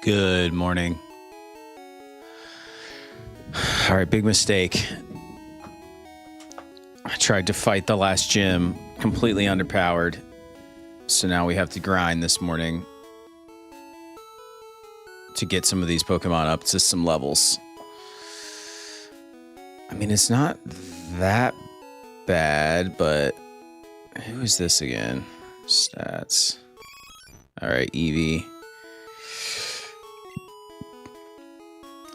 Good morning. All right, big mistake. I tried to fight the last gym, completely underpowered. So now we have to grind this morning to get some of these Pokemon up to some levels. I mean, it's not that bad, but who is this again? Stats. All right, Eevee.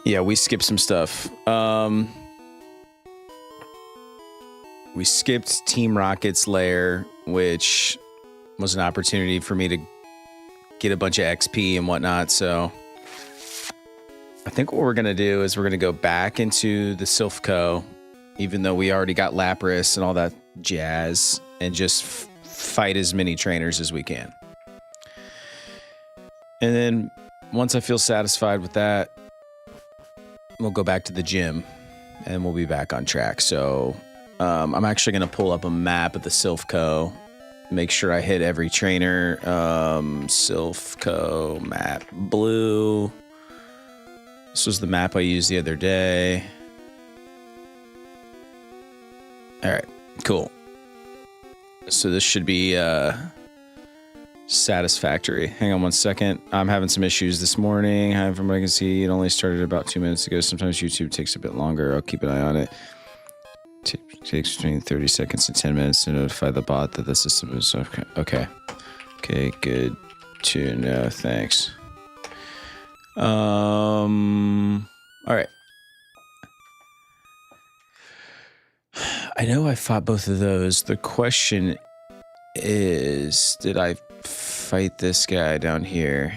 Yeah, we skipped some stuff. We skipped Team Rocket's lair, which was an opportunity for me to get a bunch of XP and whatnot. So I think what we're going to do is we're going to go back into the Silphco, even though we already got Lapras and all that jazz, and just fight as many trainers as we can. And then once I feel satisfied with that, we'll go back to the gym and we'll be back on track. So I'm actually going to pull up a map of the Silphco, make sure I hit every trainer. Silphco map blue. This was the map I used the other day. All right, cool. So this should be satisfactory. Hang on one second. I'm having some issues this morning. From what I can see, it only started about 2 minutes ago. Sometimes YouTube takes a bit longer. I'll keep an eye on it. Takes between 30 seconds and 10 minutes to notify the bot that the system is okay. Okay, good to know. Thanks. All right. I know I fought both of those. The question is, did I fight this guy down here?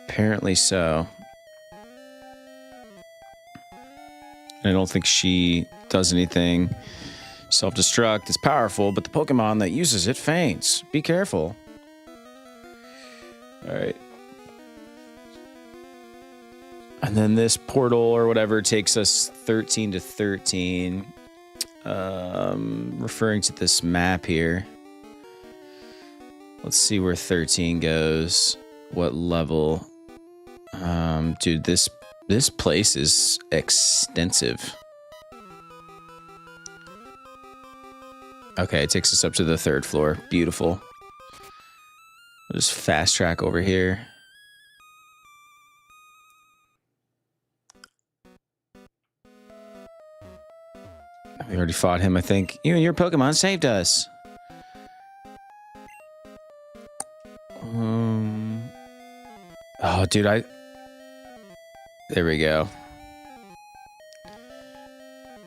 Apparently so. I don't think she does anything. Self-destruct is powerful, but the Pokemon that uses it faints. Be careful. All right. And then this portal or whatever takes us 13 to 13. Referring to this map here. Let's see where 13 goes. What level? Dude, this place is extensive. Okay, it takes us up to the 3rd floor. Beautiful. I'll just fast track over here. We already fought him, I think. You and your Pokemon saved us. Oh, dude, there we go.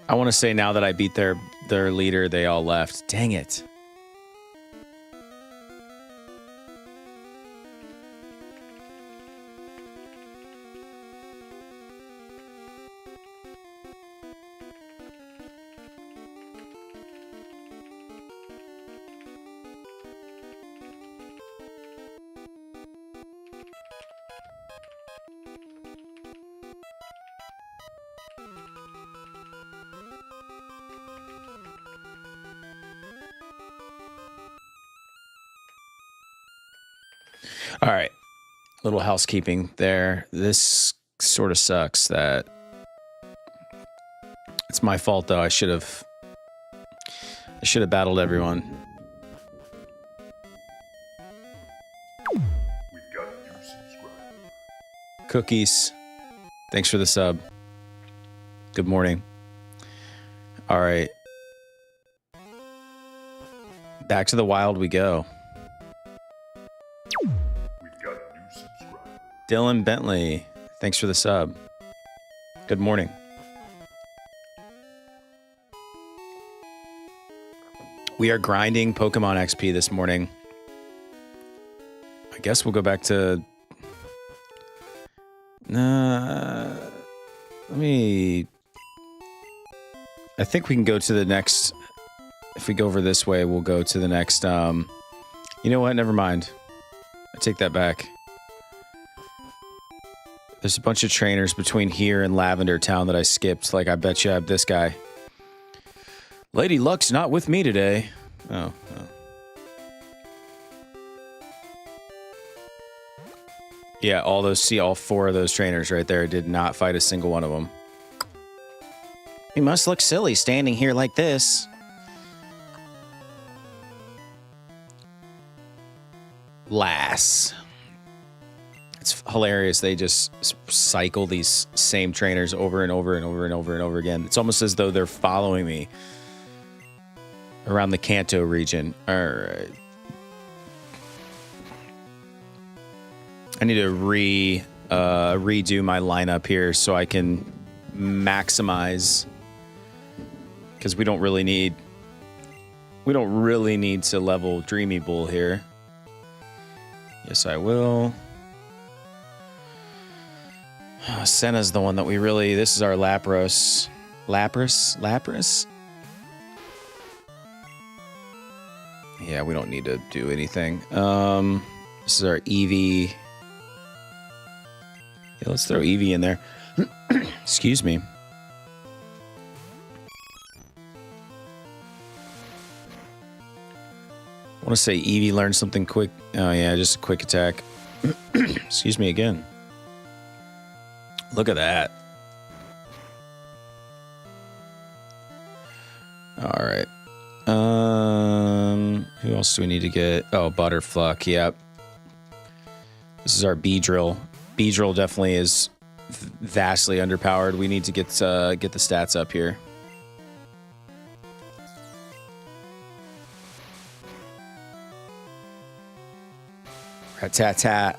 I want to say now that I beat their leader, they all left. Dang it. All right, little housekeeping there. This sort of sucks that it's my fault though. I should have battled everyone. We've got a new subscriber. Cookies, thanks for the sub. Good morning. All right, back to the wild we go. Dylan Bentley, thanks for the sub. Good morning. We are grinding Pokemon XP this morning. I guess we'll go back to... I think we can go to the next... If we go over this way, we'll go to the next... You know what? Never mind. I take that back. There's a bunch of trainers between here and Lavender Town that I skipped. Like, I bet you I have this guy. Lady Luck's not with me today. Oh. Yeah, all 4 of those trainers right there did not fight a single one of them. We must look silly standing here like this. Lass. It's hilarious. They just cycle these same trainers over and over and over and over and over again. It's almost as though they're following me around the Kanto region. All right. I need to redo my lineup here so I can maximize, because we don't really need to level Dreamy Bull here. Yes, I will. Senna's the one that we really. This is our Lapras. Lapras. Yeah, we don't need to do anything. This is our Eevee. Yeah, let's throw Eevee in there. Excuse me. I want to say Eevee learned something quick. Oh, yeah, just a quick attack. Excuse me again. Look at that. All right. Who else do we need to get? Oh, Butterfluck. Yep. This is our Beedrill. Beedrill definitely is vastly underpowered. We need to get the stats up here. Rattata.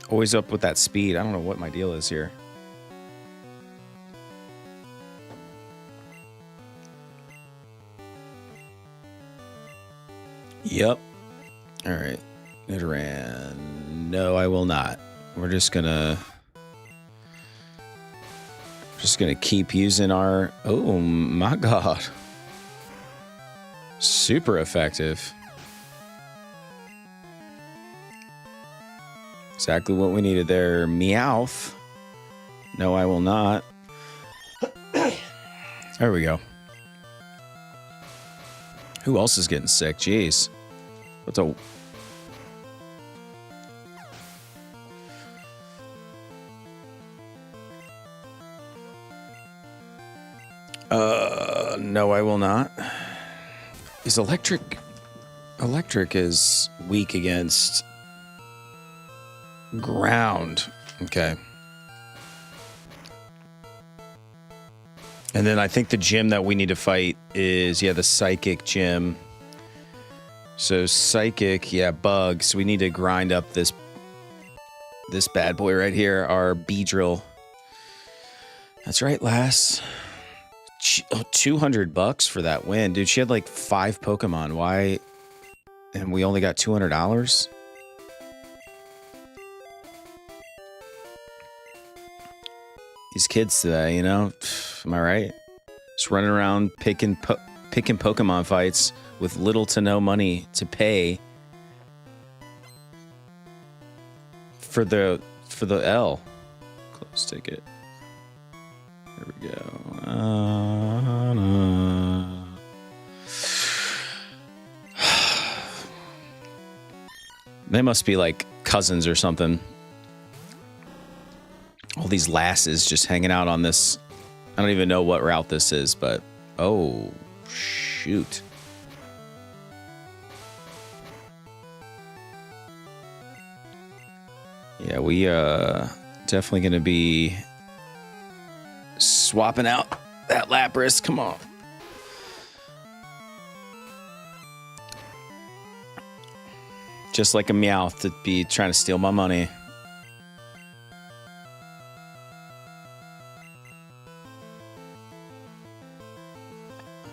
Always up with that speed. I don't know what my deal is here. Yep. All right. Nidoran. No, I will not. We're just gonna keep using our. Oh my god. Super effective. Exactly what we needed there. Meowth. No, I will not. There we go. Who else is getting sick? Jeez. What's a... No, I will not. Is electric is weak against ground. Okay. And then I think the gym that we need to fight is, yeah, the psychic gym. So psychic, yeah, bugs. So we need to grind up this bad boy right here, our Beedrill. That's right, lass. $200 for that win. Dude, she had like 5 Pokemon. Why? And we only got $200? These kids today, you know? Am I right? Just running around picking Pokemon fights with little to no money to pay for the L. Close ticket. There we go. They must be like cousins or something. All these lasses just hanging out on this. I don't even know what route this is, but oh, shoot. Yeah, we definitely going to be swapping out that Lapras. Come on. Just like a Meowth to be trying to steal my money.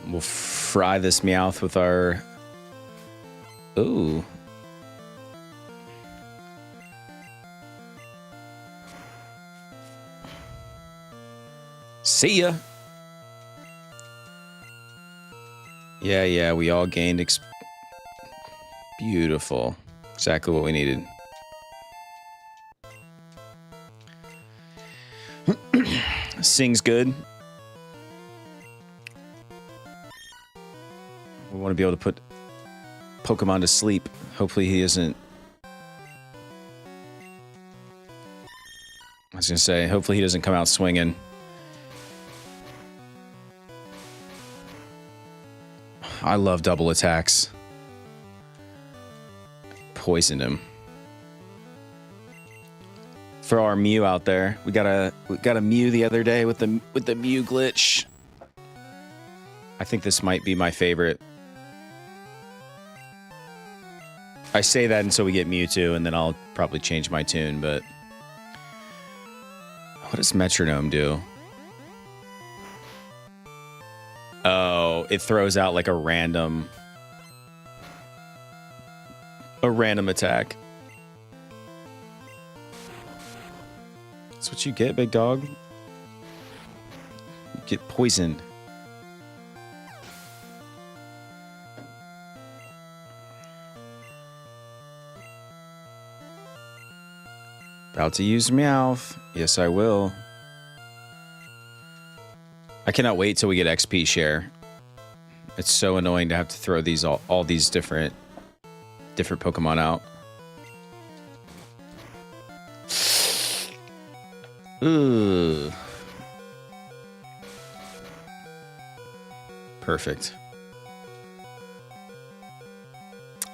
We'll fry this Meowth with our... Ooh. See ya. Yeah, we all gained beautiful. Exactly what we needed. Sings good. We want to be able to put Pokemon to sleep. Hopefully he isn't was going to say, hopefully he doesn't come out swinging. I love double attacks. Poisoned him. For our Mew out there, we got a Mew the other day with the Mew glitch. I think this might be my favorite. I say that until we get Mewtwo, and then I'll probably change my tune, but... What does Metronome do? Oh, it throws out like a random attack. That's what you get, big dog. You get poisoned. About to use Meowth. Yes, I will. I cannot wait till we get XP share. It's so annoying to have to throw these all these different Pokemon out. Ugh. Perfect.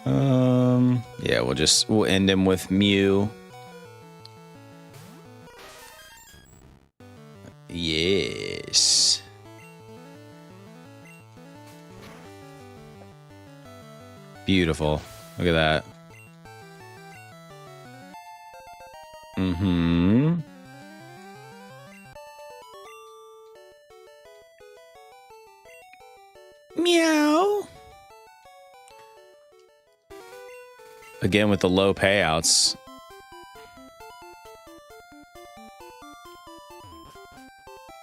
Yeah, we'll end him with Mew. Yes. Beautiful. Look at that. Mm-hmm. Meow. Again with the low payouts.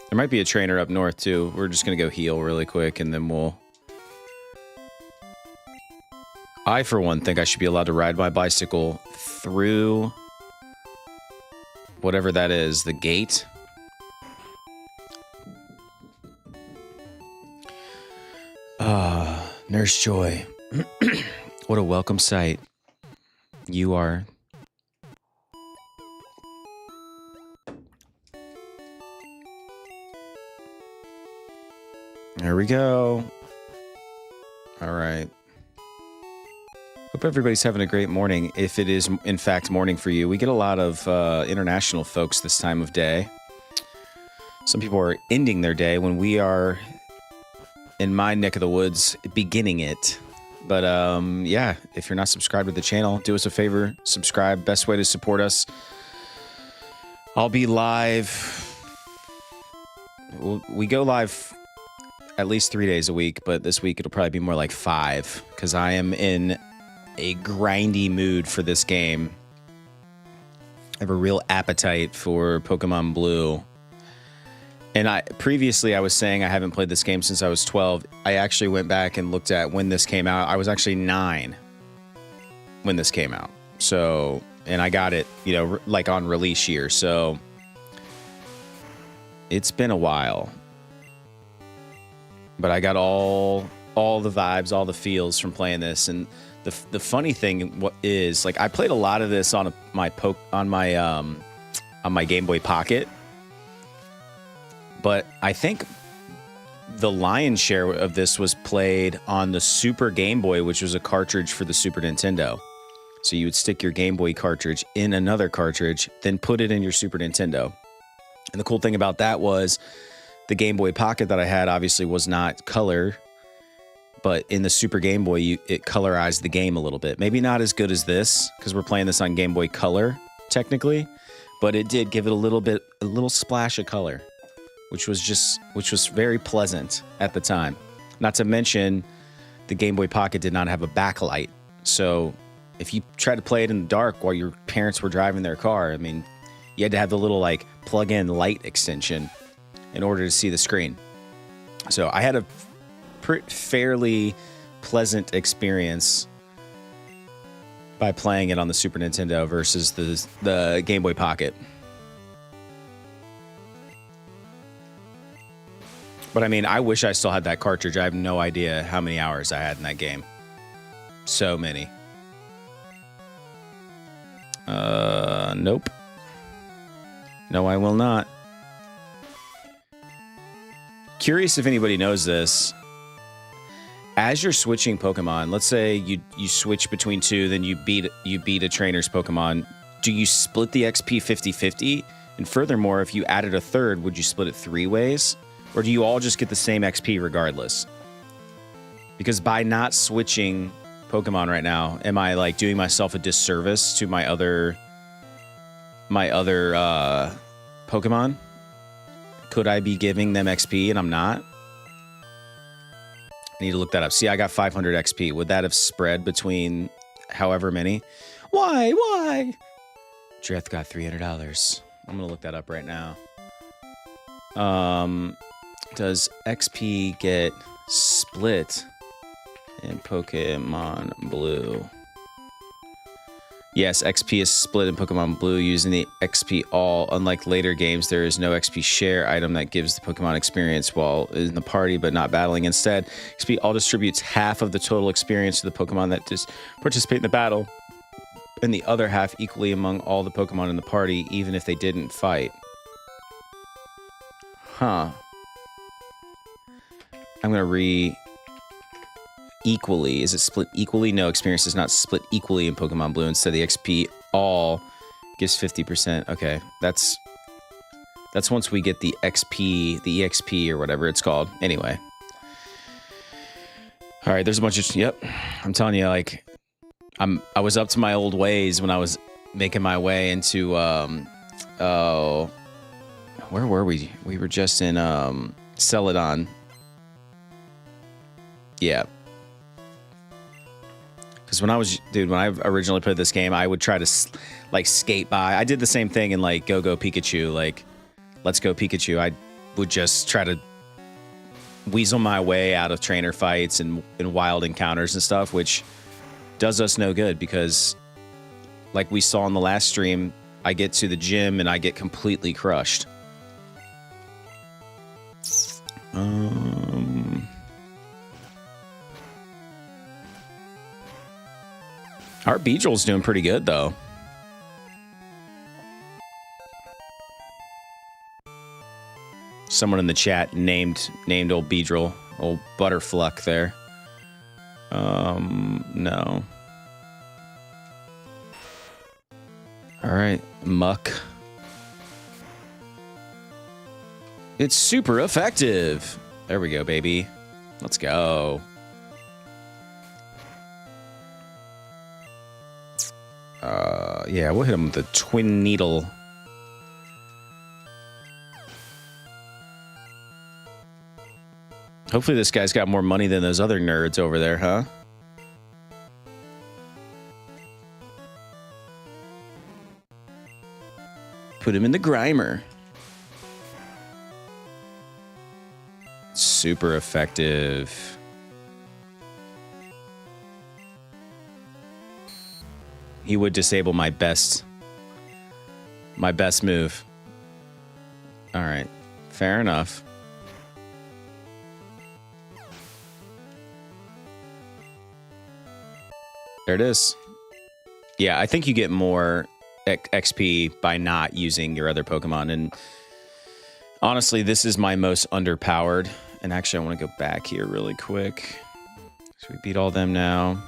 There might be a trainer up north too. We're just gonna go heal really quick and then we'll... I, for one, think I should be allowed to ride my bicycle through whatever that is, the gate. Ah, Nurse Joy. What a welcome sight. You are. There we go. All right. Hope everybody's having a great morning. If it is, in fact, morning for you, we get a lot of international folks this time of day. Some people are ending their day when we are, in my neck of the woods, beginning it. But yeah, if you're not subscribed to the channel, do us a favor, subscribe. Best way to support us. I'll be live. We go live at least 3 days a week, but this week it'll probably be more like 5 because I am in a grindy mood for this game. I have a real appetite for Pokemon Blue. And previously I was saying I haven't played this game since I was 12. I actually went back and looked at when this came out. I was actually 9 when this came out. So, and I got it, you know, like on release year. So it's been a while. But I got all the vibes, all the feels from playing this. And the funny thing is, like, I played a lot of this on my Game Boy Pocket, but I think the lion's share of this was played on the Super Game Boy, which was a cartridge for the Super Nintendo. So you would stick your Game Boy cartridge in another cartridge, then put it in your Super Nintendo. And the cool thing about that was the Game Boy Pocket that I had obviously was not color. But in the Super Game Boy, it colorized the game a little bit. Maybe not as good as this, because we're playing this on Game Boy Color, technically. But it did give it a little splash of color, which was very pleasant at the time. Not to mention, the Game Boy Pocket did not have a backlight. So if you tried to play it in the dark while your parents were driving their car, I mean, you had to have the little, like, plug-in light extension in order to see the screen. So I had a fairly pleasant experience by playing it on the Super Nintendo versus the Game Boy Pocket. But I mean, I wish I still had that cartridge. I have no idea how many hours I had in that game. So many. Nope. No, I will not. Curious if anybody knows this. As you're switching Pokemon, let's say you switch between two, then you beat a trainer's Pokemon. Do you split the XP 50-50? And furthermore, if you added a third, would you split it 3 ways? Or do you all just get the same XP regardless? Because by not switching Pokemon right now, am I like doing myself a disservice to my other Pokemon? Could I be giving them XP and I'm not? I need to look that up. See, I got 500 XP. Would that have spread between however many? Why? Dreth got $300. I'm going to look that up right now. Does XP get split in Pokemon Blue? Yes, XP is split in Pokemon Blue using the XP All. Unlike later games, there is no XP share item that gives the Pokemon experience while in the party but not battling. Instead, XP All distributes half of the total experience to the Pokemon that just participate in the battle, and the other half equally among all the Pokemon in the party, even if they didn't fight. Huh. I'm going to equally. Is it split equally? No, experience is not split equally in Pokemon Blue. Instead, the XP all gives 50%. Okay, that's once we get the XP, the EXP or whatever it's called. Anyway. All right, there's a bunch of... Yep, I'm telling you, like, I was up to my old ways when I was making my way into... Oh... Where were we? We were just in Celadon. Yeah. Because when I originally played this game, I would try to like skate by. I did the same thing in like Go Pikachu, like Let's Go Pikachu. I would just try to weasel my way out of trainer fights and wild encounters and stuff, which does us no good because, like we saw in the last stream, I get to the gym and I get completely crushed. Our Beedrill's doing pretty good, though. Someone in the chat named old Beedrill, old Butterfluck there. No. All right, Muck. It's super effective. There we go, baby. Let's go. Yeah, we'll hit him with the Twin Needle. Hopefully this guy's got more money than those other nerds over there, huh? Put him in the Grimer. Super effective. He would disable my best move. All right, fair enough. There it is. Yeah, I think you get more XP by not using your other Pokemon. And honestly, this is my most underpowered. And actually, I want to go back here really quick. So we beat all them now.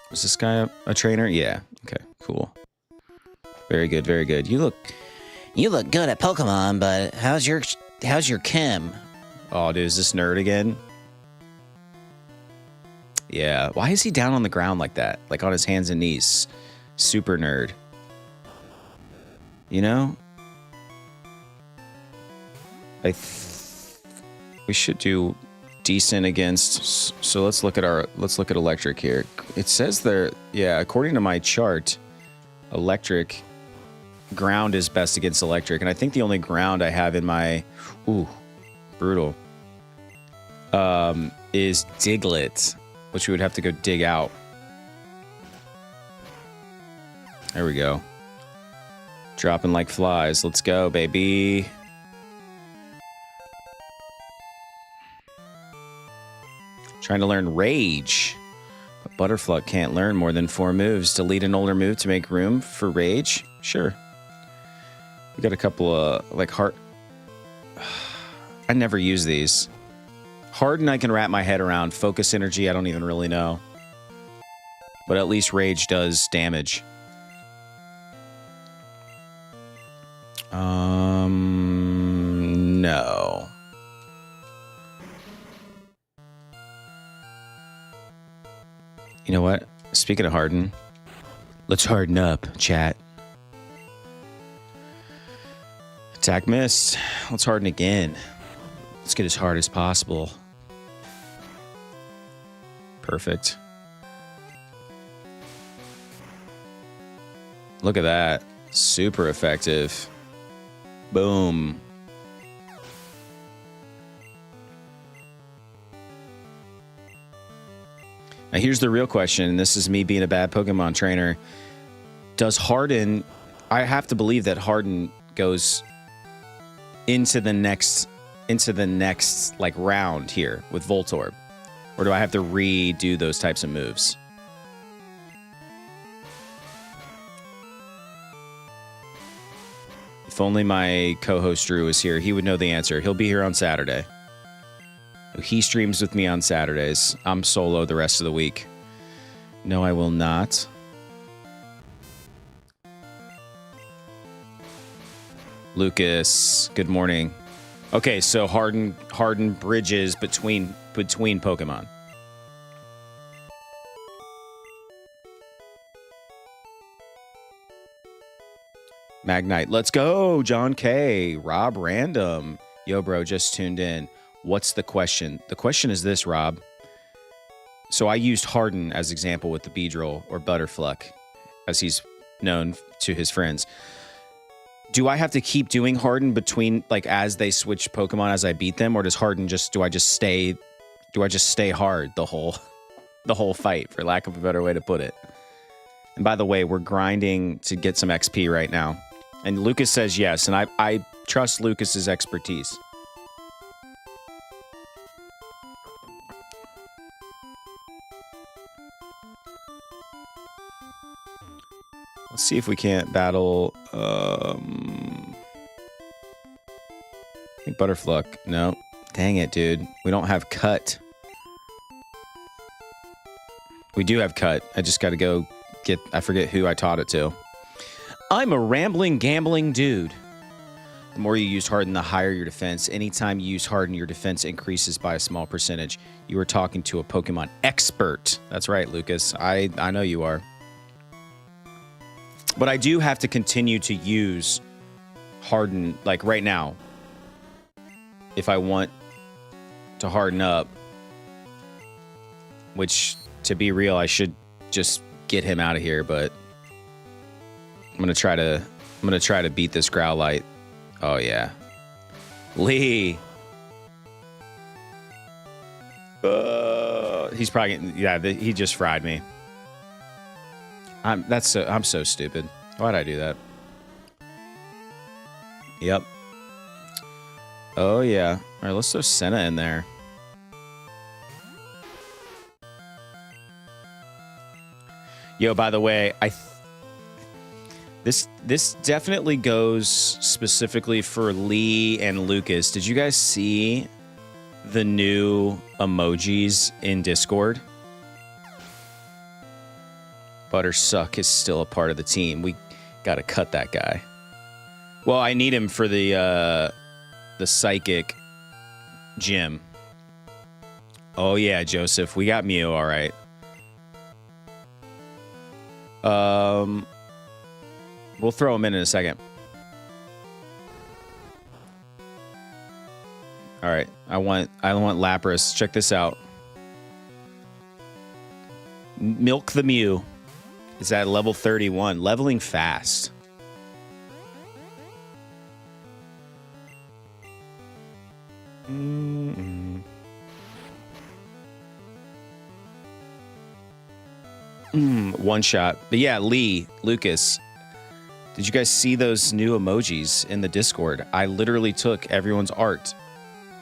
Was this guy a trainer? Yeah. Okay, cool. Very good, very good. You look good at Pokemon, but how's your chem? Oh, dude, is this nerd again? Yeah. Why is he down on the ground like that? Like on his hands and knees. Super nerd. You know? We should do decent against. So let's look at electric here. It says there, yeah, according to my chart, electric ground is best against electric, and I think the only ground I have in my brutal is Diglett, which we would have to go dig out. There we go. Dropping like flies. Let's go, baby. Trying to learn Rage. But Butterfluck can't learn more than 4 moves. Delete an older move to make room for Rage? Sure. We got a couple of, like, heart... I never use these. Harden, I can wrap my head around. Focus energy, I don't even really know. But at least rage does damage. No. You know what? Speaking of harden, let's harden up, chat. Attack missed. Let's harden again. Let's get as hard as possible. Perfect. Look at that. Super effective. Boom. Now here's the real question, and this is me being a bad Pokemon trainer. Does Harden... I have to believe that Harden goes into the next like round here with Voltorb. Or do I have to redo those types of moves? If only my co-host Drew was here, he would know the answer. He'll be here on Saturday. He streams with me on Saturdays. I'm solo the rest of the week. No, I will not. Lucas, good morning. Okay, so Harden bridges between Pokemon. Magnite, let's go. John K. Rob Random. Yo, bro, just tuned in. What's the question? The question is this, Rob. So I used Harden as example with the Beedrill, or Butterfluck, as he's known to his friends. Do I have to keep doing Harden between, like, as they switch Pokemon as I beat them, or does Harden do I just stay hard the whole fight, for lack of a better way to put it? And by the way, we're grinding to get some XP right now. And Lucas says yes, and I trust Lucas's expertise. Let's see if we can't battle... I think Butterfluck. No. Dang it, dude. We don't have Cut. We do have Cut. I just got to go get... I forget who I taught it to. I'm a rambling, gambling dude. The more you use Harden, the higher your defense. Anytime you use Harden, your defense increases by a small percentage. You are talking to a Pokemon expert. That's right, Lucas. I know you are. But I do have to continue to use Harden, like right now. If I want to harden up, which, to be real, I should just get him out of here, but I'm gonna try to beat this Growlite. Oh yeah. Lee. He's probably getting, yeah, he just fried me. I'm so stupid. Why'd I do that? Yep. Oh yeah. All right, let's throw Senna in there. Yo, by the way, this definitely goes specifically for Lee and Lucas. Did you guys see the new emojis in Discord? Buttersuck is still a part of the team. We gotta cut that guy. Well, I need him for the psychic gym. Oh yeah, Joseph, we got Mew, all right. We'll throw him in a second. All right, I want Lapras. Check this out. Milk the Mew. Is at level 31, leveling fast. One shot. But yeah, Lee, Lucas, did you guys see those new emojis in the Discord? I literally took everyone's art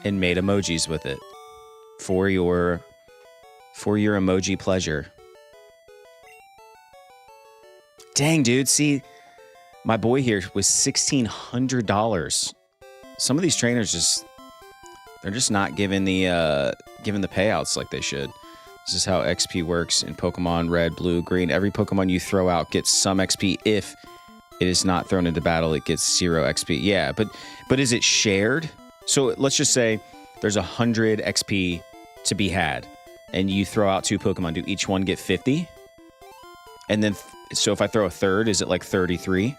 and made emojis with it for your emoji pleasure. Dang, dude. See, My boy here was $1,600. Some of these trainers they're just not giving the payouts like they should. This is how XP works in Pokemon Red, Blue, Green. Every Pokemon you throw out gets some XP. If it is not thrown into battle, it gets 0 XP. Yeah, but is it shared? So let's just say there's 100 XP to be had, and you throw out 2 Pokemon. Do each one get 50? And then, so if I throw a third, is it like 33?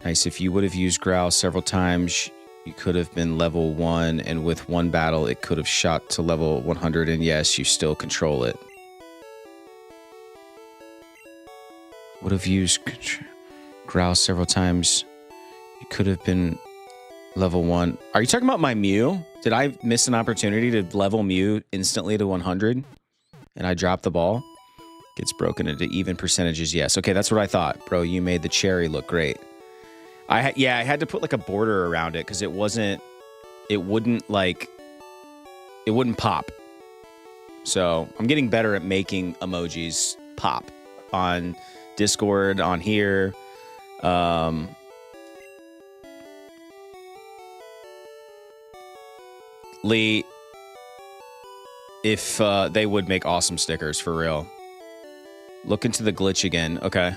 Nice. If you would have used Growl several times, you could have been level 1, and with one battle, it could have shot to level 100, and yes, you still control it. Would have used Growl several times, you could have been level 1. Are you talking about my Mew? Did I miss an opportunity to level Mew instantly to 100, and I dropped the ball? Gets broken into even percentages, yes. Okay, that's what I thought. Bro, you made the cherry look great. I had to put like a border around it because it wouldn't pop. So I'm getting better at making emojis pop on Discord, on here. Lee, if they would make awesome stickers for real. Look into the glitch again. Okay.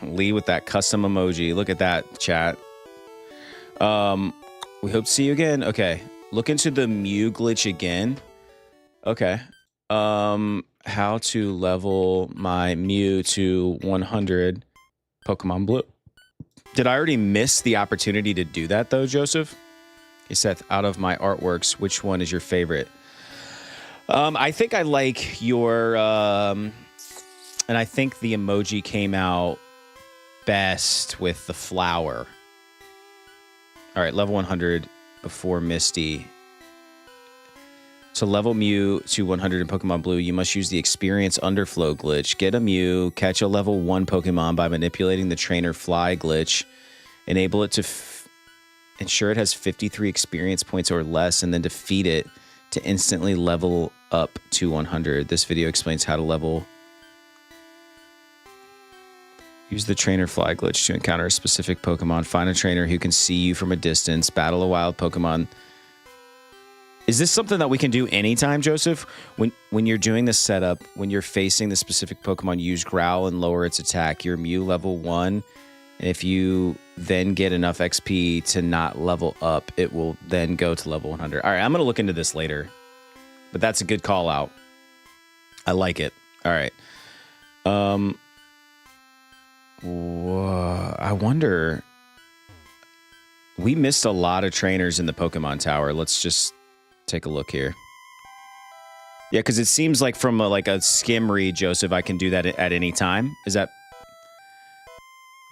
Lee with that custom emoji. Look at that, chat. We hope to see you again. Okay. Look into the Mew glitch again. Okay. How to level my Mew to 100 Pokemon Blue. Did I already miss the opportunity to do that, though, Joseph? Hey, Seth, out of my artworks, which one is your favorite? I think I like your... and I think the emoji came out best with the flower. All right, level 100 before Misty. To level Mew to 100 in Pokemon Blue, you must use the Experience Underflow glitch. Get a Mew, catch a level 1 Pokemon by manipulating the Trainer Fly glitch. Enable it to ensure it has 53 experience points or less, and then defeat it to instantly level up to 100. This video explains how to level. Use the Trainer Fly glitch to encounter a specific Pokemon. Find a trainer who can see you from a distance. Battle a wild Pokemon. Is this something that we can do anytime, Joseph? When you're doing the setup, when you're facing the specific Pokemon, use Growl and lower its attack. Your Mew level 1. And if you then get enough XP to not level up, it will then go to level 100. All right, I'm going to look into this later. But that's a good call out. I like it. All right. Whoa, I wonder. We missed a lot of trainers in the Pokemon Tower. Let's just take a look here. Yeah, because it seems like from a skim read, Joseph, I can do that at any time. Is that...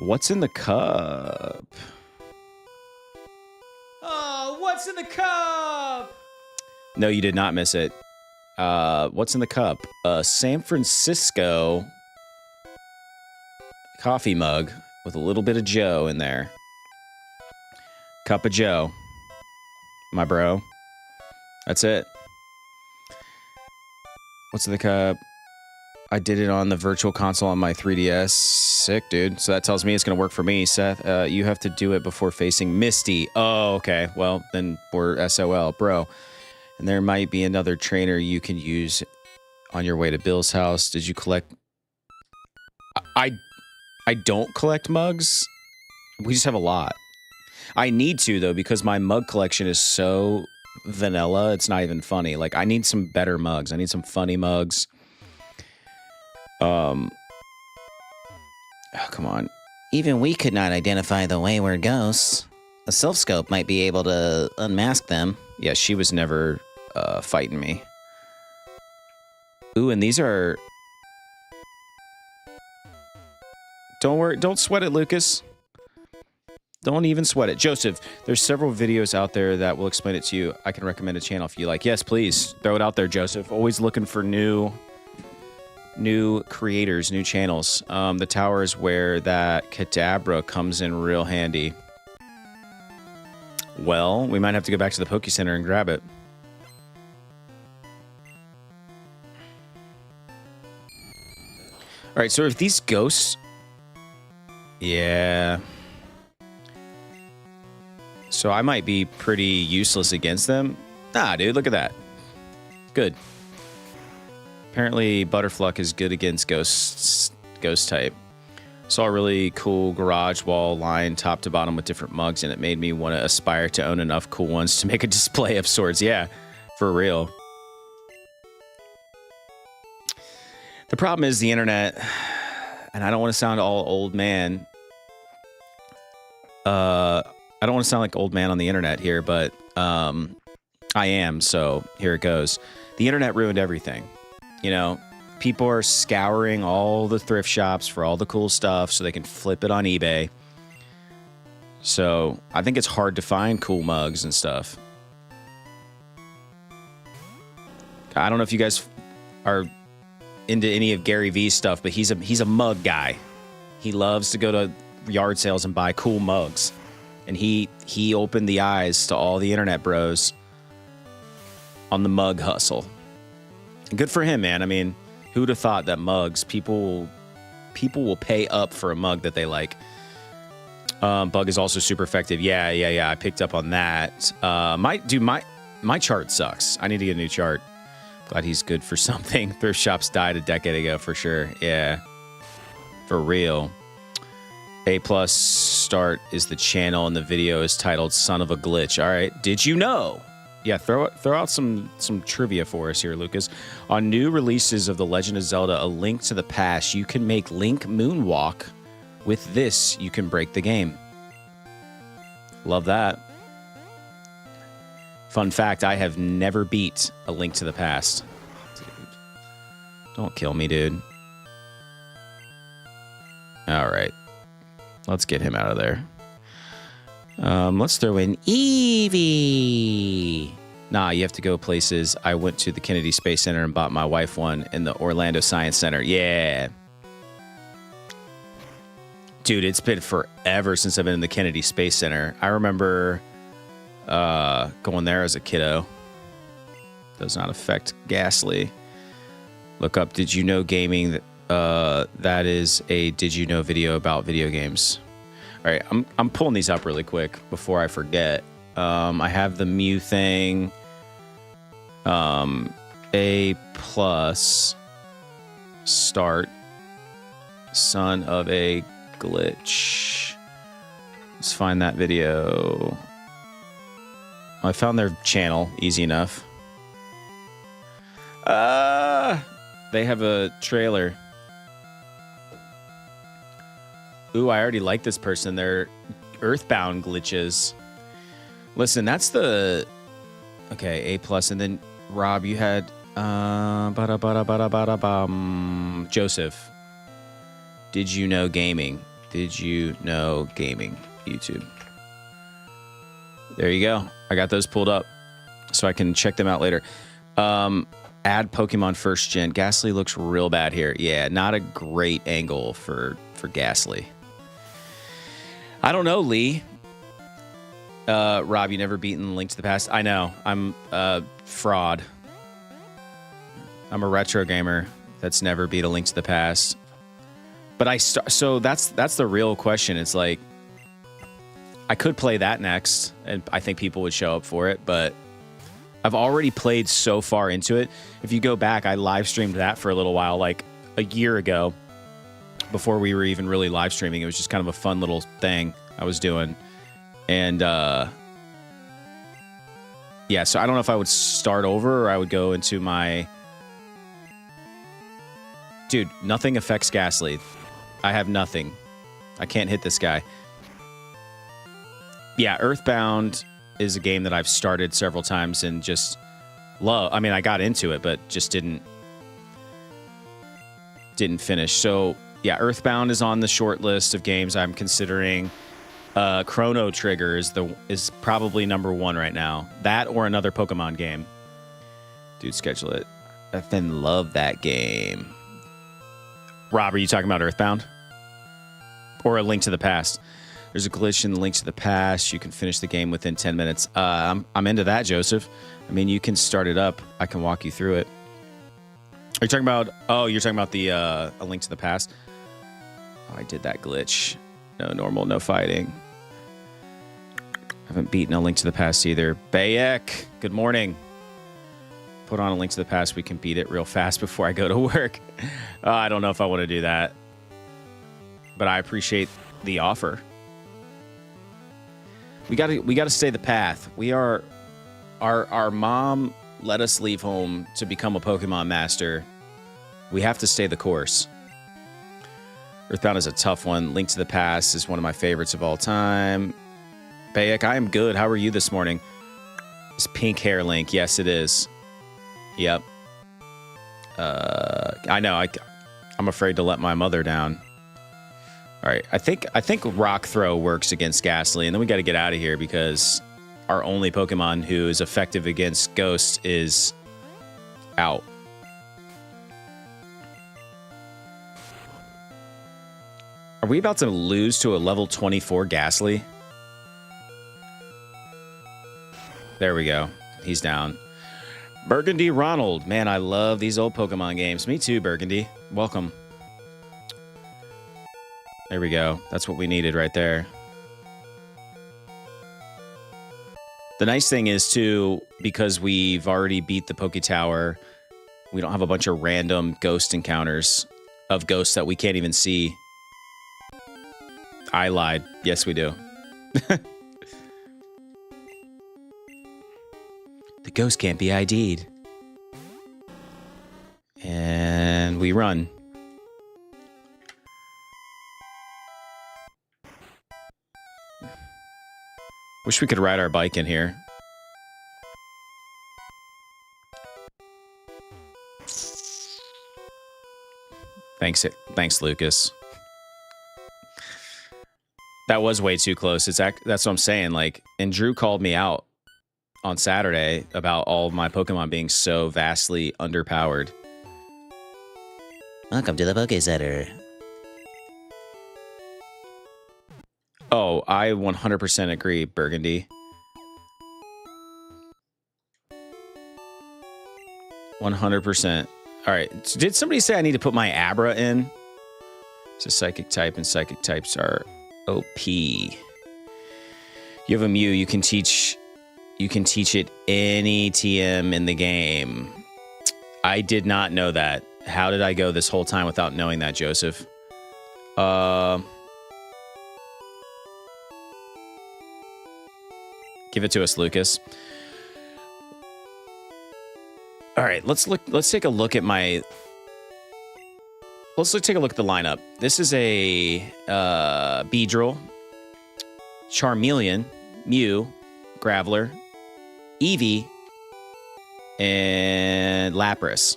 What's in the cup? Oh, what's in the cup? No, you did not miss it. What's in the cup? San Francisco coffee mug with a little bit of Joe in there. Cup of Joe. My bro. That's it. What's in the cup? I did it on the virtual console on my 3DS. Sick, dude. So that tells me it's going to work for me, Seth. You have to do it before facing Misty. Oh, okay. Well, then we're SOL, bro. And there might be another trainer you can use on your way to Bill's house. Did you collect... I don't collect mugs. We just have a lot. I need to, though, because my mug collection is so vanilla. It's not even funny. Like, I need some better mugs. I need some funny mugs. Oh, come on. Even we could not identify the wayward ghosts. A Silph-Scope might be able to unmask them. Yeah, she was never fighting me. Ooh, and these are... Don't worry. Don't sweat it, Lucas. Don't even sweat it. Joseph, there's several videos out there that will explain it to you. I can recommend a channel if you like. Yes, please. Throw it out there, Joseph. Always looking for new creators, new channels. The tower is where that Kadabra comes in real handy. Well, we might have to go back to the Poké Center and grab it. right, so if these ghosts... Yeah. So I might be pretty useless against them. Nah, dude, look at that. Good. Apparently, Butterfluck is good against ghost type. Saw a really cool garage wall lined top to bottom with different mugs, and it made me want to aspire to own enough cool ones to make a display of sorts. Yeah, for real. The problem is the internet, and I don't want to sound all old man. I don't want to sound like old man on the internet here, but I am, so here it goes. The internet ruined everything. You know, people are scouring all the thrift shops for all the cool stuff so they can flip it on eBay. So I think it's hard to find cool mugs and stuff. I don't know if you guys are into any of Gary V's stuff, but he's a mug guy. He loves to go to yard sales and buy cool mugs. And he opened the eyes to all the internet bros on the mug hustle. And good for him, man. I mean, who would have thought that mugs, people will pay up for a mug that they like. Bug is also super effective. Yeah. I picked up on that. My chart sucks. I need to get a new chart. Glad he's good for something. Thrift shops died a decade ago for sure. Yeah, for real. A+ start is the channel, and the video is titled "Son of a Glitch." All right, did you know? Yeah, throw out some trivia for us here, Lucas. On new releases of The Legend of Zelda: A Link to the Past, you can make Link moonwalk. With this, you can break the game. Love that. Fun fact, I have never beat A Link to the Past. Dude. Don't kill me, dude. All right. Let's get him out of there. Let's throw in Eevee. Nah, you have to go places. I went to the Kennedy Space Center and bought my wife one in the Orlando Science Center. Yeah. Dude, it's been forever since I've been in the Kennedy Space Center. I remember going there as a kiddo. Does not affect Ghastly. Look up Did You Know Gaming. That is a Did You Know video about video games. All right, I'm pulling these up really quick before I forget. I have the Mew thing. A+ start. Son of a Glitch. Let's find that video. I found their channel, easy enough. They have a trailer. Ooh, I already like this person. They're Earthbound glitches. Listen, that's the... Okay, A+. And then, Rob, you had... Joseph. Did You Know Gaming? Did You Know Gaming? YouTube. There you go. I got those pulled up so I can check them out later. Add Pokemon First Gen. Ghastly looks real bad here. Yeah, not a great angle for Ghastly. I don't know, Lee. Rob, you never beaten Link to the Past? I know. I'm a fraud. I'm a retro gamer that's never beat a Link to the Past. But so that's the real question. It's like, I could play that next, and I think people would show up for it, but I've already played so far into it. If you go back, I live streamed that for a little while, like a year ago, before we were even really live streaming. It was just kind of a fun little thing I was doing. And yeah, so I don't know if I would start over or I would go into my... Dude, nothing affects Ghastly. I have nothing. I can't hit this guy. Yeah, Earthbound is a game that I've started several times and just love. I mean, I got into it, but just didn't finish. So yeah, Earthbound is on the short list of games I'm considering. Chrono Trigger is probably number one right now. That or another Pokemon game. Dude, schedule it. I then love that game. Rob, are you talking about Earthbound? Or A Link to the Past? There's a glitch in Link to the Past. You can finish the game within 10 minutes. I'm into that, Joseph. I mean, you can start it up. I can walk you through it. Are you talking about... Oh, you're talking about the A Link to the Past? Oh, I did that glitch. No normal, no fighting. Haven't beaten A Link to the Past either. Bayek, good morning. Put on A Link to the Past. We can beat it real fast before I go to work. I don't know if I want to do that. But I appreciate the offer. We gotta stay the path. We are... Our mom let us leave home to become a Pokemon master. We have to stay the course. Earthbound is a tough one. Link to the Past is one of my favorites of all time. Bayek, I am good. How are you this morning? It's pink hair Link. Yes, it is. Yep. I know. I'm afraid to let my mother down. All right. I think Rock Throw works against Ghastly, and then we got to get out of here because our only Pokemon who is effective against Ghost is out. Are we about to lose to a level 24 Ghastly? There we go. He's down. Burgundy Ronald. Man, I love these old Pokemon games. Me too, Burgundy. Welcome. There we go. That's what we needed right there. The nice thing is, too, because we've already beat the Poké Tower, we don't have a bunch of random ghost encounters of ghosts that we can't even see. I lied. Yes, we do. The ghost can't be ID'd. And we run. Wish we could ride our bike in here. Thanks, Lucas. That was way too close. That's what I'm saying. Like, and Drew called me out on Saturday about all of my Pokemon being so vastly underpowered. Welcome to the Poké Center. Oh, I 100% agree, Burgundy. 100%. All right. Did somebody say I need to put my Abra in? It's a psychic type, and psychic types are OP. You have a Mew. You can teach it any TM in the game. I did not know that. How did I go this whole time without knowing that, Joseph? Give it to us, Lucas. All right, let's take a look at my... Let's take a look at the lineup. This is a Beedrill, Charmeleon, Mew, Graveler, Eevee, and Lapras.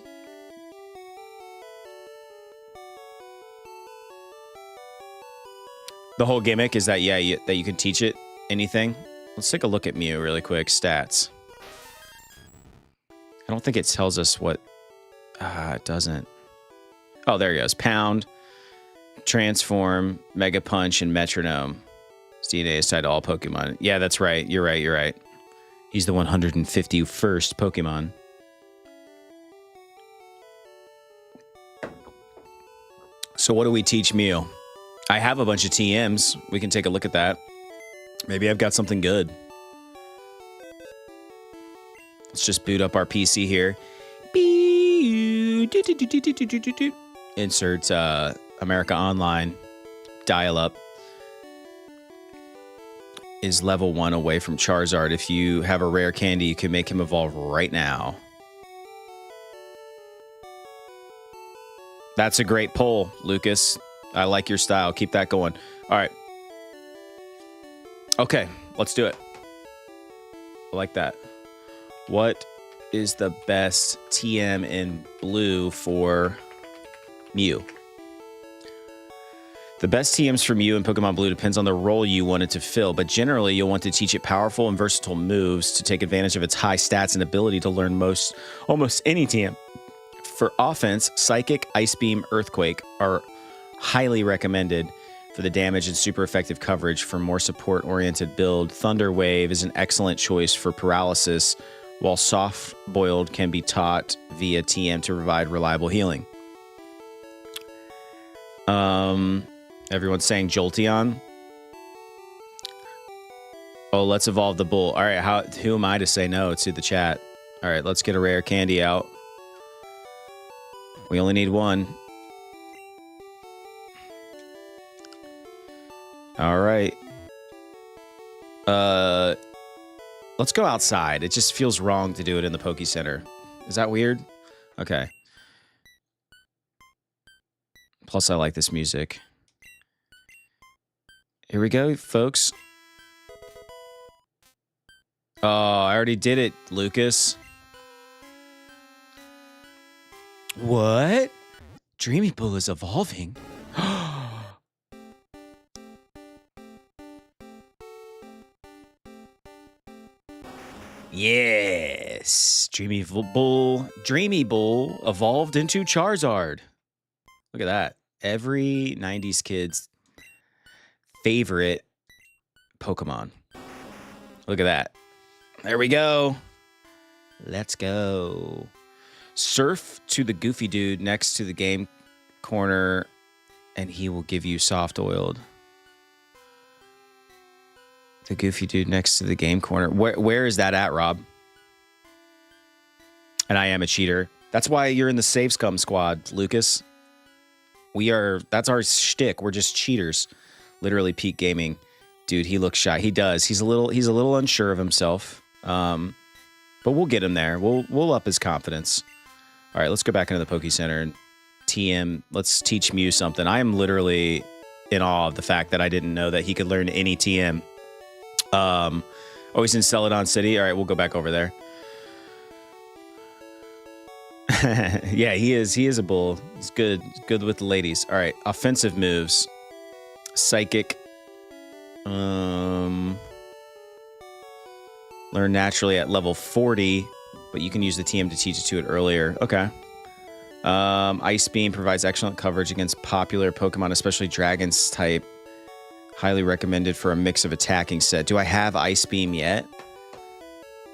The whole gimmick is that, that you can teach it anything. Let's take a look at Mew really quick. Stats. I don't think it tells us what... it doesn't. Oh, there he goes. Pound, Transform, Mega Punch, and Metronome. His DNA is tied to all Pokemon. Yeah, that's right. You're right. He's the 151st Pokemon. So what do we teach Mew? I have a bunch of TMs. We can take a look at that. Maybe I've got something good. Let's just boot up our PC here. Insert America Online. Dial up. Is level 1 away from Charizard. If you have a rare candy, you can make him evolve right now. That's a great poll, Lucas. I like your style. Keep that going. All right. Okay, let's do it. I like that. What is the best TM in blue for Mew? The best TMs for Mew in Pokemon Blue depends on the role you want it to fill, but generally you'll want to teach it powerful and versatile moves to take advantage of its high stats and ability to learn almost any TM. For offense, Psychic, Ice Beam, Earthquake are highly recommended for the damage and super effective coverage. For more support-oriented build, Thunder Wave is an excellent choice for paralysis, while Soft Boiled can be taught via TM to provide reliable healing. Everyone's saying Jolteon. Oh, let's evolve the bull. All right, who am I to say no to the chat? All right, let's get a rare candy out. We only need one. All right. Let's go outside. It just feels wrong to do it in the Poké Center. Is that weird? Okay. Plus, I like this music. Here we go, folks. Oh, I already did it, Lucas. What? Dreamy Bull is evolving? Yes. Dreamy Bull evolved into Charizard. Look at that. Every 90s kid's favorite Pokemon. Look at that. There we go. Let's go. Surf to the goofy dude next to the game corner, and he will give you soft oiled. The goofy dude next to the game corner. Where is that at, Rob? And I am a cheater. That's why you're in the Save Scum squad, Lucas. That's our shtick. We're just cheaters. Literally peak gaming. Dude, he looks shy. He does. He's a little unsure of himself. But we'll get him there. We'll up his confidence. All right, let's go back into the Poké Center and TM. Let's teach Mew something. I am literally in awe of the fact that I didn't know that he could learn any TM. Oh, he's in Celadon City. All right, we'll go back over there. Yeah, he is a bull. He's good. He's good with the ladies. All right, offensive moves. Psychic. Learn naturally at level 40, but you can use the TM to teach it to it earlier. Okay. Ice Beam provides excellent coverage against popular Pokemon, especially Dragon's type. Highly recommended for a mix of attacking set. Do I have Ice Beam yet?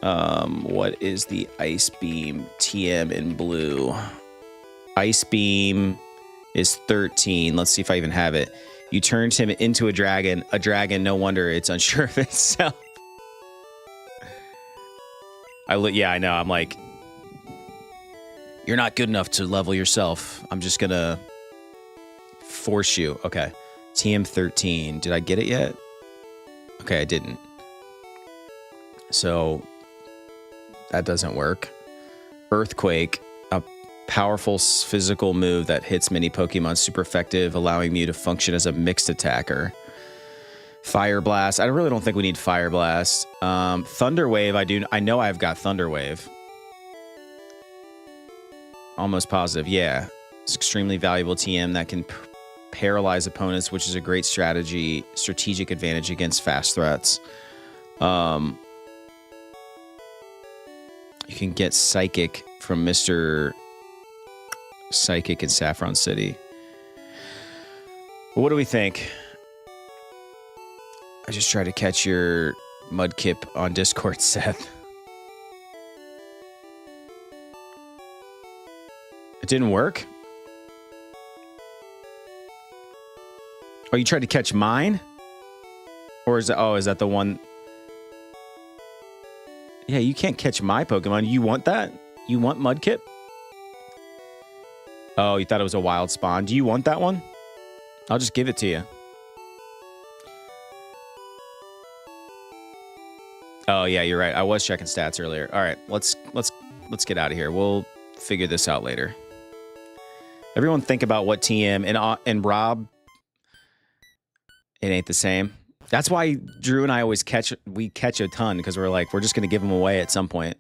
What is the Ice Beam TM in blue? Ice Beam is 13. Let's see if I even have it. You turned him into a dragon. A dragon, no wonder it's unsure of itself. Yeah, I know. I'm like, you're not good enough to level yourself. I'm just gonna force you. Okay. TM 13. Did I get it yet? Okay, I didn't. So that doesn't work. Earthquake, a powerful physical move that hits many Pokemon, super effective, allowing Mew to function as a mixed attacker. Fire Blast. I really don't think we need Fire Blast. Thunder Wave. I know I've got Thunder Wave. Almost positive. Yeah, it's extremely valuable TM that can paralyze opponents, which is a great strategic advantage against fast threats. You can get Psychic from Mr. Psychic in Saffron City. What do we think? I just tried to catch your Mudkip on Discord, Seth. It didn't work? Oh, you tried to catch mine? Or is that the one? Yeah, you can't catch my Pokemon. You want that? You want Mudkip? Oh, you thought it was a wild spawn. Do you want that one? I'll just give it to you. Oh, yeah, you're right. I was checking stats earlier. All right, let's get out of here. We'll figure this out later. Everyone think about what TM and Rob. It ain't the same. That's why Drew and I always catch a ton, because we're like, we're just gonna give them away at some point.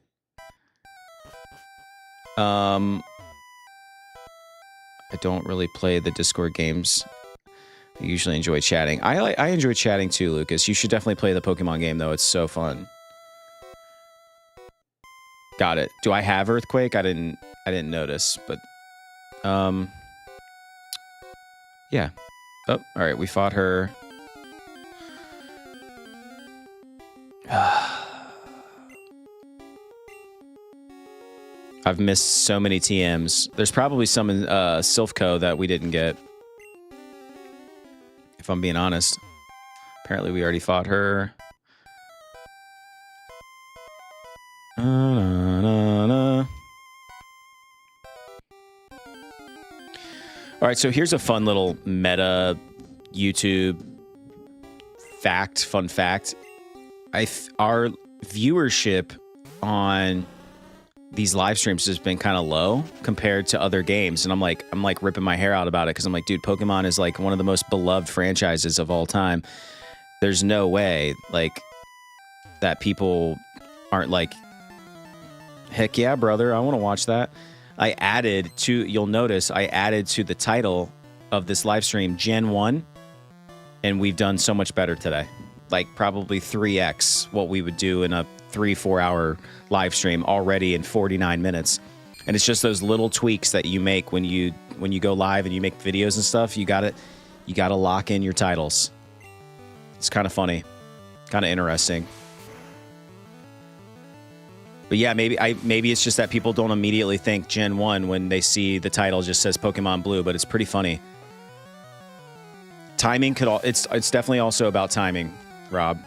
I don't really play the Discord games. I usually enjoy chatting. I enjoy chatting too, Lucas. You should definitely play the Pokemon game though. It's so fun. Got it. Do I have Earthquake? I didn't notice, but yeah. Oh, all right. We fought her. I've missed so many TMs. There's probably some in Silphco that we didn't get. If I'm being honest. Apparently we already fought her. All right, so here's a fun little meta YouTube fun fact. Our viewership on these live streams has been kind of low compared to other games, and I'm like ripping my hair out about it because I'm like, dude, Pokemon is like one of the most beloved franchises of all time. There's no way like that people aren't like, heck yeah, brother, I want to watch that. You'll notice I added to the title of this live stream Gen 1, and we've done so much better today. Like probably 3x what we would do in a 3-4 hour live stream already in 49 minutes. And it's just those little tweaks that you make when you go live and you make videos and stuff. You gotta lock in your titles. It's kind of funny, kind of interesting. But yeah, maybe it's just that people don't immediately think Gen 1 when they see the title just says Pokemon Blue, but it's pretty funny. Timing it's definitely also about timing, Rob.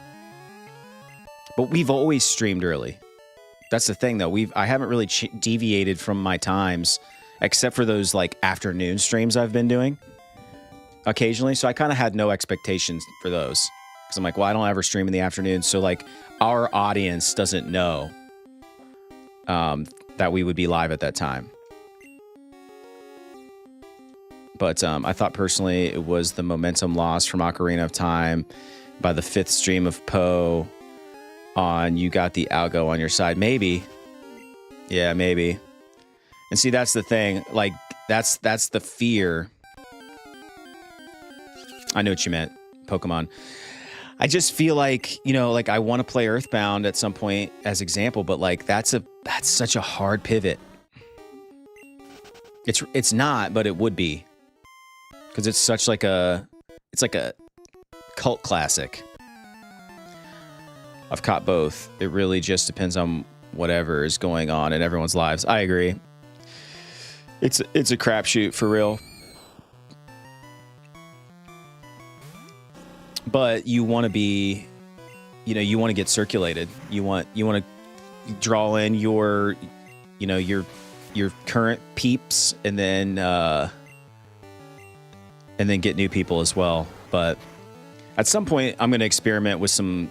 But we've always streamed early. That's the thing though. I haven't really deviated from my times except for those like afternoon streams I've been doing occasionally. So I kind of had no expectations for those. Cuz I'm like, well, I don't ever stream in the afternoon, so like our audience doesn't know that we would be live at that time. But I thought personally it was the momentum loss from Ocarina of Time by the 5th stream of Poe on You Got the Algo on your side. Maybe. Yeah, maybe. And see, that's the thing. Like, that's the fear. I know what you meant, Pokemon. I just feel like, you know, like I want to play Earthbound at some point as example, but like that's such a hard pivot. It's not, but it would be. Because it's such like it's like a cult classic. I've caught both. It really just depends on whatever is going on in everyone's lives. I agree. It's a crapshoot for real. But you want to be, you know, you want to get circulated. You want to draw in your current peeps and then get new people as well. But at some point, I'm going to experiment with some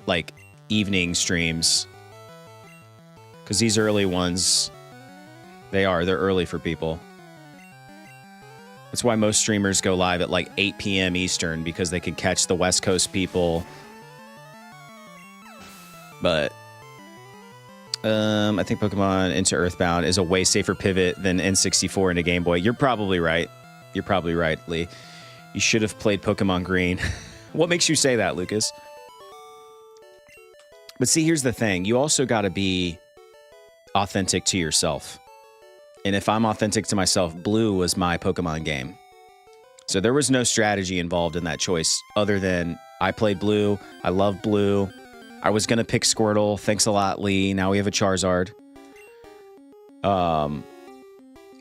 like evening streams because these early ones, they're early for people. That's why most streamers go live at like 8 p.m. Eastern because they can catch the West Coast people. But I think Pokemon into Earthbound is a way safer pivot than N64 into Game Boy. You're probably right. You're probably right, Lee. You should have played Pokemon Green. What makes you say that, Lucas? But see, here's the thing. You also got to be authentic to yourself. And if I'm authentic to myself, Blue was my Pokemon game. So there was no strategy involved in that choice other than I played Blue. I love Blue. I was going to pick Squirtle. Thanks a lot, Lee. Now we have a Charizard.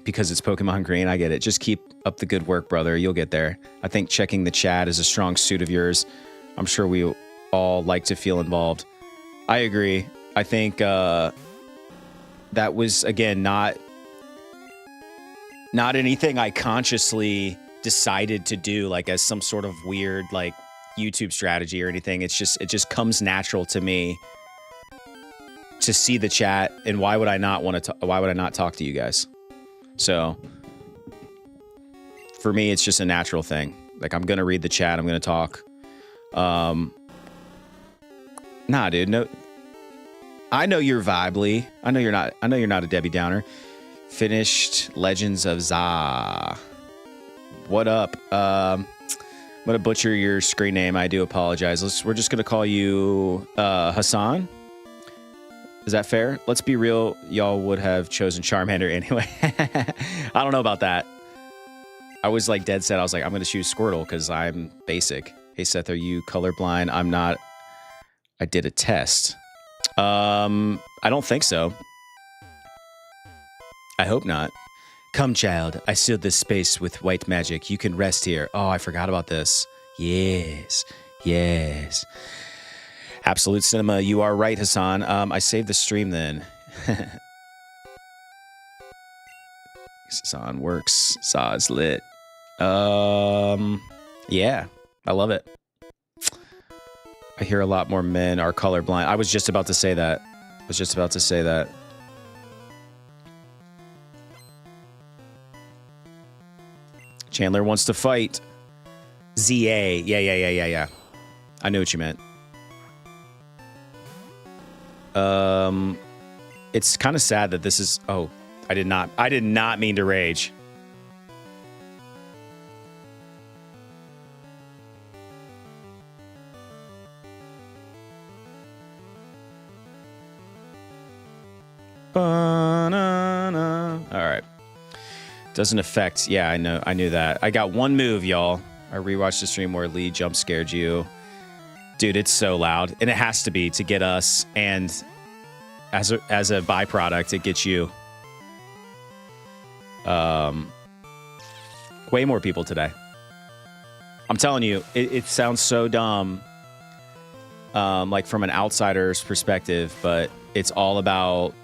Because it's Pokemon Green. I get it. Just keep up the good work, brother. You'll get there. I think checking the chat is a strong suit of yours. I'm sure we all like to feel involved. I agree. I think that was, again, not anything I consciously decided to do, like as some sort of weird like YouTube strategy or anything. It just comes natural to me to see the chat, and why would I not talk to you guys? So for me, it's just a natural thing. Like I'm gonna read the chat, I'm gonna talk. Nah, dude, no. I know you're vibely. I know you're not a Debbie Downer. Finished Legends of Za. What up? I'm gonna butcher your screen name. I do apologize. We're just gonna call you Hassan. Is that fair? Let's be real. Y'all would have chosen Charmander anyway. I don't know about that. I was like dead set. I was like, I'm gonna choose Squirtle because I'm basic. Hey Seth, are you colorblind? I'm not. I did a test. I don't think so. I hope not. Come, child. I sealed this space with white magic. You can rest here. Oh, I forgot about this. Yes. Yes. Absolute Cinema. You are right, Hassan. I saved the stream then. Hassan works. Saw's lit. Yeah. I love it. I hear a lot more men are colorblind. I was just about to say that. Chandler wants to fight. ZA. Yeah. I knew what you meant. It's kind of sad that this is... Oh, I did not mean to rage. Banana. All right. Doesn't affect. Yeah, I knew that. I got one move, y'all. I rewatched the stream where Lee jump scared you. Dude, it's so loud. And it has to be to get us. And as a byproduct, it gets you. Way more people today. I'm telling you, it sounds so dumb. Like from an outsider's perspective, but it's all about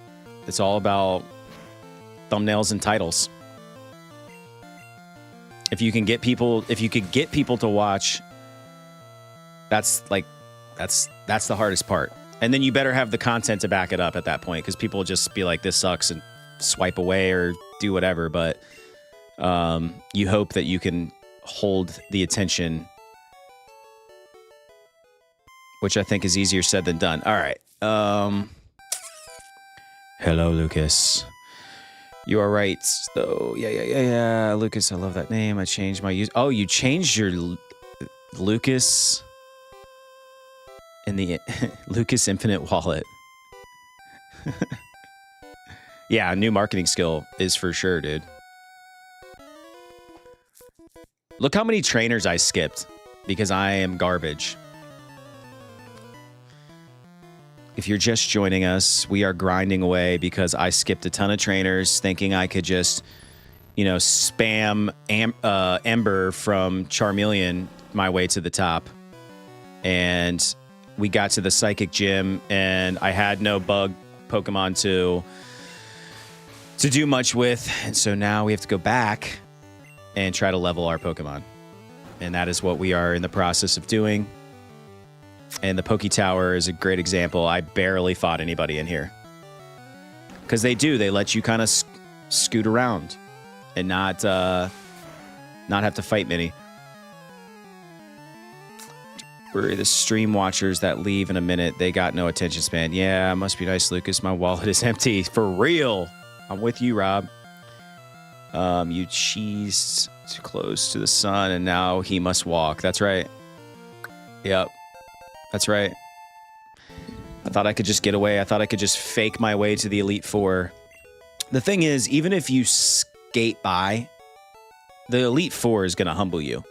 thumbnails and titles. If you could get people to watch, that's the hardest part. And then you better have the content to back it up at that point, because people just be like, this sucks, and swipe away or do whatever. But you hope that you can hold the attention, which I think is easier said than done. All right. Hello, Lucas. You are right, though. Yeah. Lucas, I love that name. I changed my use. Oh, you changed your Lucas in the Lucas Infinite Wallet. Yeah, a new marketing skill is for sure, dude. Look how many trainers I skipped because I am garbage. If you're just joining us, we are grinding away because I skipped a ton of trainers thinking I could just, spam Ember from Charmeleon my way to the top. And we got to the Psychic Gym, and I had no bug Pokemon to do much with. And so now we have to go back and try to level our Pokemon. And that is what we are in the process of doing. And the Poke Tower is a great example. I barely fought anybody in here. Because they let you kind of scoot around and not have to fight many. We're the stream watchers that leave in a minute. They got no attention span. Yeah, must be nice, Lucas. My wallet is empty. For real. I'm with you, Rob. You cheesed too close to the sun, and now he must walk. That's right. Yep. That's right. I thought I could just get away. I thought I could just fake my way to the Elite Four. The thing is, even if you skate by, the Elite Four is going to humble you.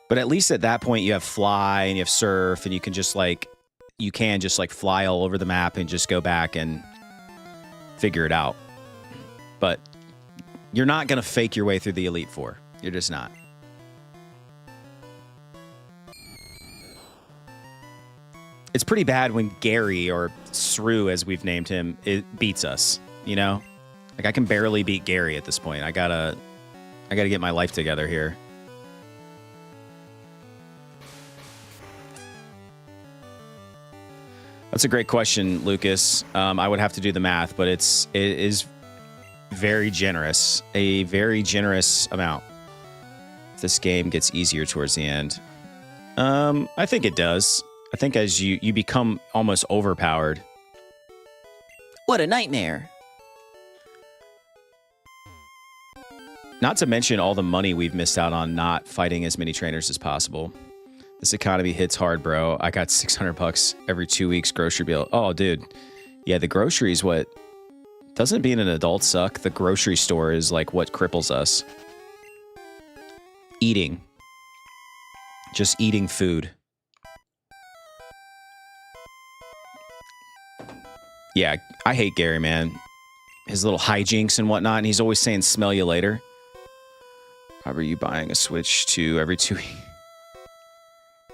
But at least at that point, you have Fly and you have Surf, and you can just fly all over the map and just go back and figure it out. But you're not going to fake your way through the Elite Four. You're just not. It's pretty bad when Gary, or Sru as we've named him, it beats us, Like, I can barely beat Gary at this point. I gotta get my life together here. That's a great question, Lucas. I would have to do the math, but it is very generous. A very generous amount. This game gets easier towards the end. I think it does. I think as you become almost overpowered. What a nightmare. Not to mention all the money we've missed out on not fighting as many trainers as possible. This economy hits hard, bro. I got $600 every 2 weeks grocery bill. Oh, dude. Yeah, the groceries, doesn't being an adult suck? The grocery store is like what cripples us. Eating. Just eating food. Yeah, I hate Gary, man. his little hijinks and whatnot, and he's always saying "smell you later." How are you buying a Switch 2 every 2 weeks?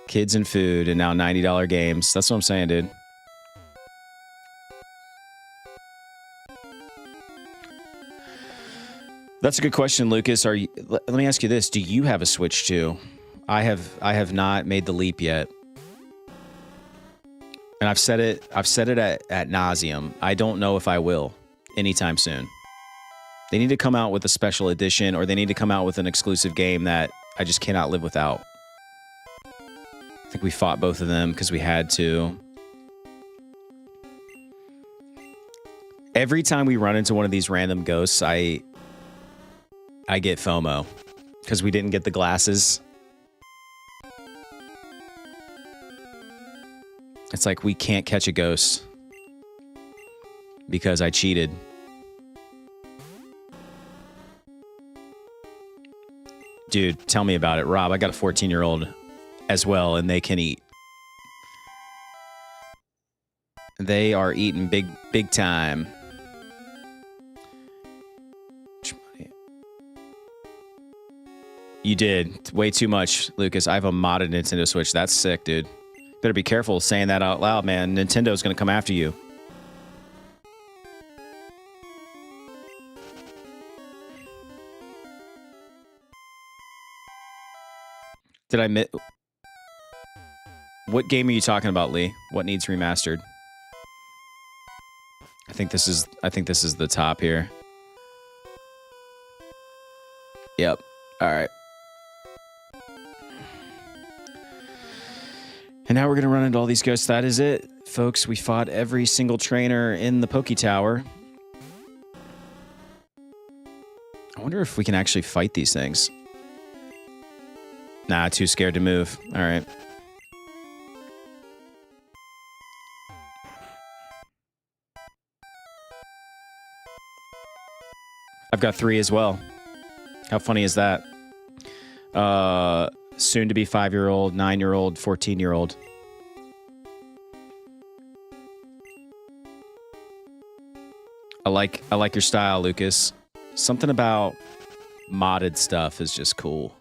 Kids and food, and now $90 games. That's what I'm saying, dude. That's a good question, Lucas. Let me ask you this: do you have a Switch 2? I have not made the leap yet, and I've said it at nauseum. I don't know if I will anytime soon. They need to come out with a special edition, or they need to come out with an exclusive game that I just cannot live without. I think we fought both of them because we had to. Every time we run into one of these random ghosts, I get FOMO because we didn't get the glasses. It's like we can't catch a ghost because I cheated. Dude, tell me about it. Rob, I got a 14-year-old as well, and they can eat. They are eating big time. You did. Way too much, Lucas. I have a modded Nintendo Switch. That's sick, dude. Better be careful saying that out loud, man. Nintendo's going to come after you. Did I miss? What game are you talking about, Lee? What needs remastered? I think this is the top here. Yep. All right. And now we're going to run into all these ghosts. That is it, folks. We fought every single trainer in the Poké Tower. I wonder if we can actually fight these things. Nah, too scared to move. All right. I've got 3 as well. How funny is that? Soon to be 5-year-old, 9-year-old, 14-year-old. I like your style, Lucas. Something about modded stuff is just cool.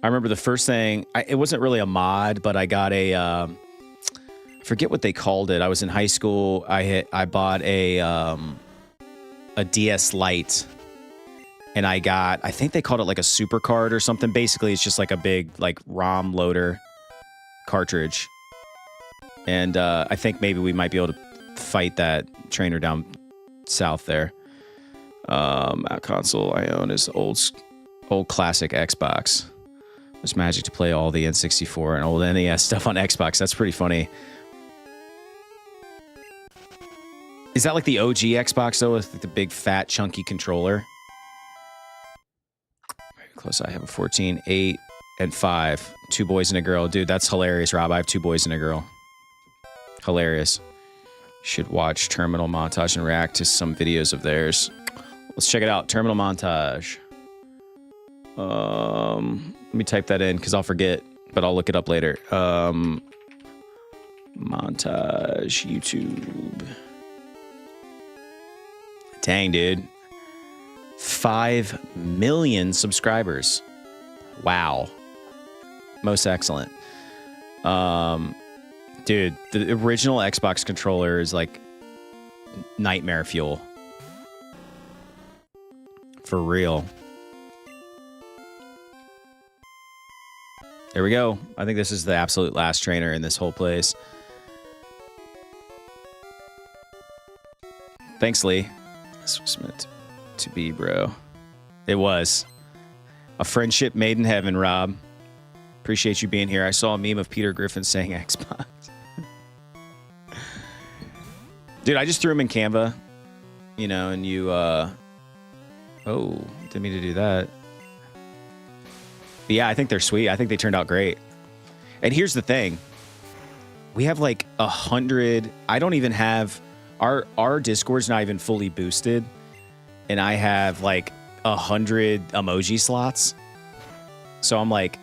I remember the first thing, it wasn't really a mod, but I got a, I forget what they called it. I was in high school. I bought a DS Lite, and I think they called it like a super card or something. Basically, it's just like a big like ROM loader cartridge. And I think maybe we might be able to fight that trainer down south there. That console I own is old classic Xbox. It's magic to play all the N64 and old NES stuff on Xbox. That's pretty funny. Is that like the OG Xbox, though, with the big, fat, chunky controller? Very close. I have a 14, 8, and 5. 2 boys and a girl. Dude, that's hilarious, Rob. I have 2 boys and a girl. Hilarious. Should watch Terminal Montage and react to some videos of theirs. Let's check it out. Terminal Montage. Let me type that in because I'll forget, but I'll look it up later. Montage YouTube. Dang, dude. 5 million subscribers. Wow. Most excellent. Dude, the original Xbox controller is like nightmare fuel. For real. There we go. I think this is the absolute last trainer in this whole place. Thanks, Lee. This was meant to be, bro. It was. A friendship made in heaven, Rob. Appreciate you being here. I saw a meme of Peter Griffin saying Xbox. Dude, I just threw him in Canva. You know, and you, oh, didn't mean to do that. But yeah, I think they're sweet. I think they turned out great. And here's the thing. We have like 100. I don't even have our Discord's not even fully boosted. And I have like 100 emoji slots. So I'm like,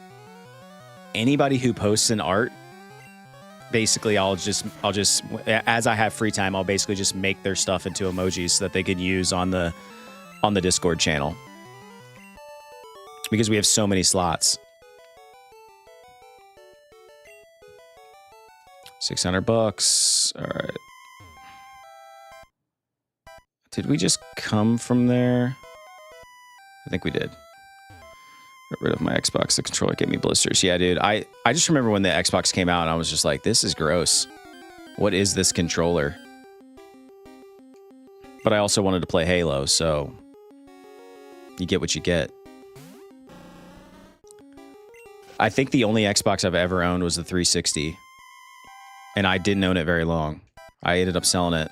anybody who posts an art, basically I'll just as I have free time, I'll basically just make their stuff into emojis so that they could use on the Discord channel. Because we have so many slots. $600. All right. Did we just come from there? I think we did. Got rid of my Xbox. The controller gave me blisters. Yeah, dude. I just remember when the Xbox came out, and I was just like, this is gross. What is this controller? But I also wanted to play Halo, so you get what you get. I think the only Xbox I've ever owned was the 360. And I didn't own it very long. I ended up selling it.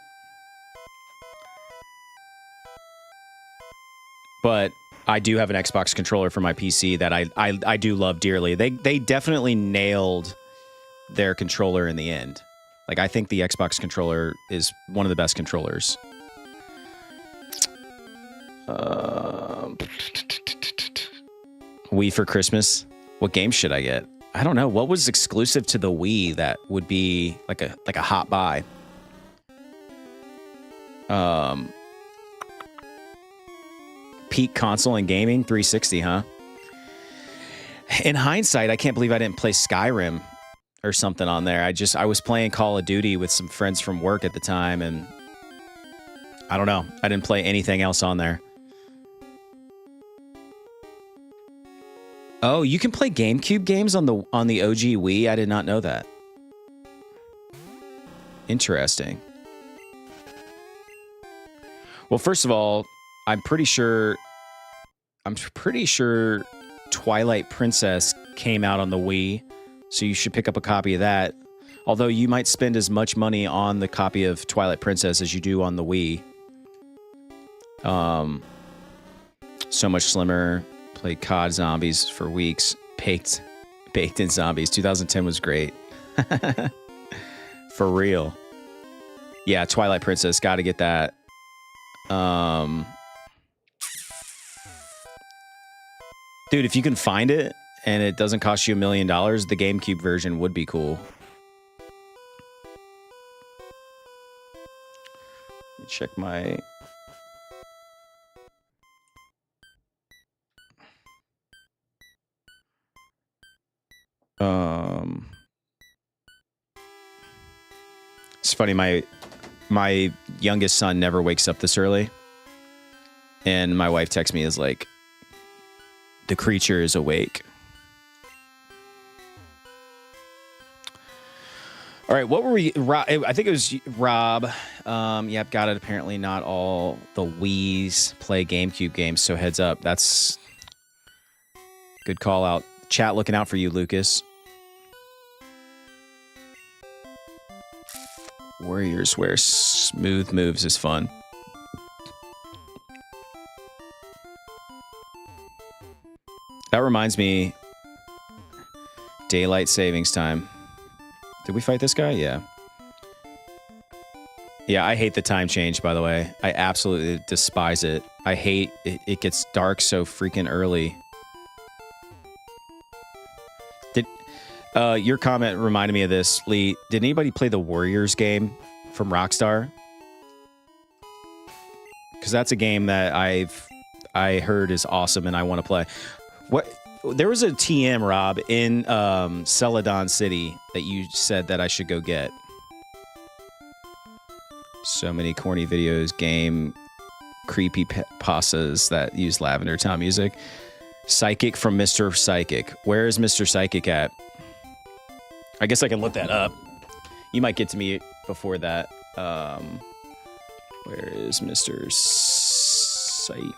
But I do have an Xbox controller for my PC that I do love dearly. They definitely nailed their controller in the end. Like, I think the Xbox controller is one of the best controllers. Wii for Christmas. What game should I get? I don't know. What was exclusive to the Wii that would be like a hot buy? Peak console and gaming, 360, huh? In hindsight, I can't believe I didn't play Skyrim or something on there. I was playing Call of Duty with some friends from work at the time, and I don't know. I didn't play anything else on there. Oh, you can play GameCube games on the OG Wii? I did not know that. Interesting. Well, first of all, I'm pretty sure Twilight Princess came out on the Wii, so you should pick up a copy of that. Although you might spend as much money on the copy of Twilight Princess as you do on the Wii. So much slimmer. Played COD Zombies for weeks. Baked in Zombies. 2010 was great. For real. Yeah, Twilight Princess. Got to get that. Dude, if you can find it and it doesn't cost you $1 million, the GameCube version would be cool. Let me check my... It's funny, my youngest son never wakes up this early. And my wife texts me as like, the creature is awake. All right, what were we? I think it was Rob. Yep, got it. Apparently not all the Wii's play GameCube games, so heads up. That's good call out. Chat looking out for you, Lucas. Warriors wear smooth moves is fun. That reminds me, daylight savings time. Did we fight this guy? Yeah. Yeah, I hate the time change, by the way. I absolutely despise it. I hate it gets dark so freaking early. Your comment reminded me of this, Lee. Did anybody play the Warriors game from Rockstar? Because that's a game that I heard is awesome and I want to play. What? There was a TM, Rob, in Celadon City that you said that I should go get. So many corny videos, game, creepy pastas that use Lavender Town music. Psychic from Mr. Psychic. Where is Mr. Psychic at? I guess I can look that up. You might get to me before that. Where is Mr. Psychic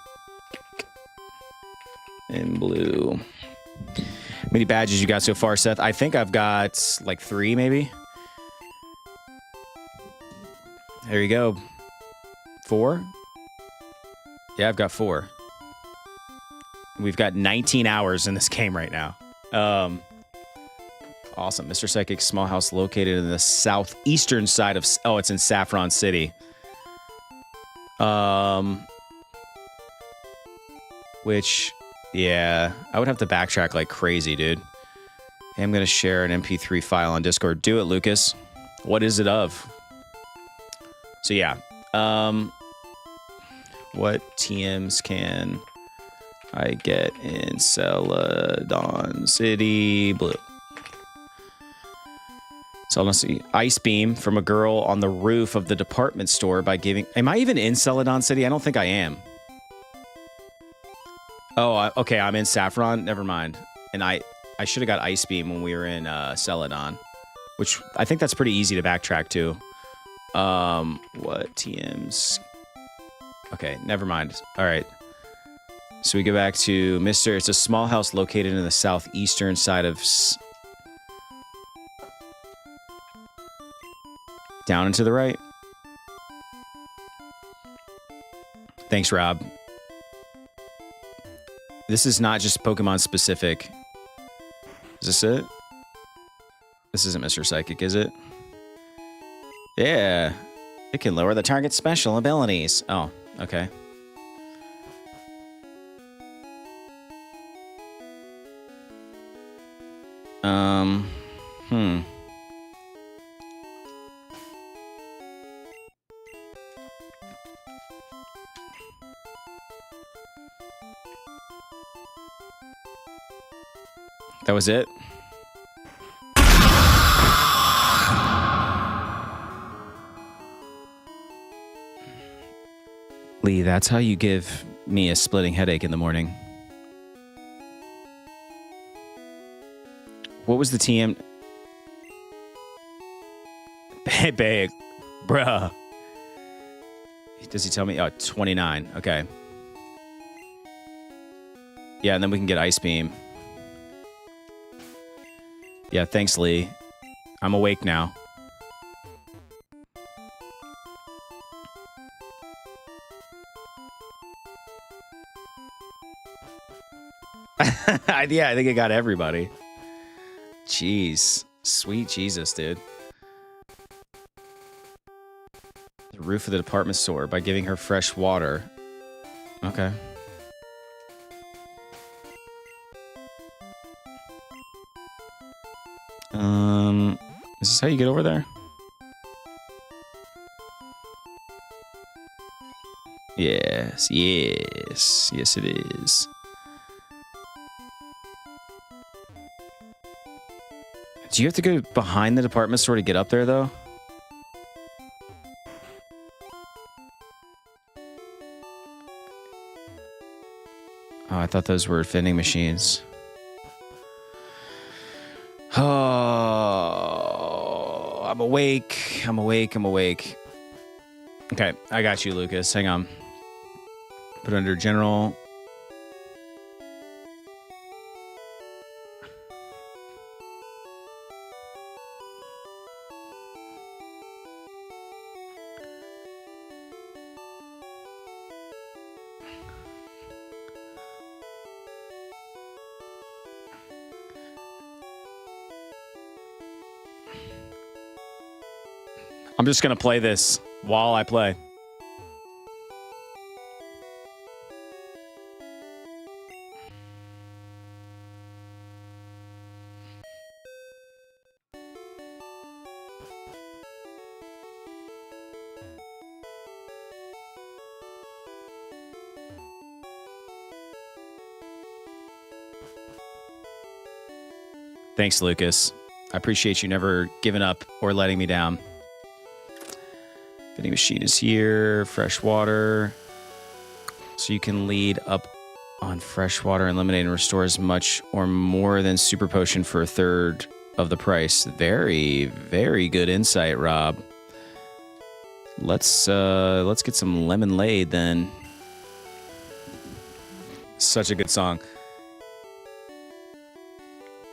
in blue? How many badges you got so far, Seth? I think I've got like 3, maybe. There you go. 4? Yeah, I've got 4. We've got 19 hours in this game right now. Awesome. Mr. Psychic's small house located in the southeastern side of... Oh, it's in Saffron City. Which... Yeah, I would have to backtrack like crazy, dude. Hey, I'm going to share an MP3 file on Discord. Do it, Lucas. What is it of? So yeah. What TMs can I get in Celadon City Blue? Celadon City. Ice beam from a girl on the roof of the department store by giving... Am I even in Celadon City? I don't think I am. Oh, okay, I'm in Saffron. Never mind. And I should have got Ice Beam when we were in Celadon, which I think that's pretty easy to backtrack to. What TMs? Okay, never mind. All right. So we go back to Mr. It's a small house located in the southeastern side of... Down and to the right. Thanks, Rob. This is not just Pokemon specific. Is this it? This isn't Mr. Psychic, is it? Yeah. It can lower the target's special abilities. Oh, okay. That was it? Lee, that's how you give me a splitting headache in the morning. What was the TM? Big, bruh. Does he tell me? Oh, 29. Okay. Yeah, and then we can get Ice Beam. Yeah, thanks, Lee. I'm awake now. Yeah, I think it got everybody. Jeez. Sweet Jesus, dude. The roof of the department store by giving her fresh water. Okay. Is this how you get over there? Yes, yes, yes it is. Do you have to go behind the department store to get up there, though? Oh, I thought those were vending machines. Oh, I'm awake. I'm awake. I'm awake. Okay, I got you, Lucas. Hang on. Put it under general. I'm just going to play this while I play. Thanks, Lucas. I appreciate you never giving up or letting me down. Vending machine is here. Fresh water. So you can lead up on fresh water, eliminate and restore as much or more than super potion for a third of the price. Very, very good insight, Rob. Let's get some lemonade then. Such a good song.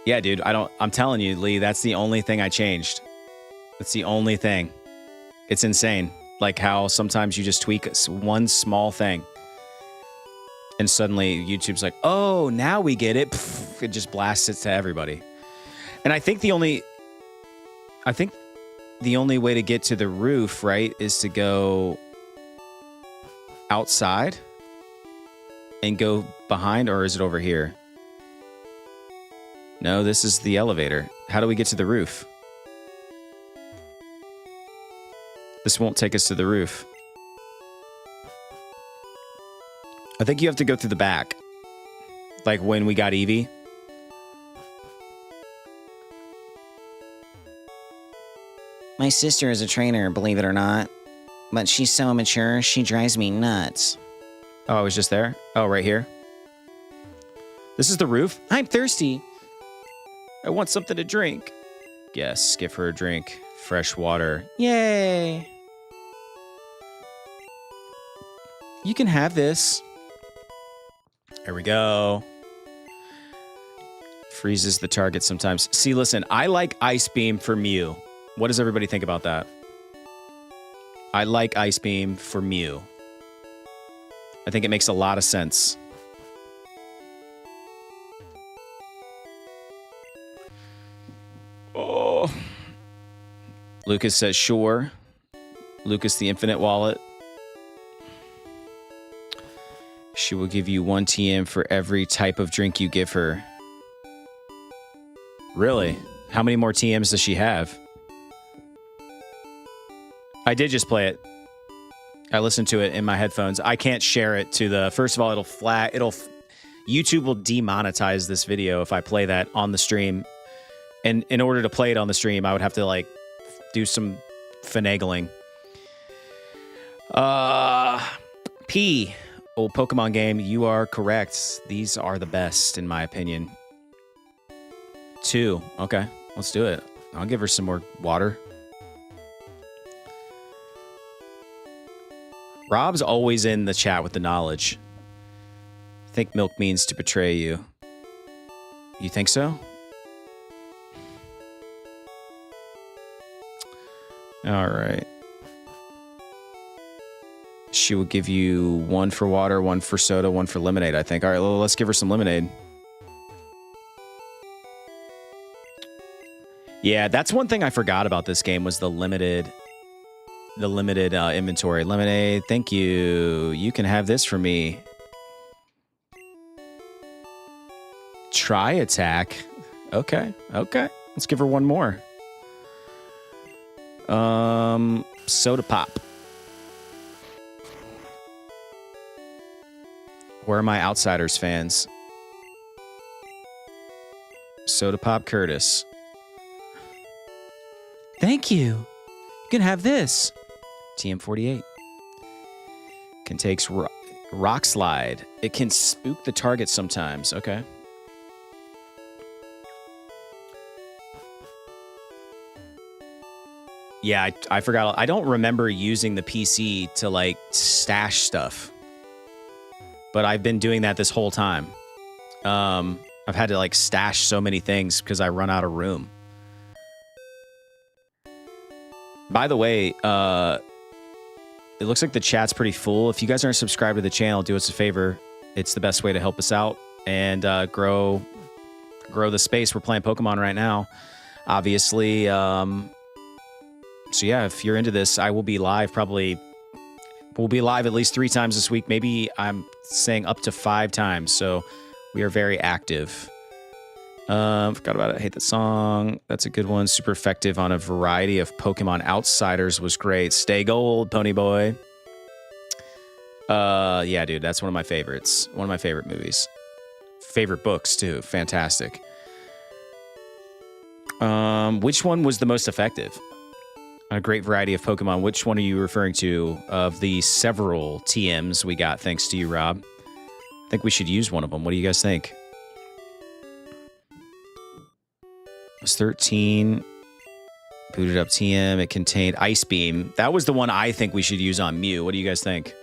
Yeah, dude, I'm telling you, Lee, that's the only thing I changed. That's the only thing. It's insane. Like how sometimes you just tweak one small thing and suddenly YouTube's like, oh, now we get it. Pff, it just blasts it to everybody. And I think the only way to get to the roof, right, is to go outside and go behind, or is it over here? No, this is the elevator. How do we get to the roof? This won't take us to the roof. I think you have to go through the back. Like when we got Eevee. My sister is a trainer, believe it or not. But she's so immature, she drives me nuts. Oh, I was just there? Oh, right here. This is the roof? I'm thirsty. I want something to drink. Yes, give her a drink. Fresh water. Yay! You can have this. There we go. Freezes the target sometimes. See, listen, I like Ice Beam for Mew. What does everybody think about that? I like Ice Beam for Mew. I think it makes a lot of sense. Oh. Lucas says, sure. Lucas the Infinite Wallet. She will give you 1 TM for every type of drink you give her. Really? How many more TMs does she have? I did just play it. I listened to it in my headphones. I can't share it to the... First of all, YouTube will demonetize this video if I play that on the stream. And in order to play it on the stream, I would have to, like, do some finagling. P. Old Pokemon game, you are correct. These are the best, in my opinion. 2. Okay, let's do it. I'll give her some more water. Rob's always in the chat with the knowledge. I think milk means to betray you. You think so? All right. She will give you 1 for water, 1 for soda, 1 for lemonade, I think. All right, well, let's give her some lemonade. Yeah, that's one thing I forgot about this game was the limited inventory. Lemonade, thank you. You can have this for me. Try attack. Okay. Let's give her 1 more. Soda pop. Where are my Outsiders fans? Soda pop Curtis. Thank you. You can have this. TM48. Takes rock slide. It can spook the target sometimes. Okay. Yeah, I forgot. I don't remember using the PC to, like, stash stuff. But I've been doing that this whole time. I've had to, like, stash so many things because I run out of room. By the way, it looks like the chat's pretty full. If you guys aren't subscribed to the channel, do us a favor. It's the best way to help us out and grow the space. We're playing Pokemon right now, obviously. So yeah, if you're into this, I will be live probably. We'll be live at least 3 times this week. Maybe I'm saying up to 5 times. So we are very active. Forgot about it. I hate that song. That's a good one. Super effective on a variety of Pokemon. Outsiders was great. Stay gold, Pony Boy. Yeah, dude, that's one of my favorites. One of my favorite movies. Favorite books too. Fantastic. Which one was the most effective? A great variety of Pokemon. Which one are you referring to of the several TMs we got thanks to you, Rob? I think we should use one of them. What do you guys think? It was 13. Booted up TM. It contained Ice Beam. That was the one I think we should use on Mew. What do you guys think?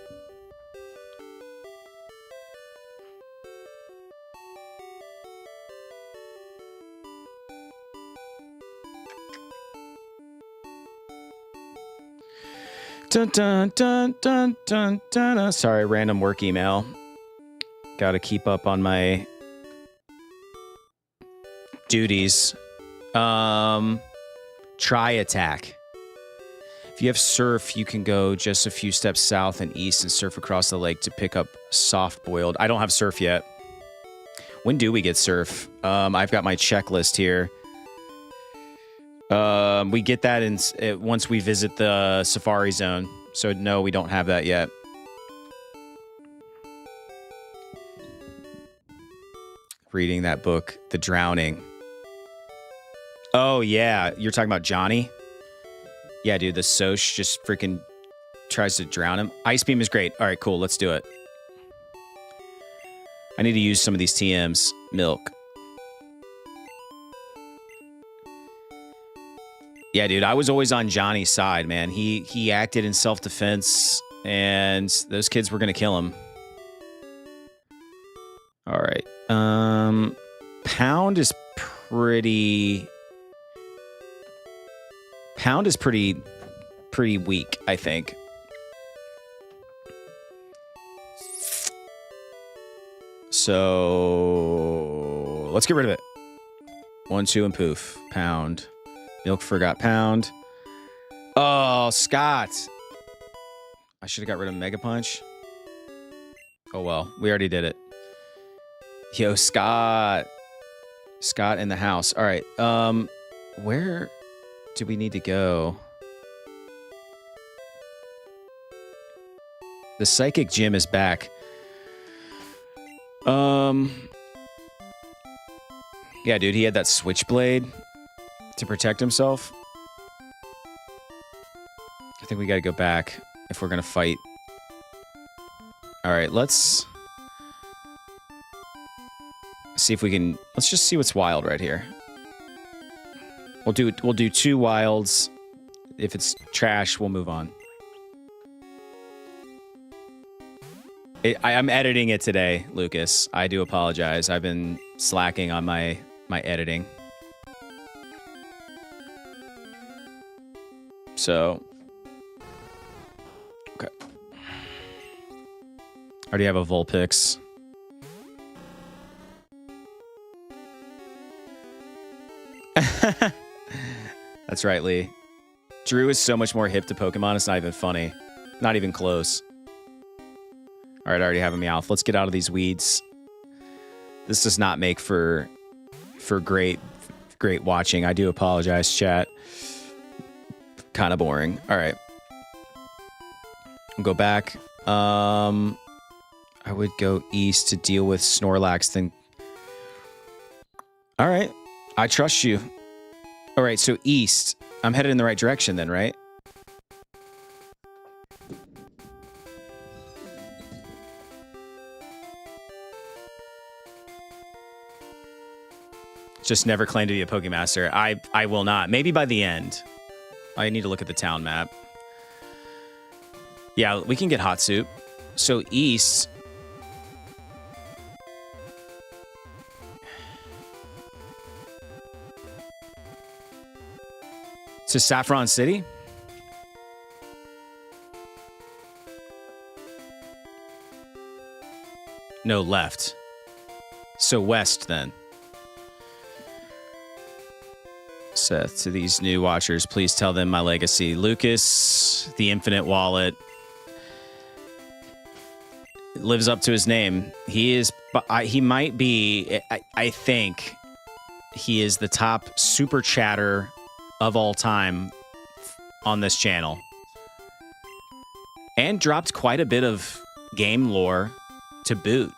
Dun, dun, dun, dun, dun, dun, dun. Sorry, random work email. Got to keep up on my duties. Try attack. If you have surf, you can go just a few steps south and east and surf across the lake to pick up soft boiled. I don't have surf yet. When do we get surf? I've got my checklist here. We get that once we visit the safari zone. So no, we don't have that yet. Reading that book, The Drowning. Oh yeah, you're talking about Johnny? Yeah, dude, the Soch just freaking tries to drown him. Ice Beam is great. All right, cool, let's do it. I need to use some of these TMs. Milk. Yeah, dude, I was always on Johnny's side, man. He acted in self-defense, and those kids were gonna kill him. All right. Pound is pretty weak, I think. So let's get rid of it. 1, 2, and poof. Pound. Milk forgot Pound. Oh, Scott. I should have got rid of Mega Punch. Oh well, we already did it. Yo, Scott. Scott in the house. All right. Where do we need to go? The Psychic Gym is back. Yeah, dude, he had that switchblade to protect himself. I think we got to go back if we're going to fight. All right, let's see if we can. Let's just see what's wild right here. We'll do 2 wilds. If it's trash, we'll move on. I'm editing it today, Lucas. I do apologize. I've been slacking on my editing. So, okay. I already have a Vulpix. That's right, Lee. Drew is so much more hip to Pokemon, it's not even funny. Not even close. All right, I already have a Meowth. Let's get out of these weeds. This does not make for great watching. I do apologize, chat. Kind of boring. All right. We'll go back. I would go east to deal with Snorlax, then. All right. I trust you. All right, so east. I'm headed in the right direction then, right? Just never claim to be a Pokemaster. I will not. Maybe by the end. I need to look at the town map. Yeah, we can get Hot Soup. So east. To Saffron City? No, left. So west then. Seth, to these new watchers, please tell them my legacy. Lucas, the Infinite Wallet, lives up to his name. He might be, I think, he is the top super chatter of all time on this channel. And dropped quite a bit of game lore to boot.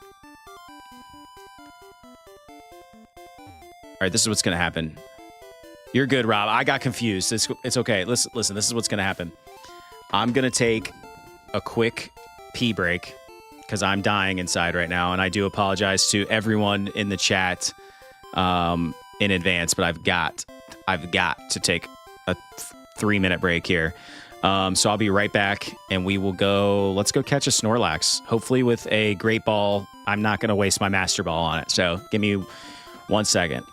All right, this is what's going to happen. You're good, Rob. I got confused. It's okay. Listen, this is what's going to happen. I'm going to take a quick pee break because I'm dying inside right now. And I do apologize to everyone in the chat in advance, but I've got to take a 3-minute break here. So I'll be right back and we will go. Let's go catch a Snorlax, hopefully with a Great Ball. I'm not going to waste my Master Ball on it. So give me 1 second.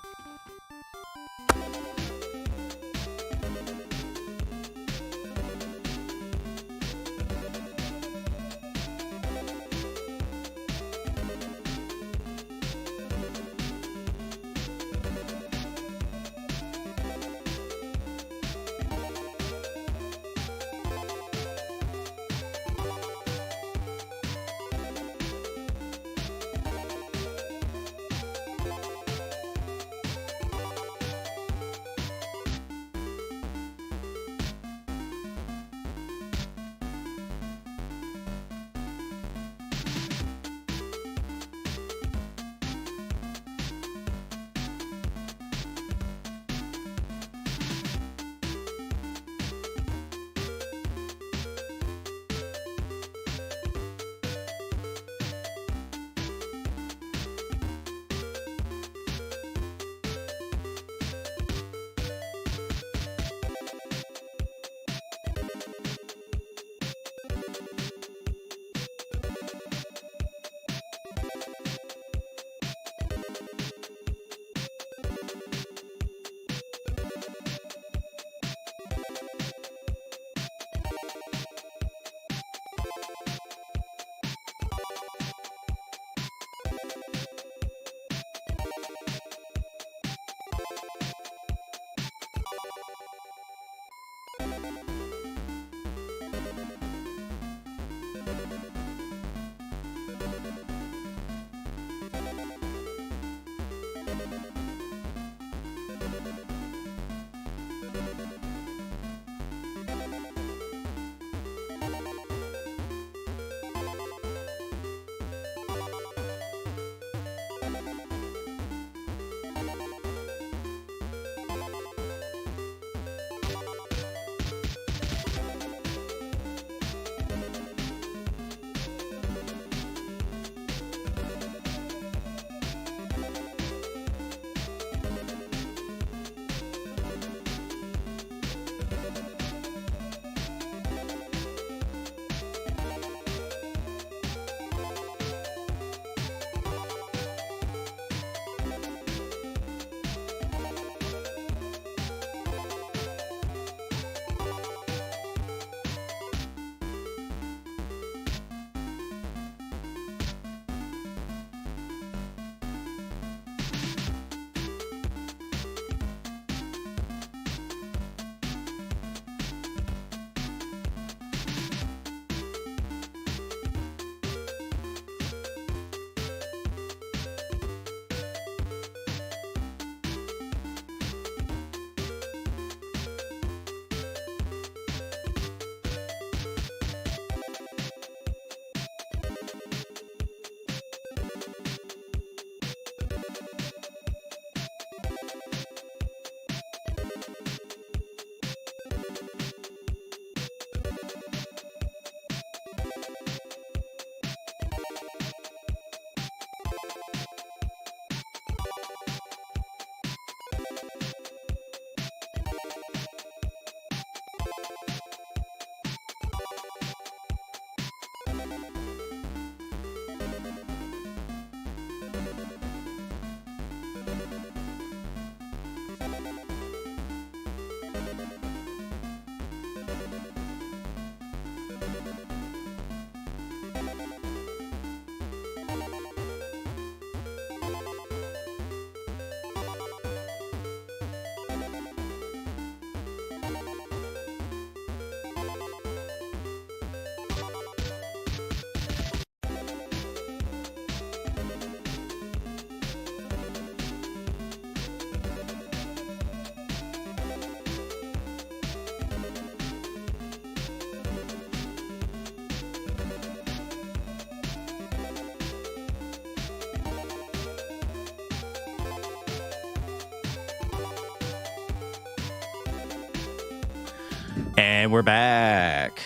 And we're back.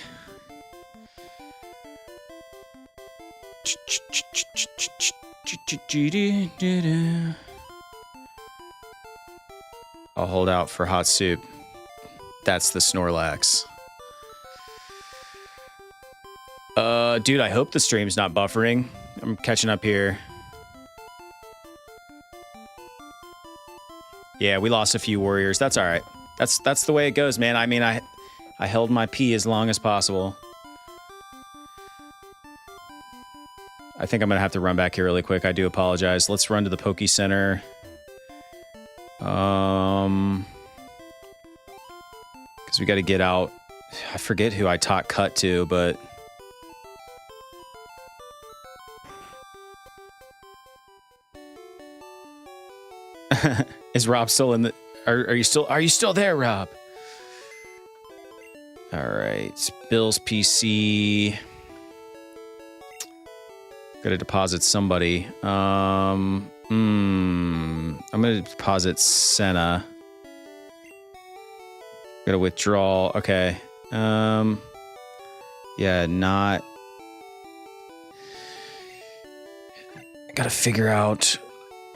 I'll hold out for hot soup. That's the Snorlax. Dude, I hope the stream's not buffering. I'm catching up here. Yeah, we lost a few warriors. That's all right. That's the way it goes, man. I mean, I held my pee as long as possible. I think I'm gonna have to run back here really quick. I do apologize. Let's run to the Poke Center. Because we got to get out. I forget who I taught cut to, but is Rob still in the? Are you still there, Rob? All right, Bill's PC. Got to deposit somebody. I'm gonna deposit Senna. Got to withdraw. Okay. Yeah, not. Got to figure out.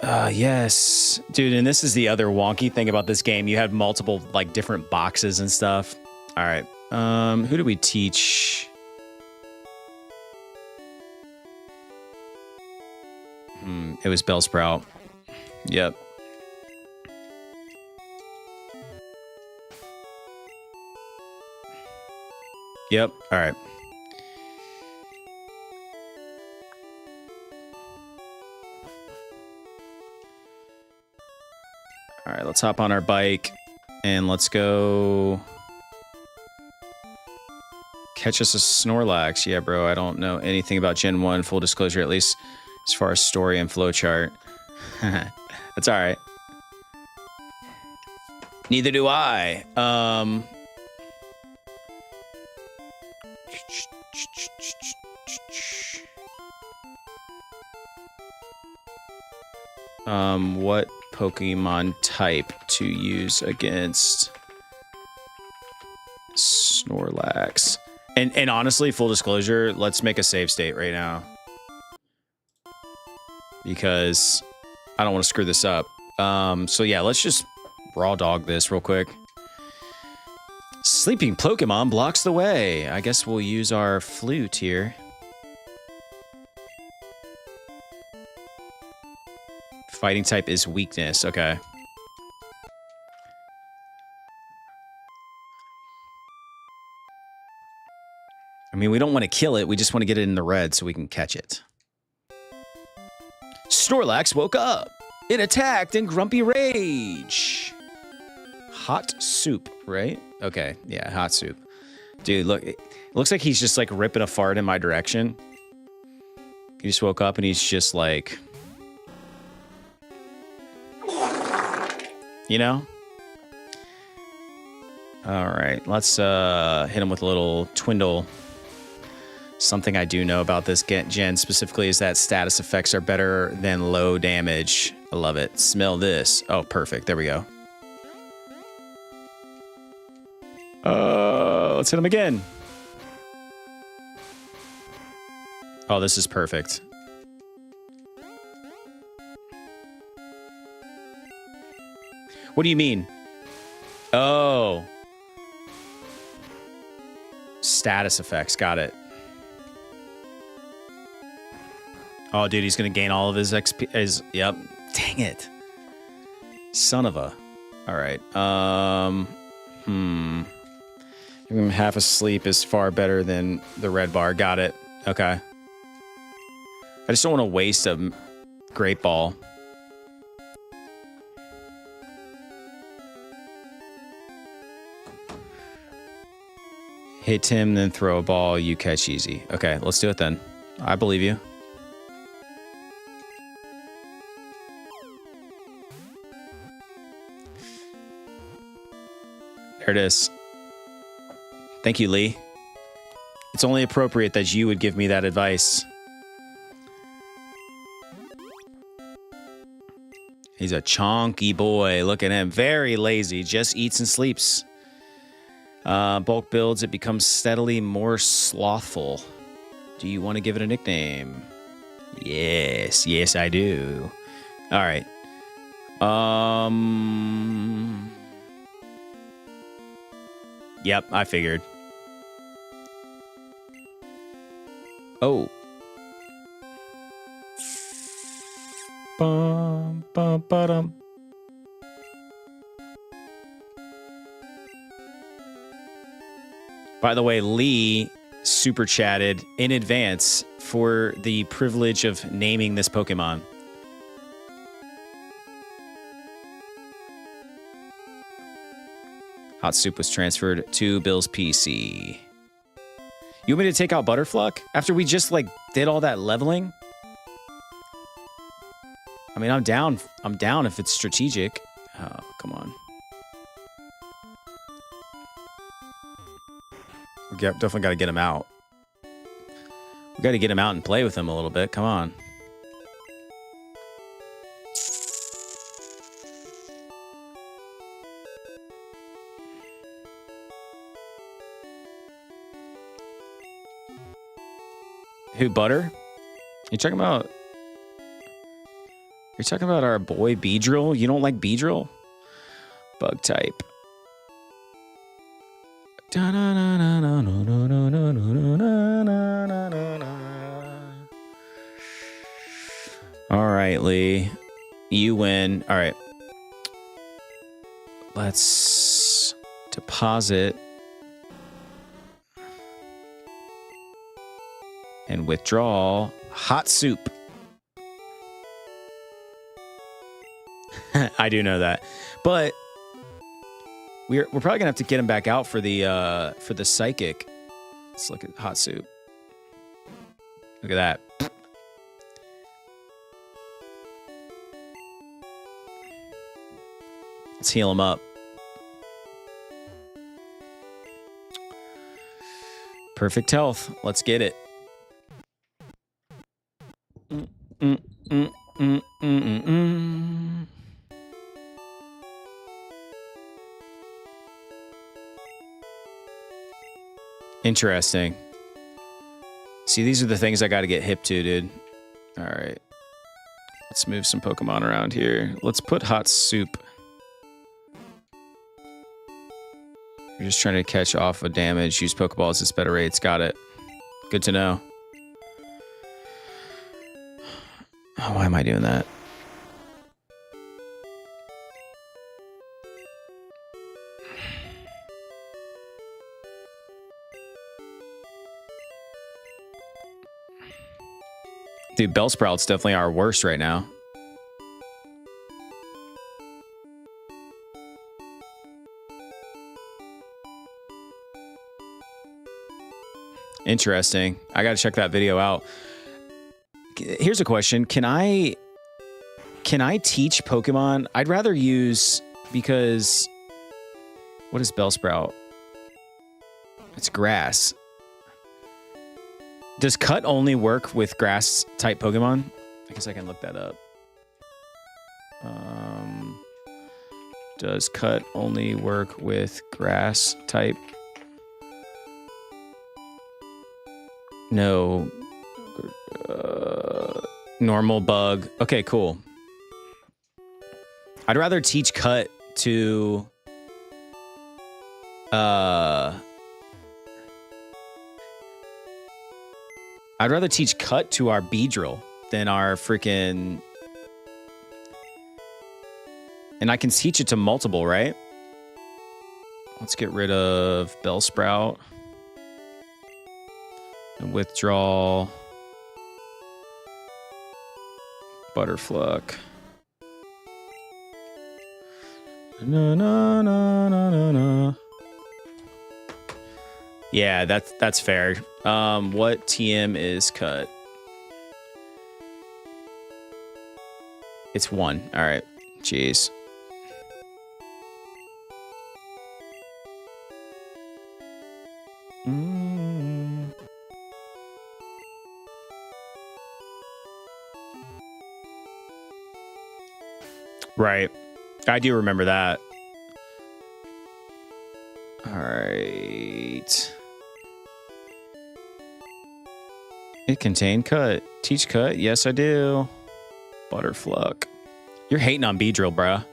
Yes, dude. And this is the other wonky thing about this game. You have multiple like different boxes and stuff. All right. Who do we teach? It was Bellsprout. Yep. Yep. All right. All right, let's hop on our bike and let's go catch us a Snorlax. Yeah, bro, I don't know anything about Gen 1, full disclosure, at least as far as story and flowchart. That's all right. Neither do I. What Pokemon type to use against Snorlax? And honestly, full disclosure, let's make a save state right now. Because I don't want to screw this up. So yeah, let's just raw dog this real quick. Sleeping Pokemon blocks the way. I guess we'll use our flute here. Fighting type is weakness. Okay. I mean, we don't want to kill it. We just want to get it in the red so we can catch it. Snorlax woke up. It attacked in grumpy rage. Hot soup, right? Okay, yeah, hot soup. Dude, look, it looks like he's just like ripping a fart in my direction. He just woke up and he's just like, you know? All right, let's hit him with a little Twindle. Something I do know about this gen specifically is that status effects are better than low damage. I love it. Smell this. Oh, perfect. There we go. Let's hit him again. Oh, this is perfect. What do you mean? Oh. Status effects. Got it. Oh, dude, he's going to gain all of his XP. Yep. Dang it. Son of a. All right. Even half asleep is far better than the red bar. Got it. Okay. I just don't want to waste a Great Ball. Hit him, then throw a ball. You catch easy. Okay, let's do it then. I believe you. There it is. Thank you, Lee. It's only appropriate that you would give me that advice. He's a chonky boy. Look at him. Very lazy. Just eats and sleeps. Bulk builds, it becomes steadily more slothful. Do you want to give it a nickname? Yes, yes, I do. All right. Yep, I figured. Oh. Bum, bum, ba-dum. By the way, Lee super chatted in advance for the privilege of naming this Pokemon. Hot Soup was transferred to Bill's PC. You want me to take out Butterfluck after we just like did all that leveling? I mean, I'm down. I'm down if it's strategic. Oh, come on. We definitely got to get him out. We got to get him out and play with him a little bit. Come on. Who, Butter? You talking about? You're talking about our boy Beedrill? You don't like Beedrill? Bug type. All right, Lee. You win. All right. Let's deposit and withdraw Hot Soup. I do know that, but we're probably gonna have to get him back out for the psychic. Let's look at Hot Soup. Look at that. Let's heal him up. Perfect health. Let's get it. Interesting. See, these are the things I got to get hip to, dude. All right. Let's move some Pokemon around here. Let's put Hot Soup. You're just trying to catch off a damage. Use Pokeballs at better rates. Got it. Good to know. Oh, why am I doing that? Dude, Bellsprout's definitely our worst right now. Interesting. I gotta check that video out. Here's a question. Can I teach Pokemon? I'd rather use, because what is Bellsprout? It's grass. Does Cut only work with grass type Pokemon? I guess I can look that up. Does Cut only work with grass type? No. Normal bug. Okay, cool. I'd rather teach Cut to I'd rather teach Cut to our Beedrill than our freaking... And I can teach it to multiple, right? Let's get rid of Bellsprout. And withdraw Butterfluck. No, no, no, no, no, no. Yeah, that's fair. What TM is Cut? It's 1. All right. Jeez. Right. I do remember that. All Alright. It contained cut. Teach cut? Yes, I do. Butterfluck. You're hating on Beedrill, bruh.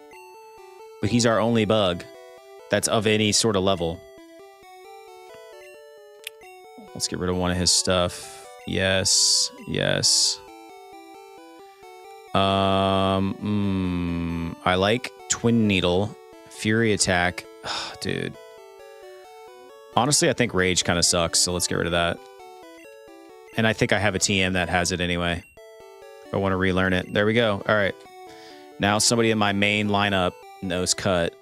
But he's our only bug that's of any sort of level. Let's get rid of one of his stuff. Yes. Yes. I like Twin Needle. Fury Attack. Oh, dude. Honestly, I think Rage kind of sucks, so let's get rid of that. And I think I have a TM that has it anyway. If I want to relearn it. There we go. All right. Now somebody in my main lineup knows cut.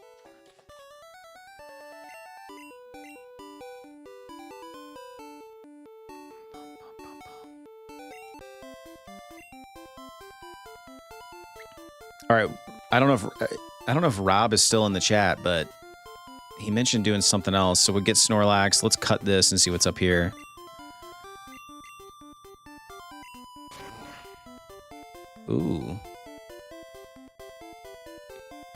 All right. I don't know if Rob is still in the chat, but he mentioned doing something else. So we'll get Snorlax. Let's cut this and see what's up here. Ooh.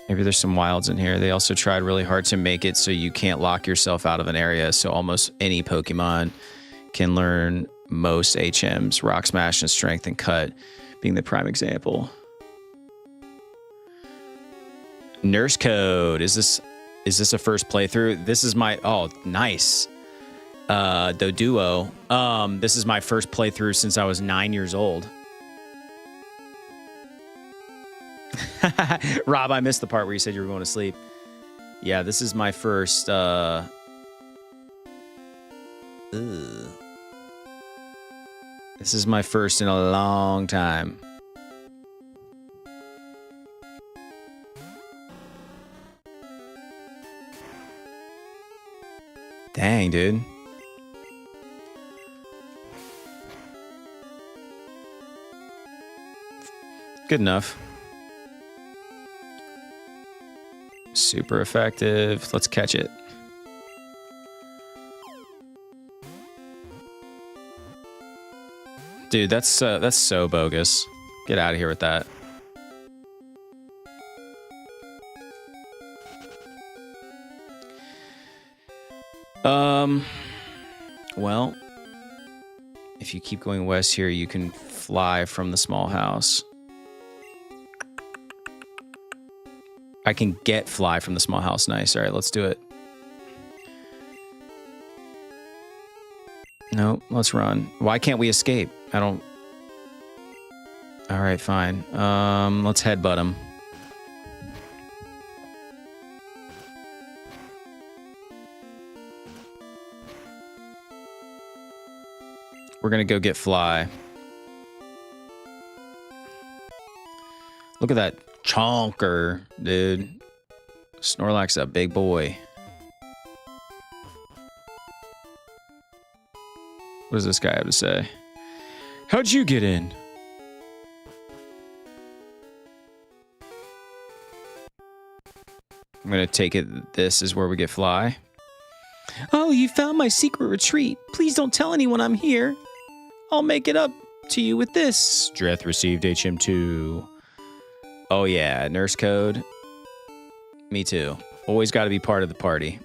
Maybe there's some wilds in here. They also tried really hard to make it so you can't lock yourself out of an area. So almost any Pokemon can learn most HMs, Rock Smash and Strength and Cut being the prime example. Nurse Code. Is this a first playthrough? This is my, oh, nice. Doduo. This is my first playthrough since I was 9 years old. Rob, I missed the part where you said you were going to sleep. Yeah, this is my first, This is my first in a long time. Dang, dude. Good enough. Super effective. Let's catch it. Dude, that's so bogus. Get out of here with that. Well, if you keep going west here, you can fly from the small house. I can get fly from the small house. Nice. All right, let's do it. No, let's run. Why can't we escape? I don't... All right, fine. Let's headbutt him. We're gonna go get fly. Look at that chonker, dude. Snorlax is a big boy. What does this guy have to say? How'd you get in? I'm gonna take it this is where we get fly. Oh, you found my secret retreat. Please don't tell anyone I'm here. I'll make it up to you with this. Dreth received HM2. Oh yeah, nurse code. Me too. Always got to be part of the party.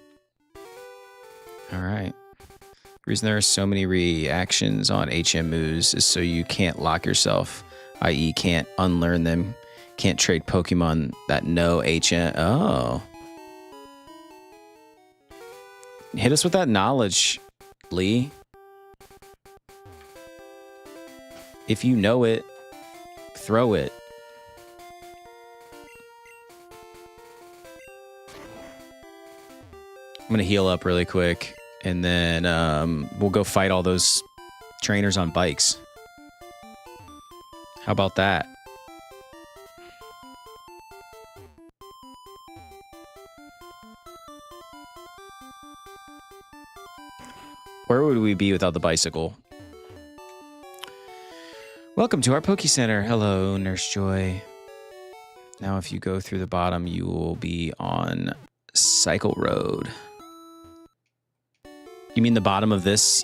All right. The reason there are so many reactions on HM moves is so you can't lock yourself, i.e. can't unlearn them, can't trade Pokemon that know HM. Oh. Hit us with that knowledge, Lee. If you know it, throw it. I'm going to heal up really quick, and then we'll go fight all those trainers on bikes. How about that? Where would we be without the bicycle? Welcome to our Poke Center. Hello, Nurse Joy. Now, if you go through the bottom, you will be on Cycle Road. You mean the bottom of this?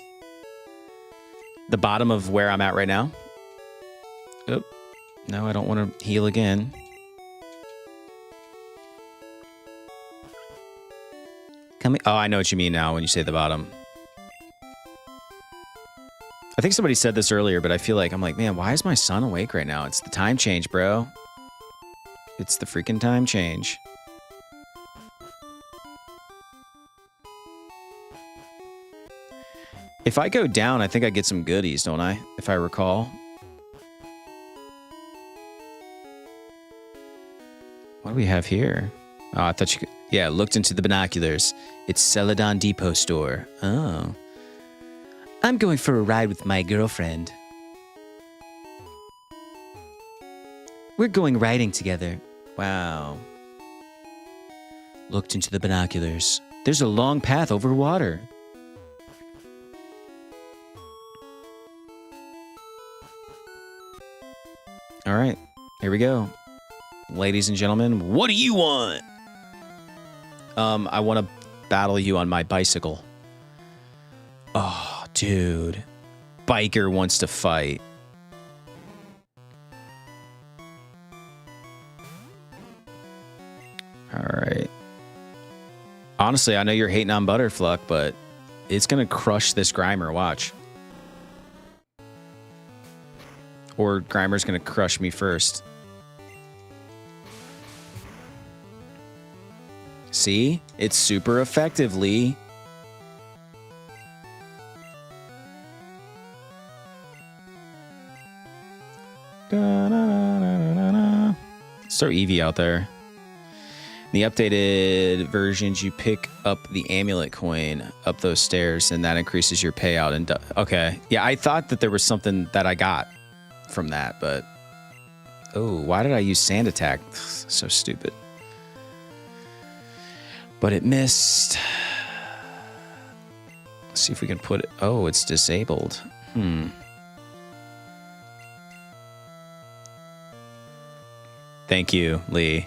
The bottom of where I'm at right now? Oh, no, I don't want to heal again. Coming. Oh, I know what you mean now when you say the bottom. I think somebody said this earlier, but I feel like, I'm like, man, why is my son awake right now? It's the time change, bro. It's the freaking time change. If I go down, I think I get some goodies, don't I? If I recall. What do we have here? Oh, I thought you could... Yeah, looked into the binoculars. It's Celadon Depot store. Oh. I'm going for a ride with my girlfriend. We're going riding together. Wow. Looked into the binoculars. There's a long path over water. All right, here we go. Ladies and gentlemen, what do you want? I want to battle you on my bicycle. Oh, dude. Biker wants to fight. All right. Honestly, I know you're hating on Butterfluck, but it's going to crush this Grimer. Watch. Or Grimer's going to crush me first. See? It's super effectively. Let's throw Eevee out there. In the updated versions, you pick up the amulet coin up those stairs, and that increases your payout. And okay. Yeah, I thought that there was something that I got from that, but... Oh, why did I use Sand Attack? So stupid. But it missed. Let's see if we can put it... Oh, it's disabled. Thank you, Lee.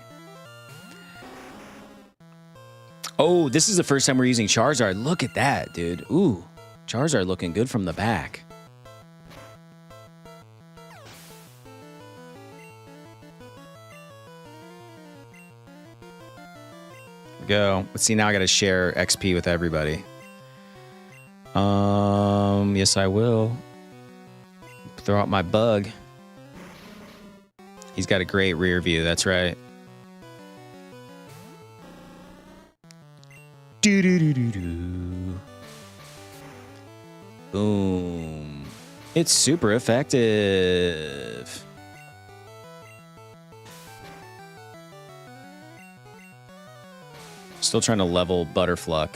Oh, this is the first time we're using Charizard. Look at that, dude. Ooh, Charizard looking good from the back. Go. Let's see, now I gotta share XP with everybody. Yes, I will. Throw out my bug. He's got a great rear view, that's right. Do-do-do-do-do. Boom. It's super effective. Still trying to level Butterfluck.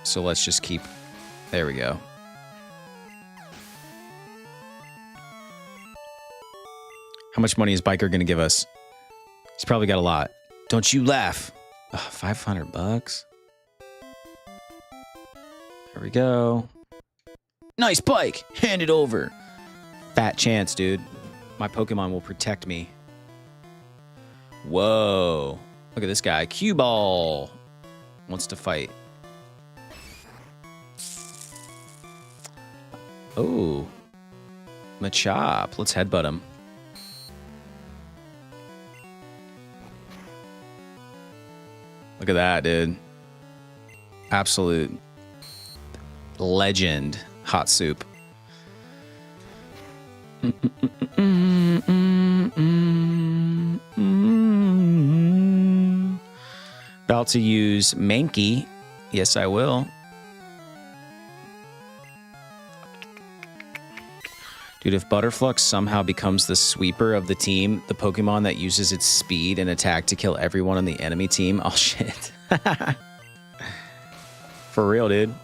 So let's just keep... There we go. How much money is Biker going to give us? He's probably got a lot. Don't you laugh. Ugh, $500. There we go. Nice bike. Hand it over. Fat chance, dude. My Pokemon will protect me. Whoa. Look at this guy. Cue Ball. Wants to fight. Oh. Machop. Let's headbutt him. Look at that, dude. Absolute legend. Hot soup. About to use Mankey. Yes, I will. Dude, if Butterfluck somehow becomes the sweeper of the team, the Pokemon that uses its speed and attack to kill everyone on the enemy team, oh shit. For real, dude.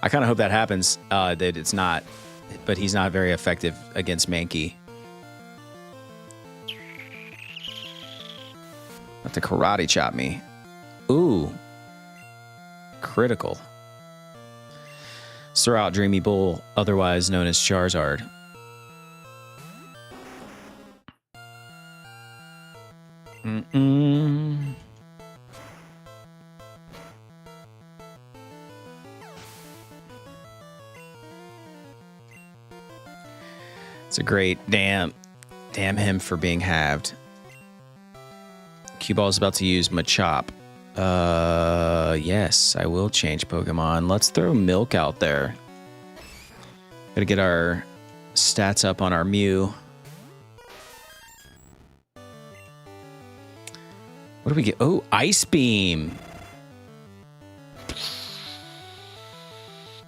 I kind of hope that happens. That it's not, but he's not very effective against Mankey. Have to karate chop me. Ooh. Critical. Let's throw out Dreamy Bull, otherwise known as Charizard. It's a great damn him for being halved. Cue Ball is about to use Machop. Yes, I will change Pokemon. Let's throw Milk out there. Gotta get our stats up on our Mew. What do we get? Oh, Ice Beam.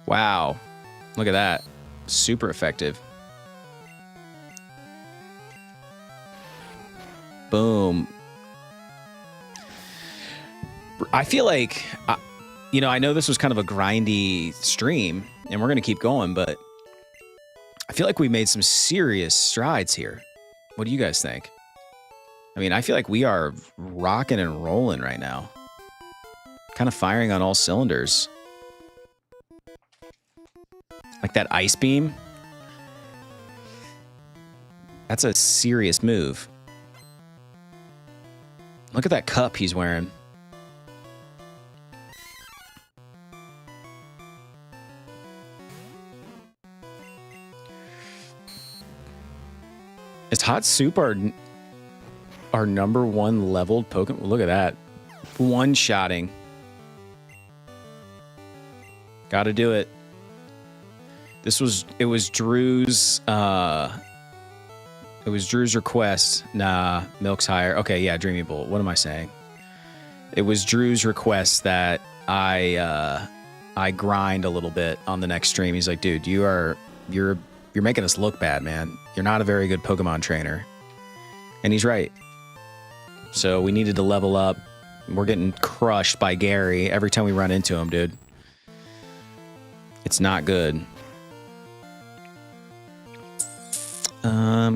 Wow. Look at that. Super effective. Boom. I feel like, you know, I know this was kind of a grindy stream, and we're going to keep going, but I feel like we made some serious strides here. What do you guys think? I mean, I feel like we are rocking and rolling right now. Kind of firing on all cylinders. Like that Ice Beam. That's a serious move. Look at that cup he's wearing. Is Hot Soup our number one leveled Pokemon? Look at that. One-shotting. Gotta do it. It was Drew's request. Nah, Milk's higher. Okay, yeah, Dreamy Bolt. What am I saying? It was Drew's request that I grind a little bit on the next stream. He's like, dude, you're making us look bad, man. You're not a very good Pokemon trainer. And he's right. So we needed to level up. We're getting crushed by Gary every time we run into him, dude. It's not good.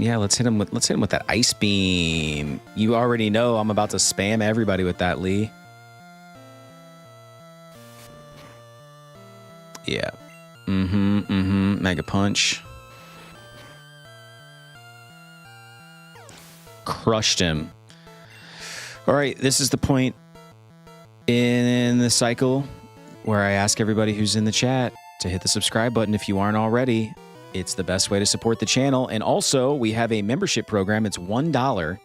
Yeah, let's hit him with that Ice Beam. You already know I'm about to spam everybody with that, Lee. Yeah. Mega Punch. Crushed him. All right, this is the point in the cycle where I ask everybody who's in the chat to hit the subscribe button if you aren't already. It's the best way to support the channel. And also, we have a membership program. It's $1.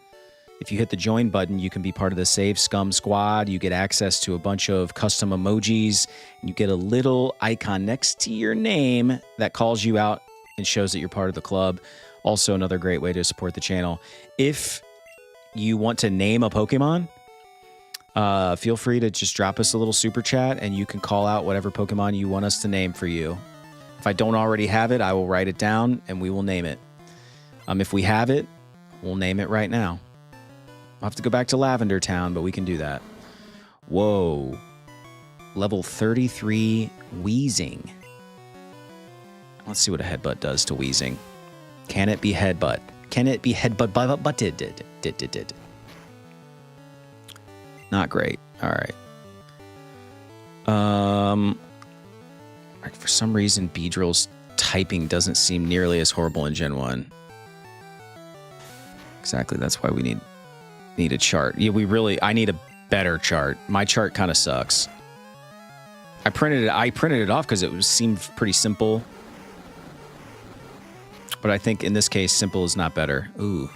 If you hit the join button, you can be part of the Save Scum squad. You get access to a bunch of custom emojis. You get a little icon next to your name that calls you out and shows that you're part of the club. Also, another great way to support the channel. If you want to name a Pokemon, feel free to just drop us a little super chat and you can call out whatever Pokemon you want us to name for you. If I don't already have it, I will write it down and we will name it. If we have it, we'll name it right now. I'll have to go back to Lavender Town, but we can do that. Whoa. Level 33 Wheezing. Let's see what a headbutt does to Wheezing. Can it be headbutt? Can it be headbutt-butted? Not great. All right. For some reason, Beedrill's typing doesn't seem nearly as horrible in Gen 1. Exactly. That's why we need a chart. Yeah, I need a better chart. My chart kind of sucks. I printed it off because it seemed pretty simple. But I think in this case, simple is not better. Ooh.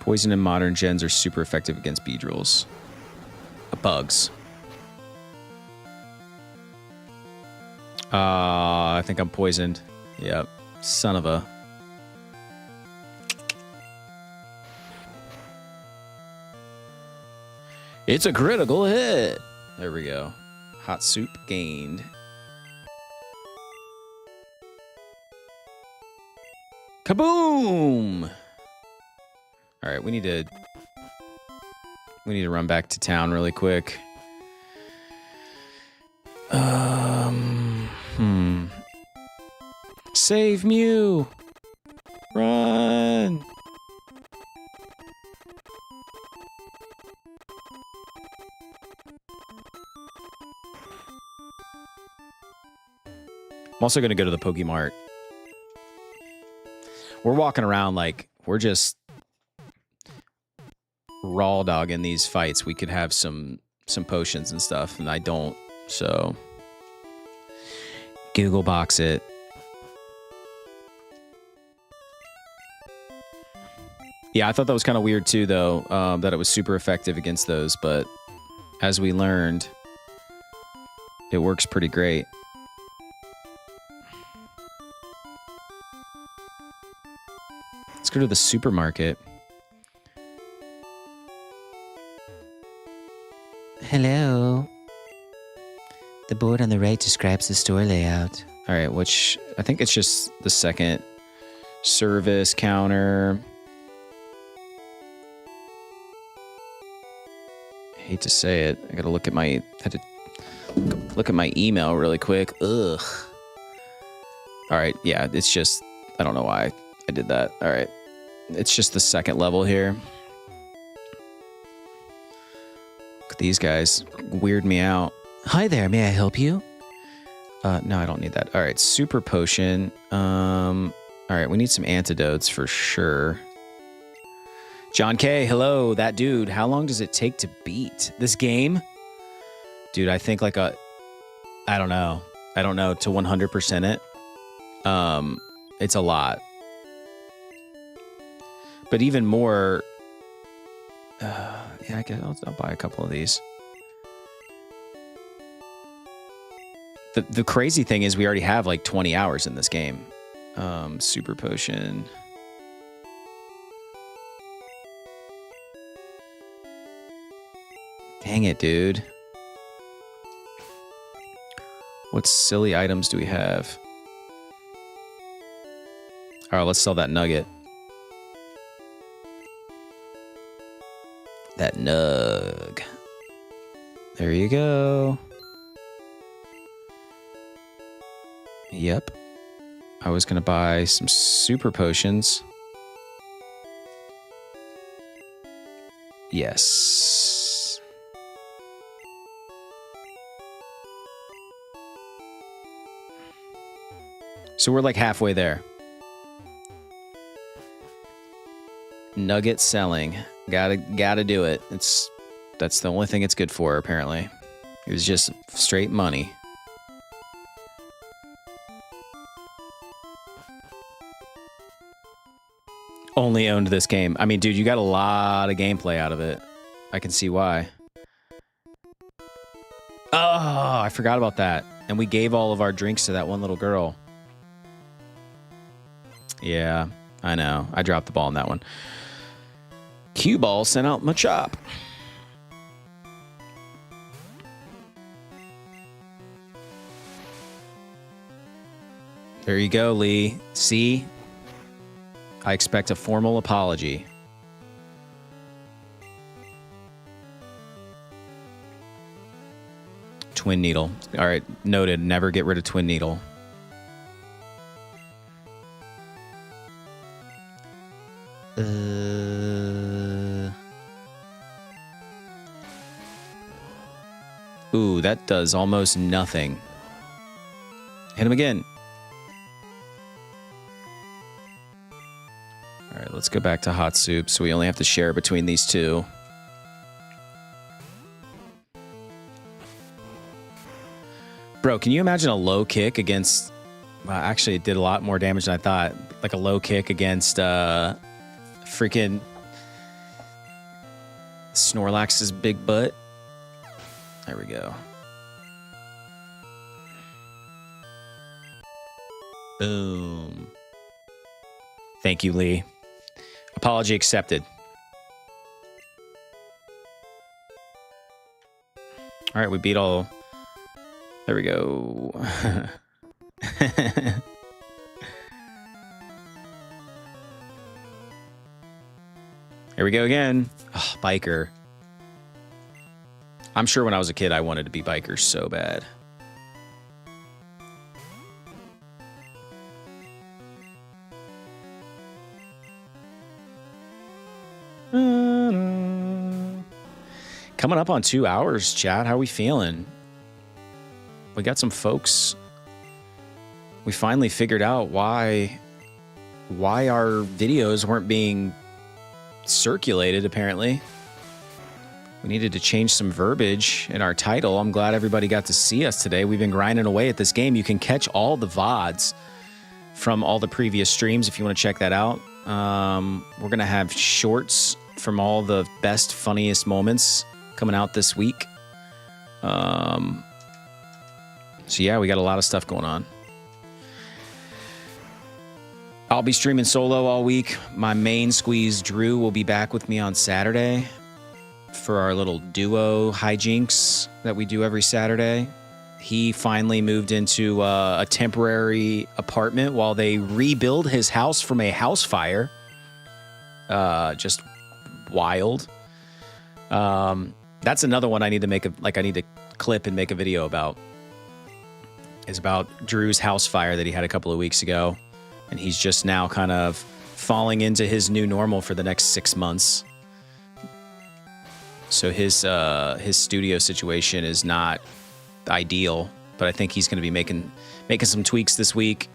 Poison and modern gens are super effective against Beedrills. Bugs. I think I'm poisoned. Yep. Son of a... It's a critical hit. There we go. Hot Soup gained. Kaboom! All right, we need to run back to town really quick. Save Mew! Run! I'm also going to go to the Pokemart. We're walking around like we're just raw dogging these fights. We could have some potions and stuff, and I don't, so Google box it. Yeah, I thought that was kind of weird too, though, that it was super effective against those. But as we learned, it works pretty great. Let's go to the supermarket. Hello. The board on the right describes the store layout. All right, which I think it's just the second service counter. Hate to say it. I gotta look at my email really quick. Ugh. All right, yeah, it's just, I don't know why I did that. All right, it's just the second level here. Look at these guys, weird me out. Hi there, may I help you? No, I don't need that. All right, super potion. All right, we need some antidotes for sure. John K, hello, that dude. How long does it take to beat this game? Dude, I think like I don't know, to 100% it. It's a lot. But even more, yeah, I guess I'll buy a couple of these. The crazy thing is we already have like 20 hours in this game. Super potion. Dang it, dude. What silly items do we have? All right, let's sell that nugget. That nug. There you go. Yep. I was going to buy some super potions. Yes. So we're like halfway there. Nugget selling. Gotta do it. That's the only thing it's good for, apparently. It was just straight money. Only owned this game. I mean, dude, you got a lot of gameplay out of it. I can see why. Oh, I forgot about that. And we gave all of our drinks to that one little girl. Yeah, I know. I dropped the ball on that one. Cue Ball sent out my chop. There you go, Lee. See? I expect a formal apology. Twin needle. All right, noted. Never get rid of twin needle. Ooh, that does almost nothing. Hit him again. All right, let's go back to hot soup. So we only have to share between these two. Bro, can you imagine a low kick against... Well, actually, it did a lot more damage than I thought. Like a low kick against freaking Snorlax's big butt. There we go. Boom. Thank you, Lee. Apology accepted. All right, we beat all... There we go. Here we go again. Oh, biker. I'm sure when I was a kid, I wanted to be biker so bad. Coming up on 2 hours, chat. How we feeling? We got some folks. We finally figured out why our videos weren't being circulated, apparently. We needed to change some verbiage in our title. I'm glad everybody got to see us today. We've been grinding away at this game. You can catch all the VODs from all the previous streams if you want to check that out. We're going to have shorts from all the best, funniest moments coming out this week. So yeah, we got a lot of stuff going on. I'll be streaming solo all week. My main squeeze, Drew, will be back with me on Saturday for our little duo hijinks that we do every Saturday. He finally moved into a temporary apartment while they rebuild his house from a house fire. Just wild. That's another one I need to make I need to clip and make a video about. Is about Drew's house fire that he had a couple of weeks ago. And he's just now kind of falling into his new normal for the next 6 months. So his studio situation is not ideal, but I think he's going to be making some tweaks this week.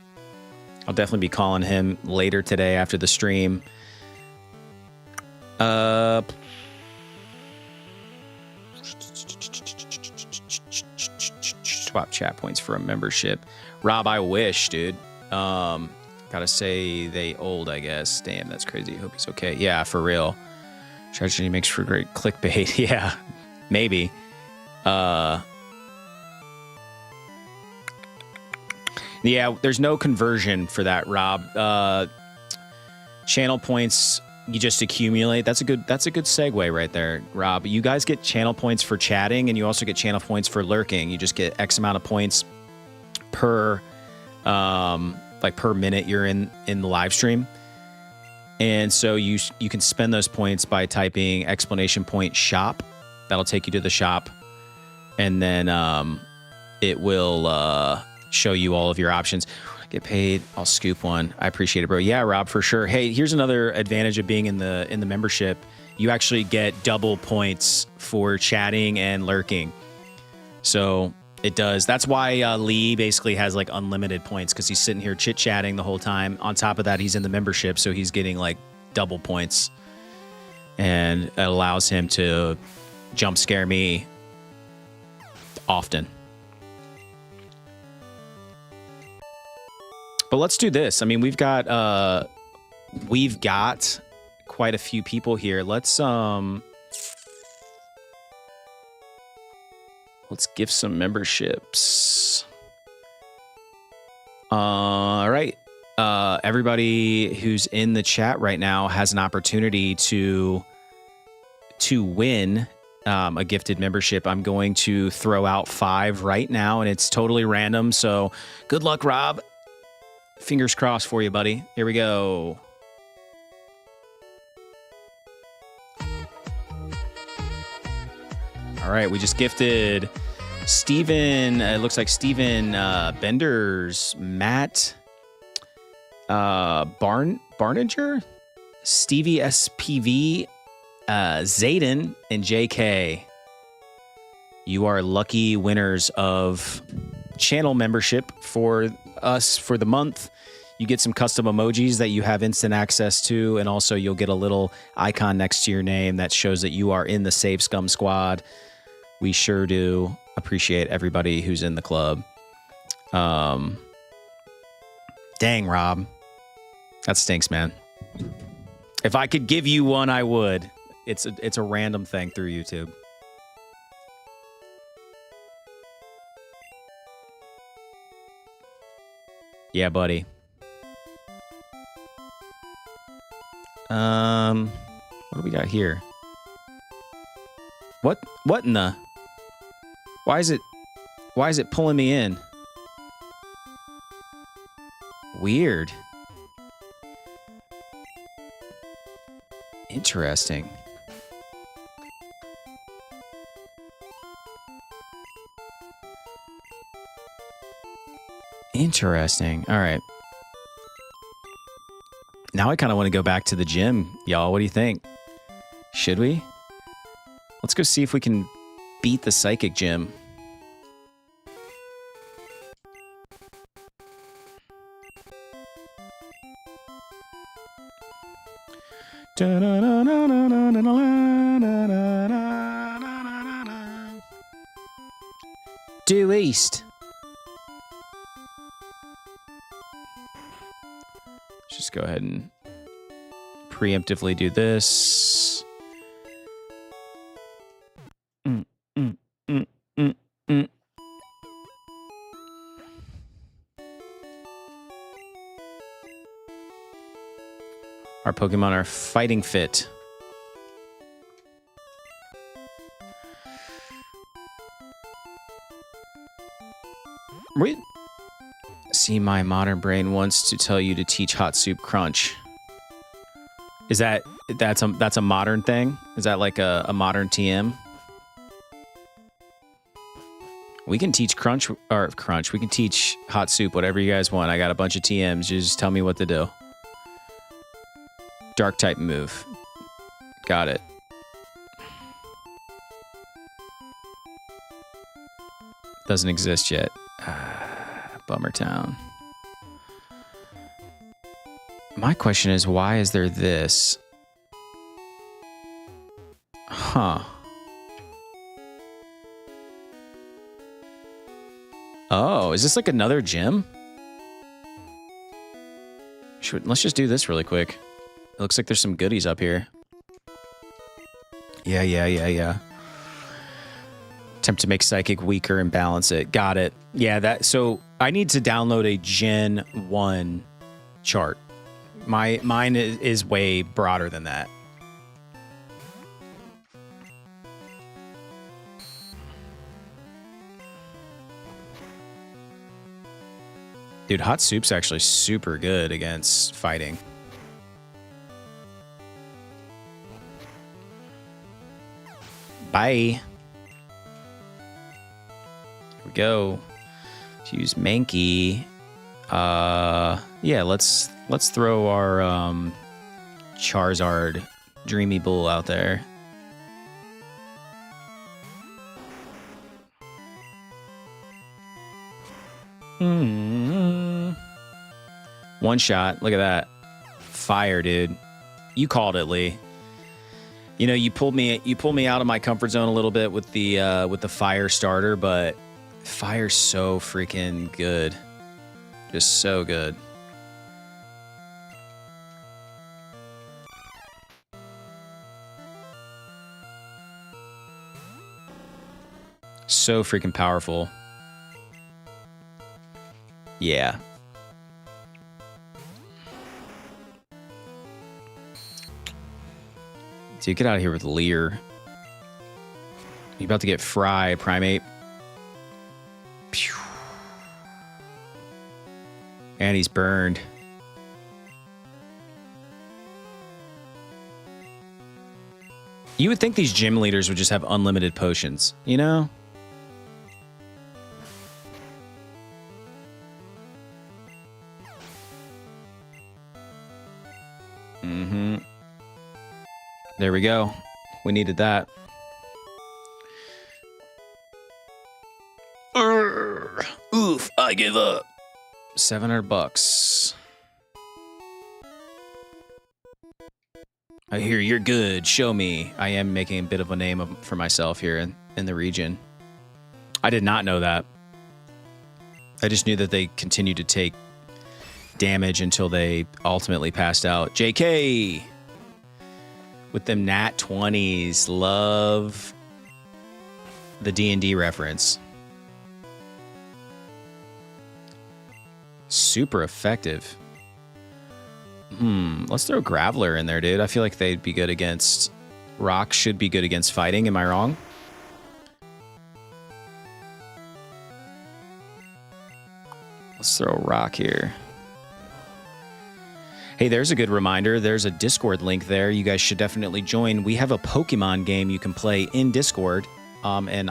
I'll definitely be calling him later today after the stream. Swap chat points for a membership. Rob, I wish, dude. Gotta say they old, I guess. Damn, that's crazy. Hope he's okay. Yeah, for real. Tragedy makes for great clickbait. Yeah, maybe. Yeah, there's no conversion for that, Rob. Channel points you just accumulate. That's a good segue right there, Rob. You guys get channel points for chatting, and you also get channel points for lurking. You just get X amount of points per per minute you're in the live stream. And so you can spend those points by typing !shop. That'll take you to the shop. And then it will show you all of your options. Get paid, I'll scoop one. I appreciate it, bro. Yeah, Rob, for sure. Hey, here's another advantage of being in the membership. You actually get double points for chatting and lurking. So it does. That's why Lee basically has like unlimited points, because he's sitting here chit-chatting the whole time. On top of that, he's in the membership, so he's getting like double points. And it allows him to jump scare me often. But let's do this. I mean, we've got quite a few people here. Let's give some memberships. All right. Everybody who's in the chat right now has an opportunity to win a gifted membership. I'm going to throw out 5 right now, and it's totally random. So good luck, Rob. Fingers crossed for you, buddy. Here we go. All right, we just gifted Steven. It looks like Steven Benders, Matt Barninger, Stevie SPV, Zayden, and JK. You are lucky winners of channel membership for us for the month. You get some custom emojis that you have instant access to, and also you'll get a little icon next to your name that shows that you are in the Save Scum squad. We sure do appreciate everybody who's in the club. Dang, Rob. That stinks, man. If I could give you one, I would. It's a random thing through YouTube. Yeah, buddy. What do we got here? What in the? Why is it pulling me in? Weird. Interesting. Interesting. All right. Now I kind of want to go back to the gym, y'all. What do you think? Should we? Let's go see if we can beat the psychic gym. Due east. go ahead and preemptively do this. Mm, mm, mm, mm, mm. Our Pokemon are fighting fit. See, my modern brain wants to tell you to teach Hot Soup Crunch. Is that's a modern thing? Is that like a modern TM? We can teach Crunch. We can teach Hot Soup, whatever you guys want. I got a bunch of TMs. You just tell me what to do. Dark type move. Got it. Doesn't exist yet. Bummer Town. My question is, why is there this? Huh. Oh, is this like another gym? Let's just do this really quick. It looks like there's some goodies up here. Yeah. Attempt to make Psychic weaker and balance it. Got it. Yeah, so I need to download a Gen 1 chart. Mine is way broader than that. Dude, Hot Soup's actually super good against fighting. Bye. Here we go. To use Mankey. Yeah, let's throw our Charizard Dreamy Bull out there. One shot. Look at that. Fire, dude. You called it, Lee. You know, you pulled me out of my comfort zone a little bit with the fire starter, but fire's so freaking good. Just so good. So freaking powerful. Yeah. Dude, get out of here with Leer. You about to get Fry, Primate. Pew. And he's burned. You would think these gym leaders would just have unlimited potions, you know? There we go. We needed that. Oof, I give up. $700. I hear you're good. Show me. I am making a bit of a name for myself here in the region. I did not know that. I just knew that they continued to take damage until they ultimately passed out. JK! With them nat 20s. Love the D&D reference. Super effective. Let's throw Graveler in there, dude. I feel like they'd be good against... Rock should be good against fighting. Am I wrong? Let's throw Rock here. Hey, there's a good reminder. There's a Discord link there. You guys should definitely join. We have a Pokemon game you can play in Discord. And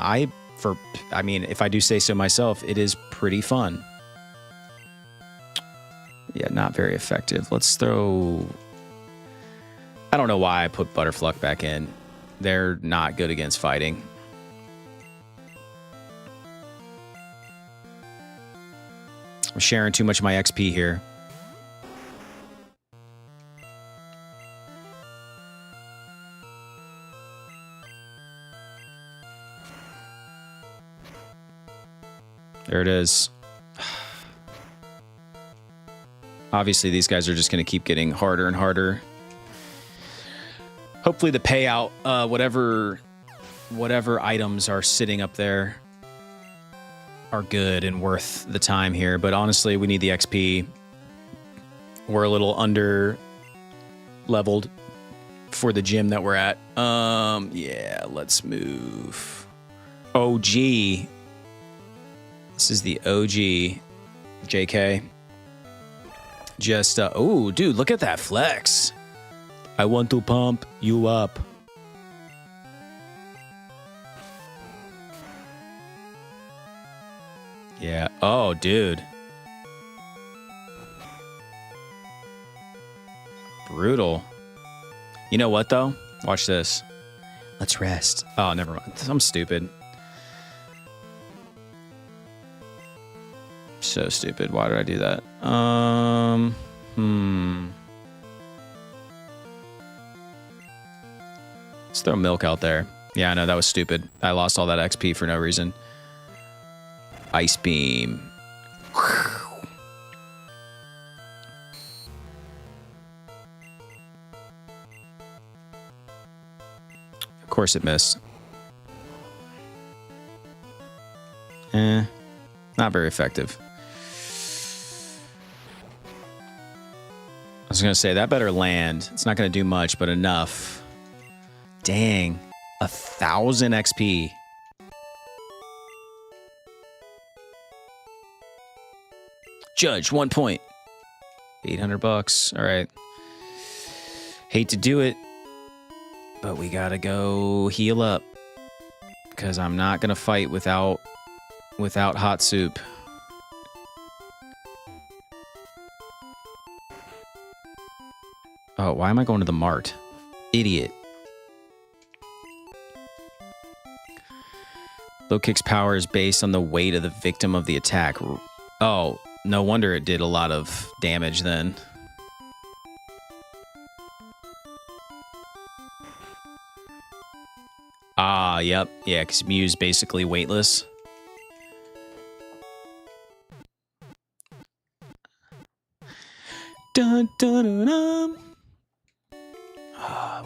if I do say so myself, it is pretty fun. Yeah, not very effective. Let's throw... I don't know why I put Butterfluck back in. They're not good against fighting. I'm sharing too much of my XP here. There it is. Obviously, these guys are just going to keep getting harder and harder. Hopefully the payout, whatever items are sitting up there are good and worth the time here. But honestly, we need the XP. We're a little under leveled for the gym that we're at. Yeah, let's move. OG. This is the OG JK. Just, oh, dude, look at that flex. I want to pump you up. Yeah. Oh, dude. Brutal. You know what, though? Watch this. Let's rest. Oh, never mind. I'm stupid. So stupid. Why did I do that? Let's throw milk out there. Yeah, I know, that was stupid. I lost all that XP for no reason. Ice beam. Of course it missed. Not very effective. I was going to say, that better land. It's not going to do much, but enough. Dang. 1,000 XP. Judge, 1 point. 800 bucks. All right. Hate to do it, but we got to go heal up. Because I'm not going to fight without hot soup. Oh, why am I going to the mart? Idiot. Low kick's power is based on the weight of the victim of the attack. Oh, no wonder it did a lot of damage then. Ah, yep. Yeah, because Mew's basically weightless. Dun, dun, dun, dun.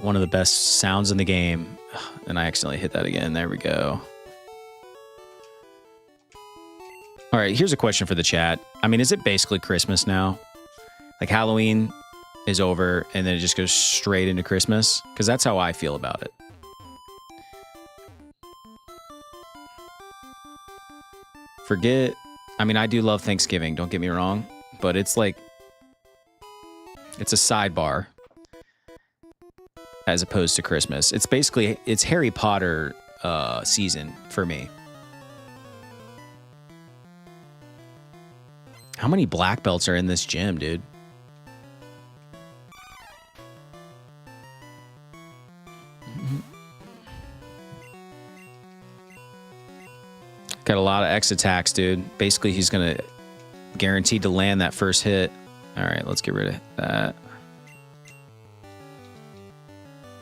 One of the best sounds in the game. And I accidentally hit that again. There we go. All right, here's a question for the chat. I mean, is it basically Christmas now? Like Halloween is over and then it just goes straight into Christmas? Because that's how I feel about it. Forget, I mean, I do love Thanksgiving, don't get me wrong. But it's like, it's a sidebar as opposed to Christmas. It's basically, it's Harry Potter season for me. How many black belts are in this gym, dude? Got a lot of X attacks, dude. Basically, he's going to guaranteed to land that first hit. All right, let's get rid of that.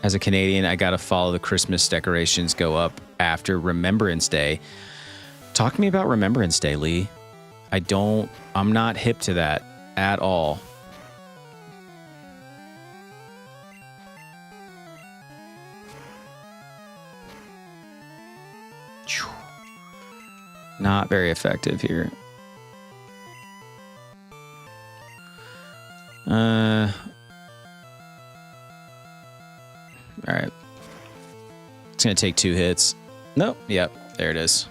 As a Canadian, I got to follow the Christmas decorations go up after Remembrance Day. Talk to me about Remembrance Day, Lee. I'm not hip to that at all. Not very effective here. All right. It's going to take 2 hits. Nope. Yep. There it is.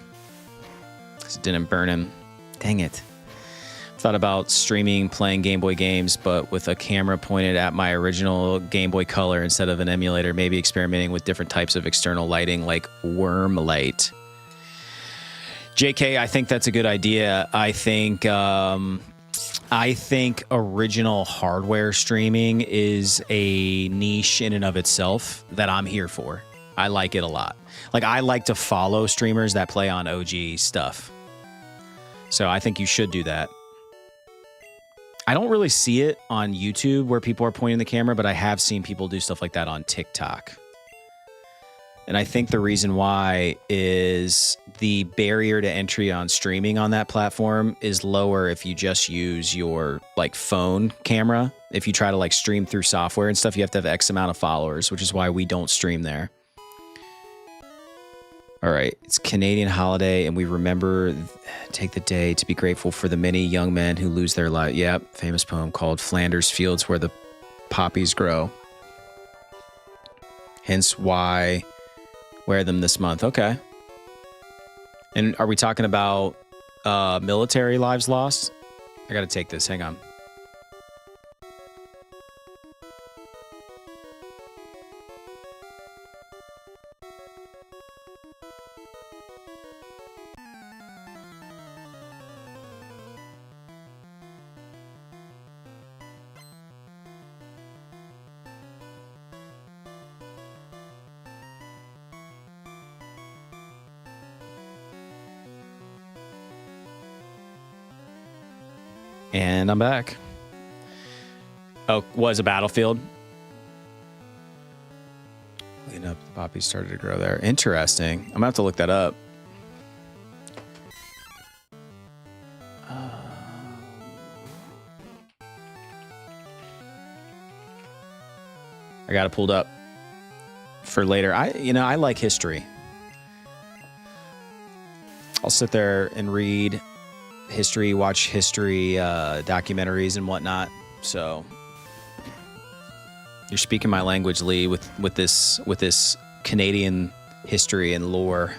Just didn't burn him. Dang it. Thought about streaming, playing Game Boy games, but with a camera pointed at my original Game Boy Color instead of an emulator, maybe experimenting with different types of external lighting like worm light. JK, I think that's a good idea. I think original hardware streaming is a niche in and of itself that I'm here for. I like it a lot. Like, I like to follow streamers that play on OG stuff. So I think you should do that. I don't really see it on YouTube where people are pointing the camera, but I have seen people do stuff like that on TikTok. And I think the reason why is the barrier to entry on streaming on that platform is lower if you just use your like phone camera. If you try to like stream through software and stuff, you have to have X amount of followers, which is why we don't stream there. All right, it's Canadian holiday, and we remember, take the day to be grateful for the many young men who lose their life. Yep, famous poem called Flanders Fields Where the Poppies Grow. Hence why wear them this month. Okay. And are we talking about military lives lost? I got to take this. Hang on. And I'm back. Oh, was a battlefield. Clean up, the poppies started to grow there. Interesting. I'm gonna have to look that up. I got it pulled up for later. I like history. I'll sit there and read history, watch history documentaries and whatnot. So you're speaking my language, Lee, with this Canadian history and lore.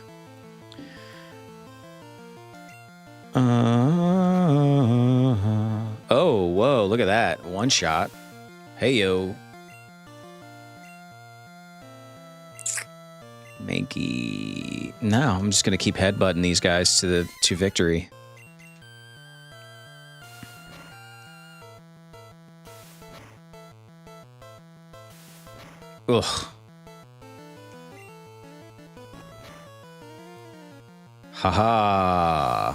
Oh, whoa, look at that. One shot. Hey, yo. Mankey. No, I'm just going to keep headbutting these guys to victory. Ugh. Haha.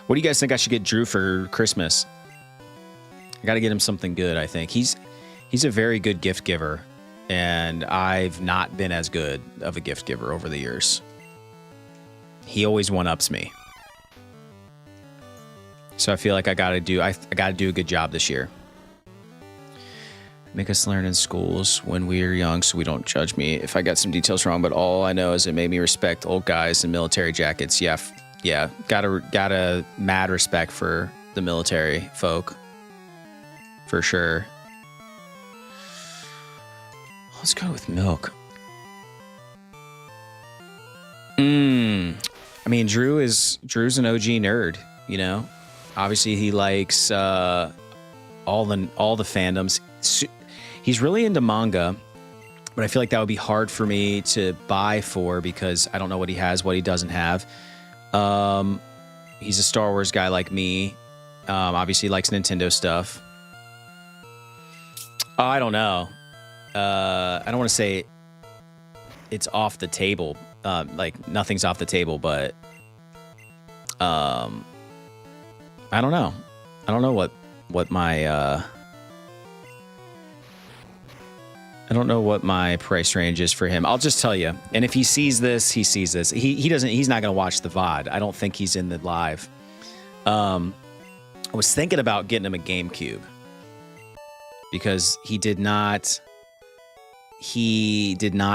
What do you guys think I should get Drew for Christmas? I got to get him something good, I think. He's a very good gift giver, and I've not been as good of a gift giver over the years. He always one-ups me. So I feel like I got to do a good job this year. Make us learn in schools when we are young so we don't judge me if I got some details wrong, but all I know is it made me respect old guys in military jackets. Yeah, got a mad respect for the military folk. For sure. Let's go with milk. I mean, Drew's an OG nerd, you know? Obviously he likes all the fandoms. He's really into manga, but I feel like that would be hard for me to buy for because I don't know what he has, what he doesn't have. He's a Star Wars guy like me. Obviously he likes Nintendo stuff. I don't know. I don't want to say it's off the table. Like nothing's off the table, but I don't know. I don't know what my I don't know what my price range is for him. I'll just tell you. And if he sees this, he sees this. He doesn't. He's not going to watch the VOD. I don't think he's in the live. I was thinking about getting him a GameCube because he did not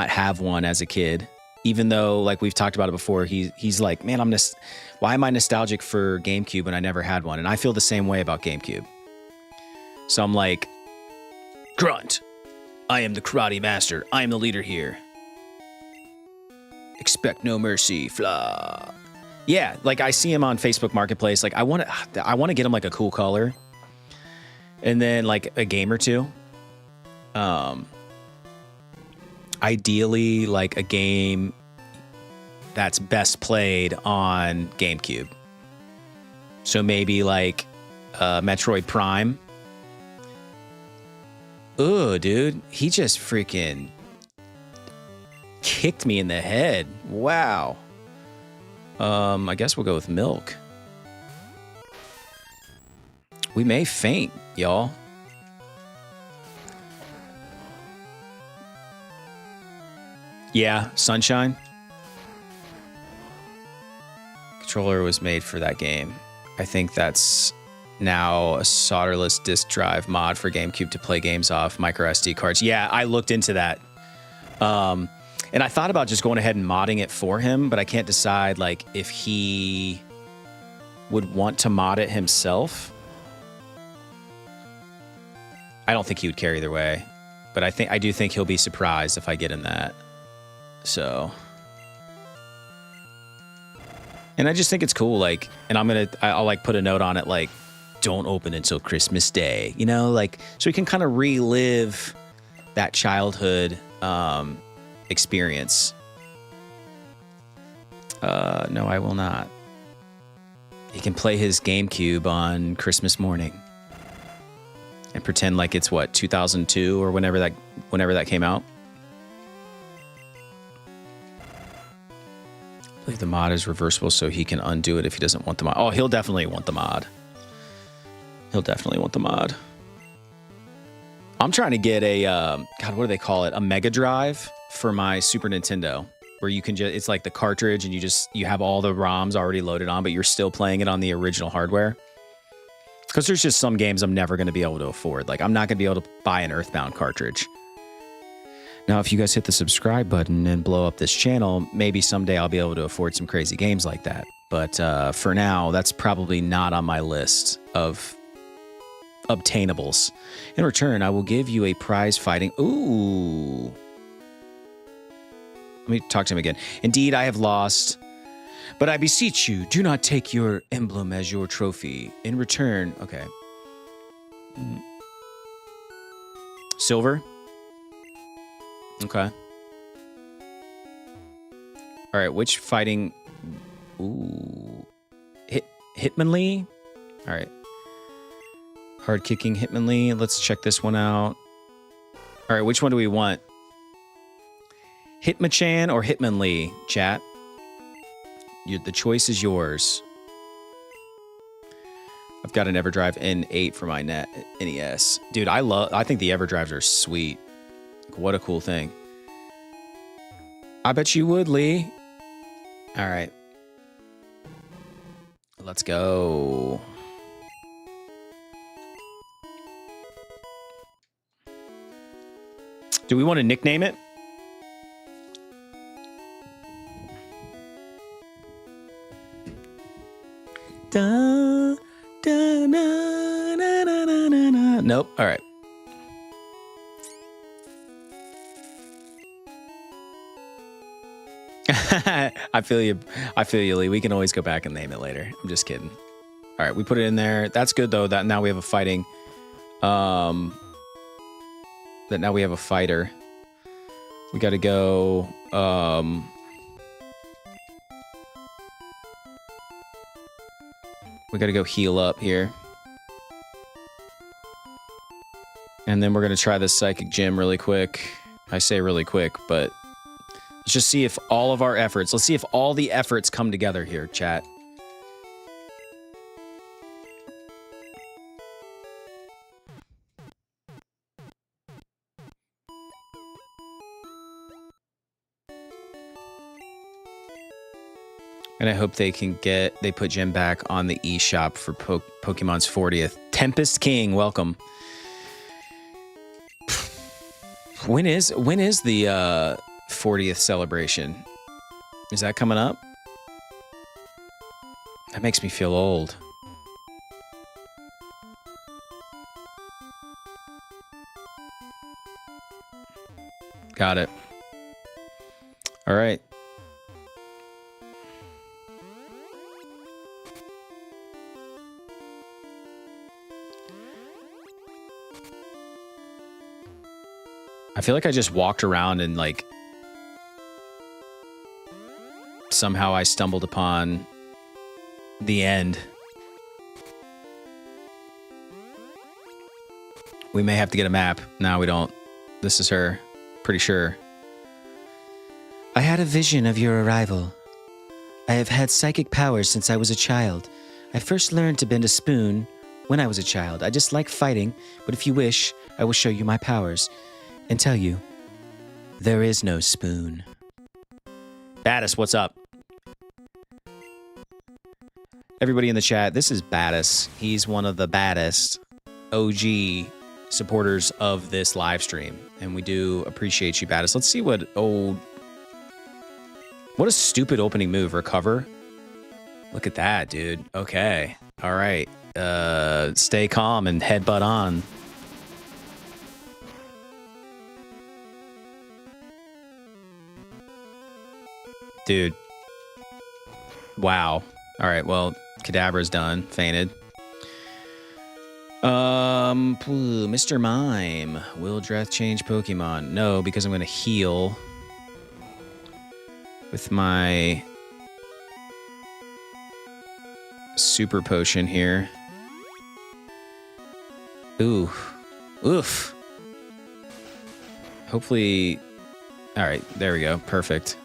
have one as a kid. Even though, like we've talked about it before, he's like, man, why am I nostalgic for GameCube when I never had one? And I feel the same way about GameCube. So I'm like, grunt. I am the karate master. I am the leader here. Expect no mercy. Flah. Yeah, like I see him on Facebook Marketplace. Like I want to get him like a cool color, and then like a game or two. Ideally, like a game that's best played on GameCube. So maybe like Metroid Prime. Ugh, dude, he just freaking kicked me in the head. Wow. I guess we'll go with milk. We may faint, y'all. Yeah, Sunshine. Controller was made for that game. I think that's now a solderless disk drive mod for GameCube to play games off micro SD cards. Yeah, I looked into that. And I thought about just going ahead and modding it for him, but I can't decide like if he would want to mod it himself. I don't think he would care either way, but I do think he'll be surprised if I get in that. So, and I just think it's cool. Like, and I'll like put a note on it, like, don't open until Christmas Day, you know, like, so we can kind of relive that childhood, experience. No, I will not. He can play his GameCube on Christmas morning and pretend like it's what, 2002 or whenever that came out. I believe the mod is reversible, so he can undo it if he doesn't want the mod. Oh, he'll definitely want the mod. He'll definitely want the mod. I'm trying to get a, God, what do they call it? A Mega Drive for my Super Nintendo, where you can just, it's like the cartridge and you have all the ROMs already loaded on, but you're still playing it on the original hardware. Because there's just some games I'm never going to be able to afford. Like, I'm not going to be able to buy an Earthbound cartridge. Now, if you guys hit the subscribe button and blow up this channel, maybe someday I'll be able to afford some crazy games like that. But for now, that's probably not on my list of obtainables. In return, I will give you a prize fighting... Ooh. Let me talk to him again. Indeed, I have lost... But I beseech you, do not take your emblem as your trophy. In return... Okay. Silver? Okay. All right, which fighting... Ooh. Hitmonlee? All right. Hard kicking Hitmonlee. Let's check this one out. All right, which one do we want? Hitmonchan or Hitmonlee, chat? The choice is yours. I've got an EverDrive N8 for my NES. Dude, I think the EverDrives are sweet. What a cool thing. I bet you would, Lee. All right. Let's go. Do we want to nickname it? Da, da, na, na, na, na, na, na. Nope. All right. I feel you. I feel you, Lee. We can always go back and name it later. I'm just kidding. All right, we put it in there. That's good though. That now we have a fighting. That now we have a fighter. We got to go. We got to go heal up here. And then we're going to try this Psychic Gym really quick. I say really quick, but let's just see if all of our efforts, let's see if all the efforts come together here, chat. And I hope they put Jim back on the eShop for Pokemon's 40th. Tempest King, welcome. When is the 40th celebration? Is that coming up? That makes me feel old. Got it. All right. I feel like I just walked around and like somehow I stumbled upon the end. We may have to get a map. No, we don't. This is her. Pretty sure. I had a vision of your arrival. I have had psychic powers since I was a child. I first learned to bend a spoon when I was a child. I just like fighting, but if you wish, I will show you my powers and tell you, there is no spoon. Battis, what's up? Everybody in the chat, this is Battis. He's one of the baddest OG supporters of this live stream. And we do appreciate you, Battis. Let's see what old... What a stupid opening move. Recover? Look at that, dude. Okay. All right. Stay calm and headbutt on. Dude. Wow. All right, well, Kadabra's done. Fainted. Mr. Mime. Will Dreth change Pokemon? No, because I'm going to heal with my super potion here. Ooh. Oof. Hopefully... All right, there we go. Perfect.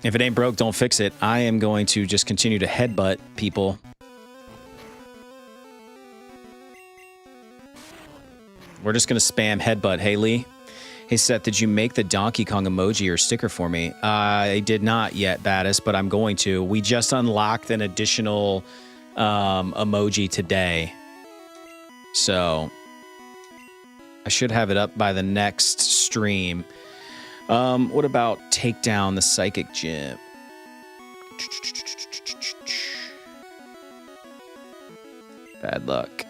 If it ain't broke, don't fix it. I am going to just continue to headbutt people. We're just going to spam headbutt. Hey, Lee. Hey, Seth, did you make the Donkey Kong emoji or sticker for me? I did not yet, Battis, but I'm going to. We just unlocked an additional emoji today. So I should have it up by the next stream. What about take down the Psychic Gym? Bad luck.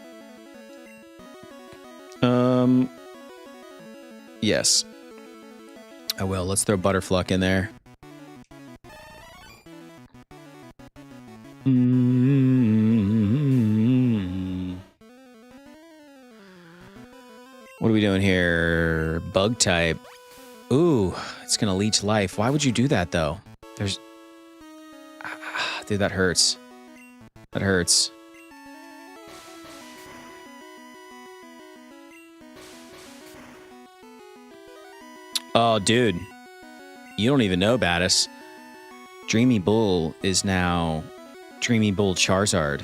Yes. I will. Let's throw Butterfluck in there. What are we doing here? Bug type. Ooh, it's gonna leech life. Why would you do that, though? There's... dude, that hurts. That hurts. Oh, dude. You don't even know, Battis. Dreamy Bull is now Dreamy Bull Charizard.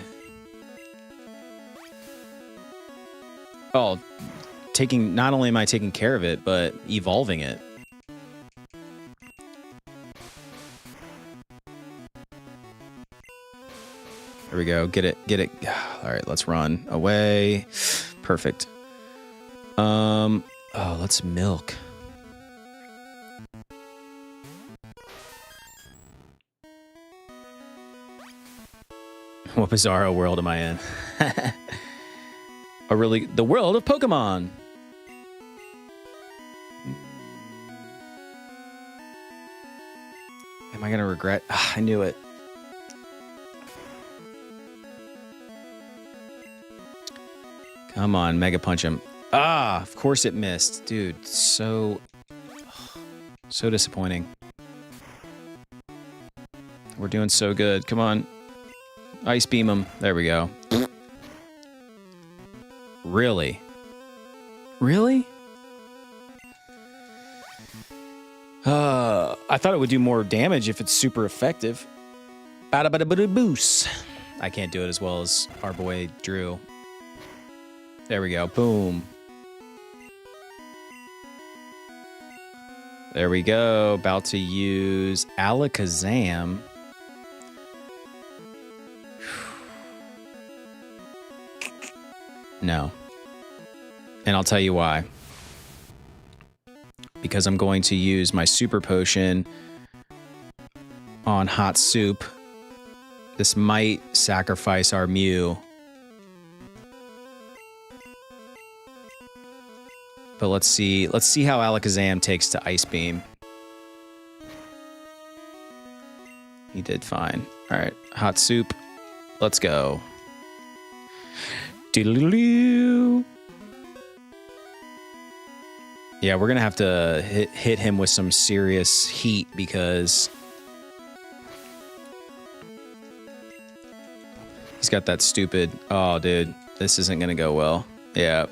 Oh, not only am I taking care of it, but evolving it. There we go. Get it. Get it. All right, let's run away. Perfect. Oh, let's milk. What bizarro world am I in? The world of Pokemon. Am I gonna regret? I knew it. Come on, Mega Punch him. Of course it missed. Dude, so disappointing. We're doing so good. Come on. Ice Beam him. There we go. Really? Really? I thought it would do more damage if it's super effective. Bada-bada-bada-boos. I can't do it as well as our boy Drew. There we go. Boom. There we go. About to use Alakazam. No. And I'll tell you why. Because I'm going to use my super potion on Hot Soup. This might sacrifice our Mew. But let's see how Alakazam takes to Ice Beam. He did fine. All right, Hot Soup. Let's go. Doodle-doo. Yeah, we're gonna have to hit him with some serious heat because he's got that stupid... Oh, dude, this isn't gonna go well. Yeah.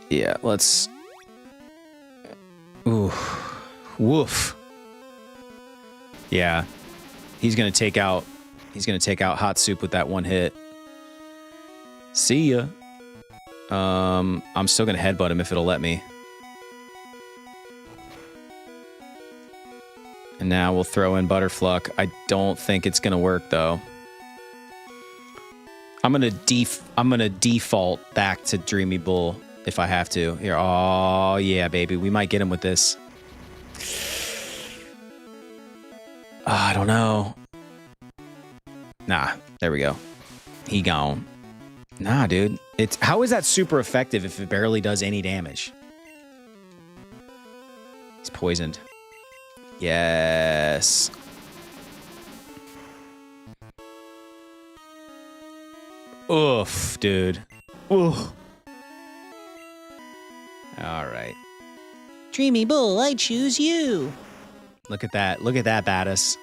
Yeah, let's... Ooh. Woof. Yeah. He's going to take out He's going to take out Hot Soup with that one hit. See ya. I'm still going to headbutt him if it'll let me. And now we'll throw in Butterfluck. I don't think it's going to work, though. I'm gonna default back to Dreamy Bull if I have to. Here, oh yeah, baby, we might get him with this. I don't know. Nah, there we go. He gone. Nah, dude. How is that super effective if it barely does any damage? He's poisoned. Yes. Oof, dude. Oof. All right. Dreamy Bull, I choose you. Look at that. Look at that, Battis.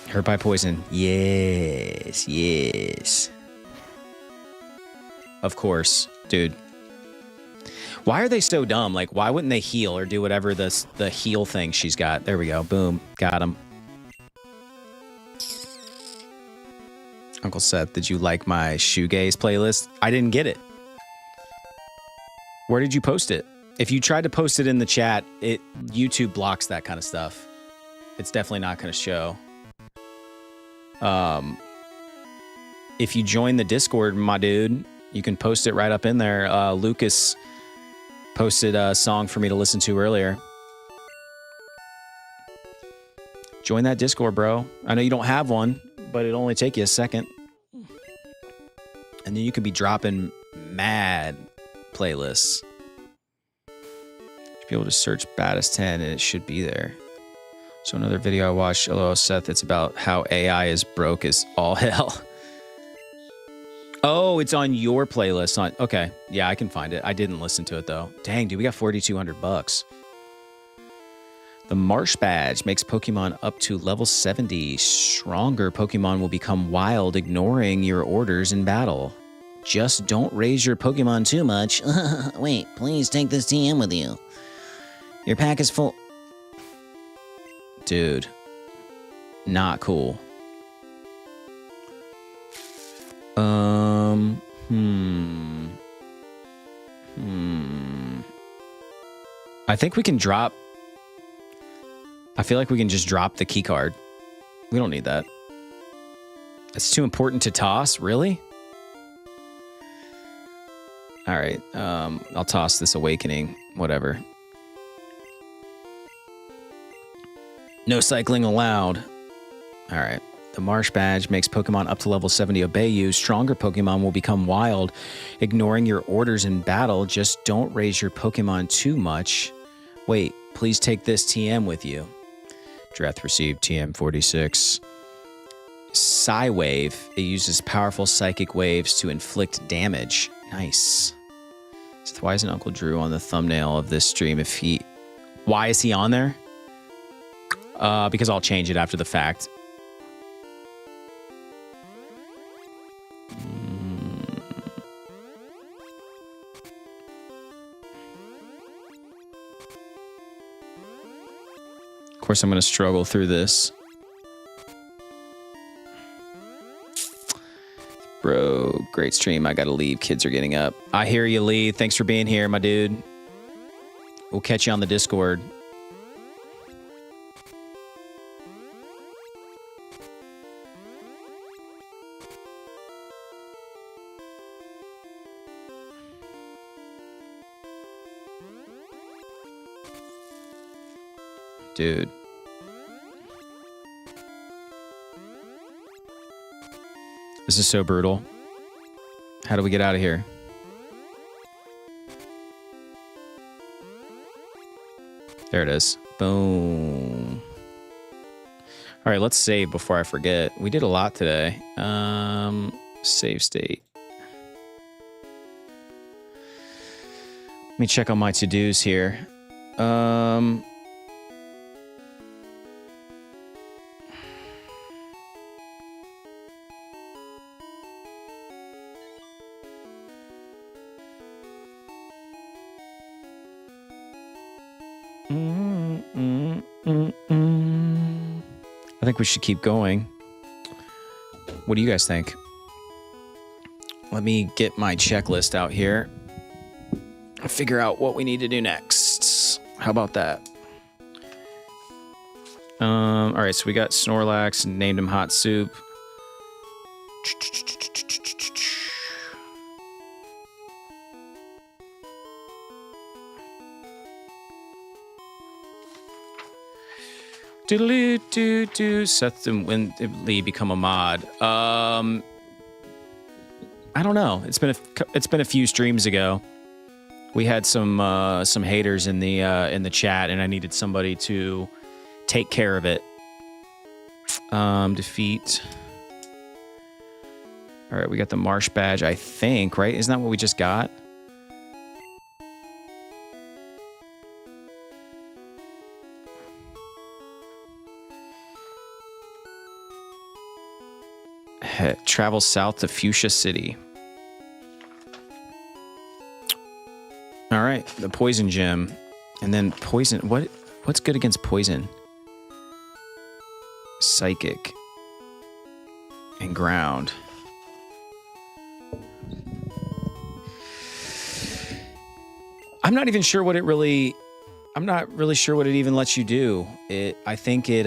Hurt by poison. Yes, yes. Of course, dude. Why are they so dumb? Like, why wouldn't they heal or do whatever the heal thing she's got? There we go. Boom. Got him. Uncle Seth, did you like my shoegaze playlist? I didn't get it. Where did you post it? If you tried to post it in the chat, YouTube blocks that kind of stuff. It's definitely not going to show. If you join the Discord, my dude, you can post it right up in there. Lucas posted a song for me to listen to earlier. Join that Discord, bro. I know you don't have one, but it'll only take you a second. And then you could be dropping mad playlists. Be able to search Battis 10 and it should be there. So another video I watched, hello Seth, it's about how AI is broke as all hell. Oh, it's on your playlist. Okay, yeah, I can find it. I didn't listen to it though. Dang, dude, we got $4,200. The Marsh Badge makes Pokemon up to level 70. Stronger Pokemon will become wild, ignoring your orders in battle. Just don't raise your Pokemon too much. Wait, please take this TM with you. Your pack is full. Dude. Not cool. I think we can drop. I feel like we can just drop the key card. We don't need that. It's too important to toss, really? All right, I'll toss this Awakening, whatever. No cycling allowed. All right. The Marsh Badge makes Pokemon up to level 70 obey you. Stronger Pokemon will become wild, ignoring your orders in battle. Just don't raise your Pokemon too much. Wait, please take this TM with you. Dreth received TM 46. Psywave. It uses powerful psychic waves to inflict damage. Nice. So why isn't Uncle Drew on the thumbnail of this stream if he... Why is he on there? Because I'll change it after the fact. Of course, I'm going to struggle through this. Bro, great stream. I got to leave. Kids are getting up. I hear you, Lee. Thanks for being here, my dude. We'll catch you on the Discord. Dude. This is so brutal. How do we get out of here? There it is. Boom. All right, let's save before I forget. We did a lot today. Save state. Let me check on my to-dos here. I think we should keep going. What do you guys think? Let me get my checklist out here and figure out what we need to do next. How about that? All right, so we got Snorlax, named him Hot Soup. Doodaloo-doo-doo. Seth and Winley become a mod. I don't know. It's been a few streams ago. We had some haters in the chat, and I needed somebody to take care of it. Defeat. All right, we got the Marsh badge, I think, right? Isn't that what we just got? Travel south to Fuchsia City. All right, the poison gem, and then poison. What's good against poison? Psychic and ground. I'm not really sure what it even lets you do. I think it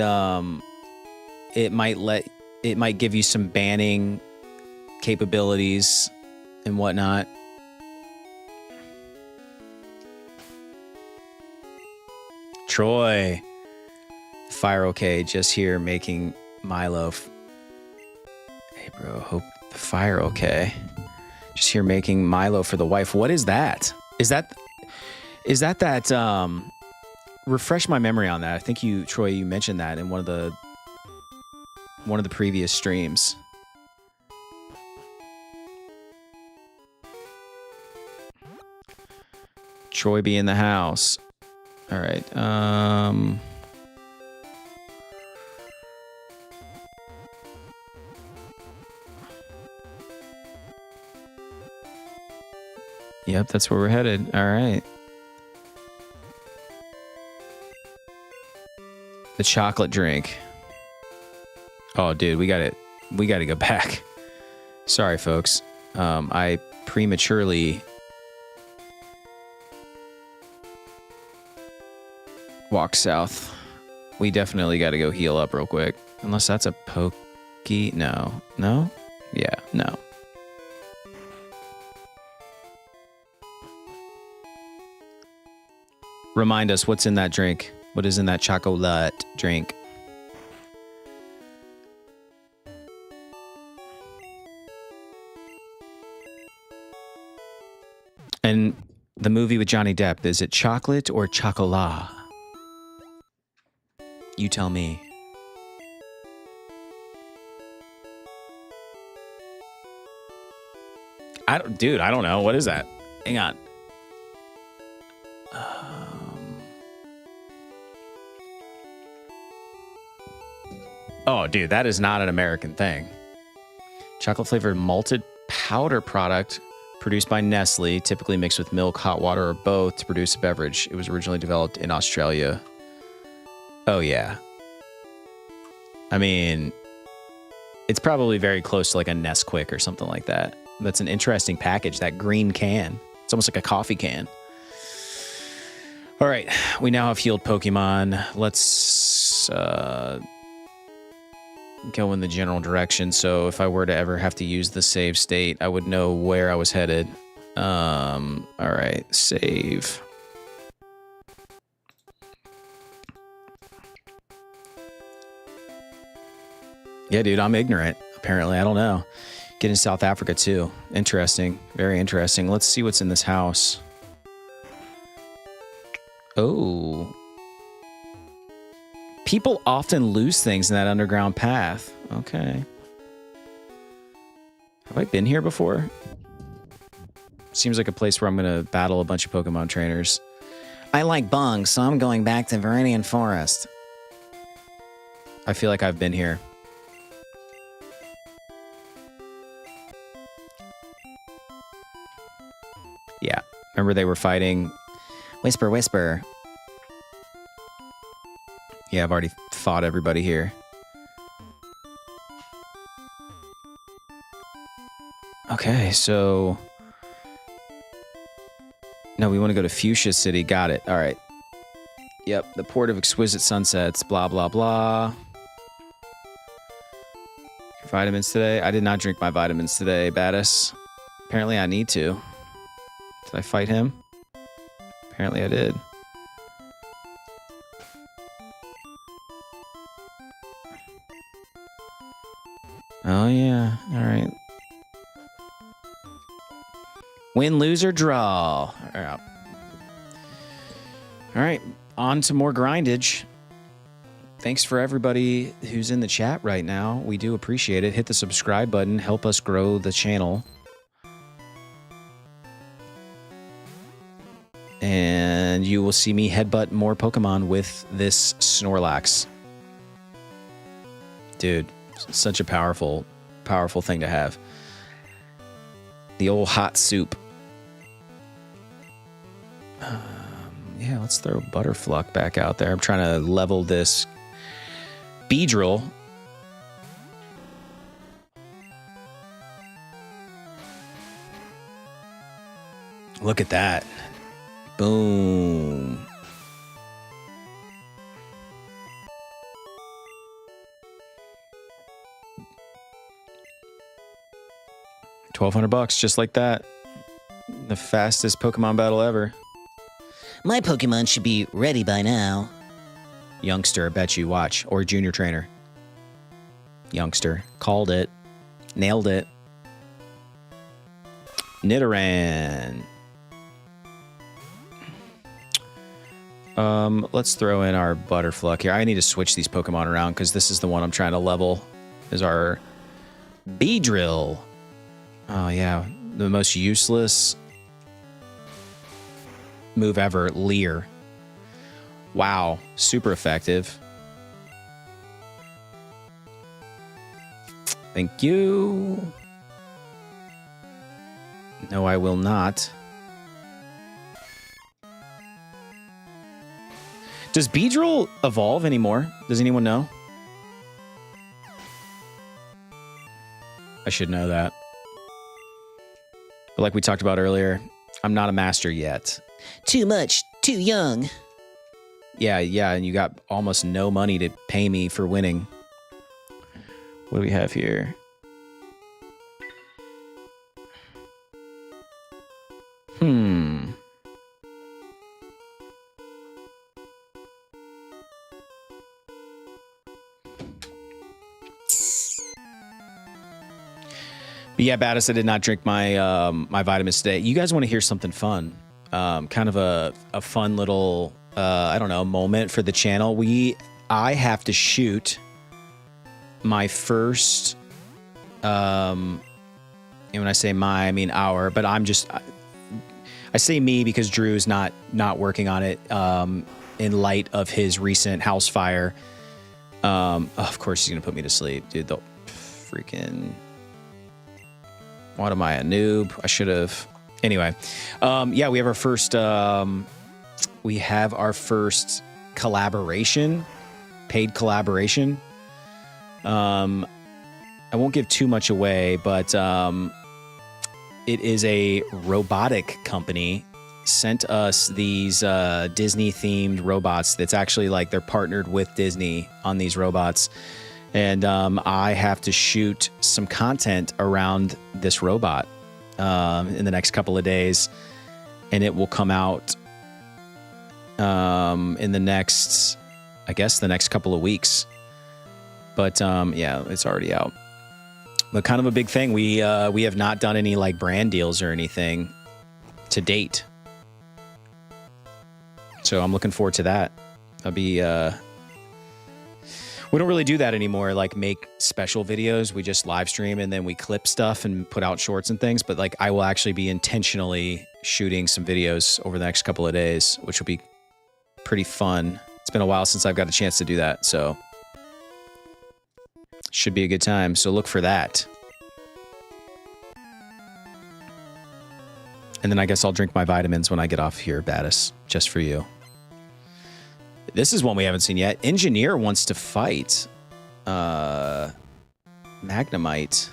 might give you some banning capabilities and whatnot. Troy. Fire okay, just here making Milo. Hey bro, hope fire okay. Just here making Milo for the wife. What is that? Is that refresh my memory on that. I think Troy, you mentioned that in one of the previous streams. Troy be in the house. All right. Yep, that's where we're headed. All right. The chocolate drink. Oh, dude, we got to go back. Sorry, folks. I prematurely walked south. We definitely got to go heal up real quick. Unless that's a pokey. No. No? Yeah, no. Remind us what's in that drink. What is in that chocolate drink? And the movie with Johnny Depp, is it chocolate or chocolat? You tell me. I don't know. What is that? Hang on. Oh, dude, that is not an American thing. Chocolate flavored malted powder product produced by Nestle, typically mixed with milk, hot water, or both to produce a beverage. It was originally developed in Australia. Oh, yeah. I mean, it's probably very close to like a Nesquik or something like that. That's an interesting package, that green can. It's almost like a coffee can. All right, we now have healed Pokemon. Let's go in the general direction. So if I were to ever have to use the save state, I would know where I was headed. All right, save. Yeah, dude, I'm ignorant. Apparently, I don't know. Get in South Africa too. Interesting. Very interesting. Let's see what's in this house. Oh. People often lose things in that underground path. Okay. Have I been here before? Seems like a place where I'm going to battle a bunch of Pokemon trainers. I like bungs, so I'm going back to Viridian Forest. I feel like I've been here. Yeah. Remember they were fighting? Whisper, whisper. Yeah, I've already fought everybody here. Okay, so... No, we want to go to Fuchsia City. Got it. All right. Yep, the Port of Exquisite Sunsets. Blah, blah, blah. Your vitamins today? I did not drink my vitamins today, Baddis. Apparently I need to. Did I fight him? Apparently I did. Oh, yeah. All right. Win, lose, or draw. All right. On to more grindage. Thanks for everybody who's in the chat right now. We do appreciate it. Hit the subscribe button. Help us grow the channel. And you will see me headbutt more Pokemon with this Snorlax. Dude, such a powerful, powerful thing to have. The old hot soup. Yeah, let's throw Butterfluck back out there. I'm trying to level this Beedrill. Look at that. Boom. $1,200, just like that. The fastest Pokemon battle ever. My Pokemon should be ready by now. Youngster, I bet you. Watch. Or junior trainer. Youngster. Called it. Nailed it. Nidoran. Let's throw in our Butterfluck here. I need to switch these Pokemon around because this is the one I'm trying to level. Is our Beedrill. Oh, yeah. The most useless move ever. Leer. Wow. Super effective. Thank you. No, I will not. Does Beedrill evolve anymore? Does anyone know? I should know that. But like we talked about earlier, I'm not a master yet. Too much, too young. Yeah, and you got almost no money to pay me for winning. What do we have here? But yeah, Battis, I did not drink my my vitamins today. You guys want to hear something fun? Kind of a fun little I don't know, moment for the channel. I have to shoot my first and when I say my, I mean our, but I say me because Drew's not working on it in light of his recent house fire. Of course he's gonna put me to sleep, dude. The freaking, what am I, a noob? I should have. Anyway, yeah, we have our first collaboration, paid collaboration. I won't give too much away, but it is a robotic company sent us these Disney-themed robots. That's actually like they're partnered with Disney on these robots. And I have to shoot some content around this robot in the next couple of days. And it will come out in the next, I guess, the next couple of weeks. But yeah, it's already out. But kind of a big thing. We have not done any like brand deals or anything to date. So I'm looking forward to that. I'll be... We don't really do that anymore, like make special videos. We just live stream and then we clip stuff and put out shorts and things. But like I will actually be intentionally shooting some videos over the next couple of days, which will be pretty fun. It's been a while since I've got a chance to do that. So should be a good time. So look for that. And then I guess I'll drink my vitamins when I get off here, Battis, just for you. This is one we haven't seen yet. Engineer wants to fight. Magnemite.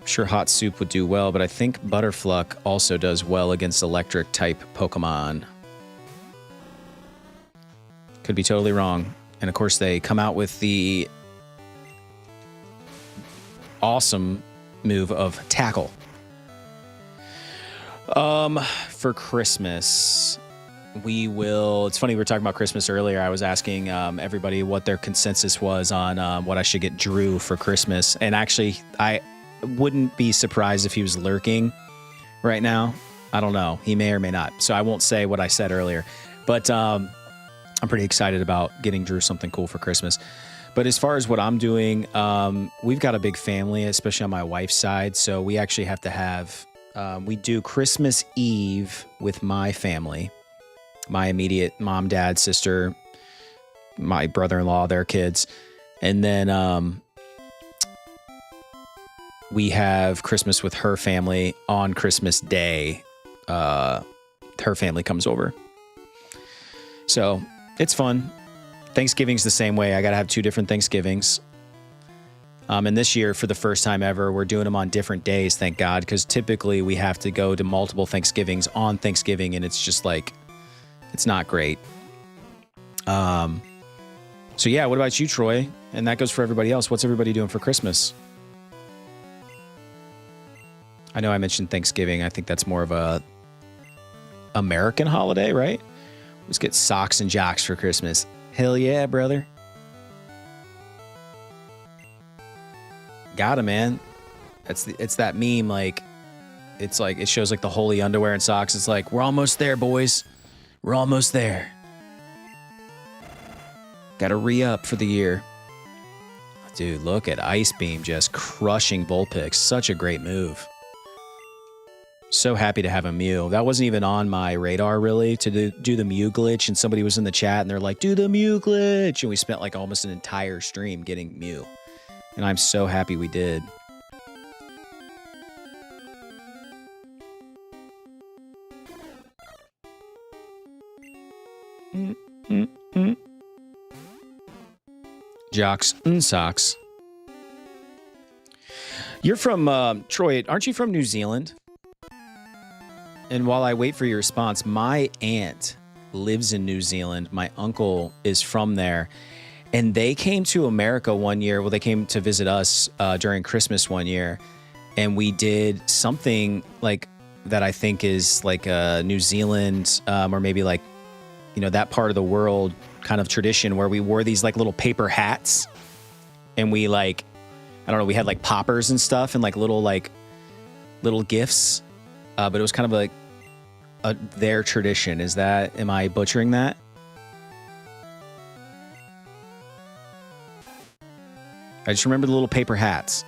I'm sure Hot Soup would do well, but I think Butterfluck also does well against electric type Pokemon. Could be totally wrong. And of course, they come out with the awesome move of Tackle. For Christmas, we will. It's funny, we were talking about Christmas earlier. I was asking everybody what their consensus was on what I should get Drew for Christmas. And actually, I wouldn't be surprised if he was lurking right now. I don't know. He may or may not. So I won't say what I said earlier. But I'm pretty excited about getting Drew something cool for Christmas. But as far as what I'm doing, we've got a big family, especially on my wife's side. So we actually have to have, we do Christmas Eve with my family, my immediate mom, dad, sister, my brother-in-law, their kids. And then we have Christmas with her family on Christmas Day. Her family comes over. So it's fun. Thanksgiving's the same way. I got to have 2 different Thanksgivings. And this year, for the first time ever, we're doing them on different days, thank God, because typically we have to go to multiple Thanksgivings on Thanksgiving, and it's just like, it's not great. So yeah, what about you, Troy? And that goes for everybody else. What's everybody doing for Christmas? I know I mentioned Thanksgiving. I think that's more of a American holiday, right? Let's get socks and jocks for Christmas. Hell yeah, brother. Got him, man. It's that meme, like, it's like, it shows like the holy underwear and socks. It's like, we're almost there, boys. We're almost there. Gotta re-up for the year. Dude, look at Ice Beam just crushing Vulpix. Such a great move. So happy to have a Mew. That wasn't even on my radar, really, to do the Mew glitch. And somebody was in the chat and they're like, do the Mew glitch. And we spent like almost an entire stream getting Mew. And I'm so happy we did. Jocks and socks. You're from, Troy, aren't you from New Zealand? And while I wait for your response, my aunt lives in New Zealand. My uncle is from there. And they came to America one year. Well, they came to visit us during Christmas one year. And we did something like that I think is like a New Zealand or maybe like, you know, that part of the world kind of tradition where we wore these like little paper hats. And we like, I don't know, we had like poppers and stuff and like little gifts. But it was kind of like their tradition. Am I butchering that? I just remember the little paper hats.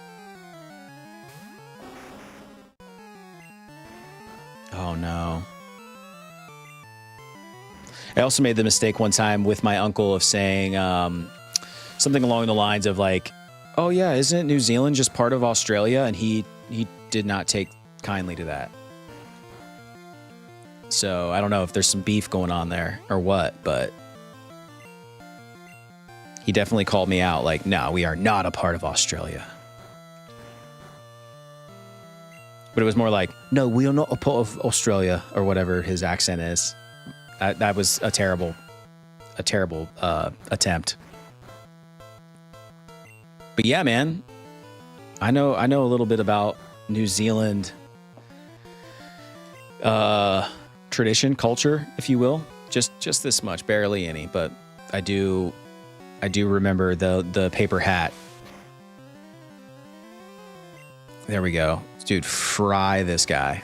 Oh no. I also made the mistake one time with my uncle of saying something along the lines of like, oh yeah, isn't New Zealand just part of Australia? And he did not take kindly to that. So I don't know if there's some beef going on there or what, but he definitely called me out like, no, we are not a part of Australia. But it was more like, no, we are not a part of Australia or whatever his accent is. That was a terrible attempt. But yeah, man, I know a little bit about New Zealand tradition, culture, if you will. Just this much, barely any, but I do remember the paper hat. There we go. Dude, fry this guy.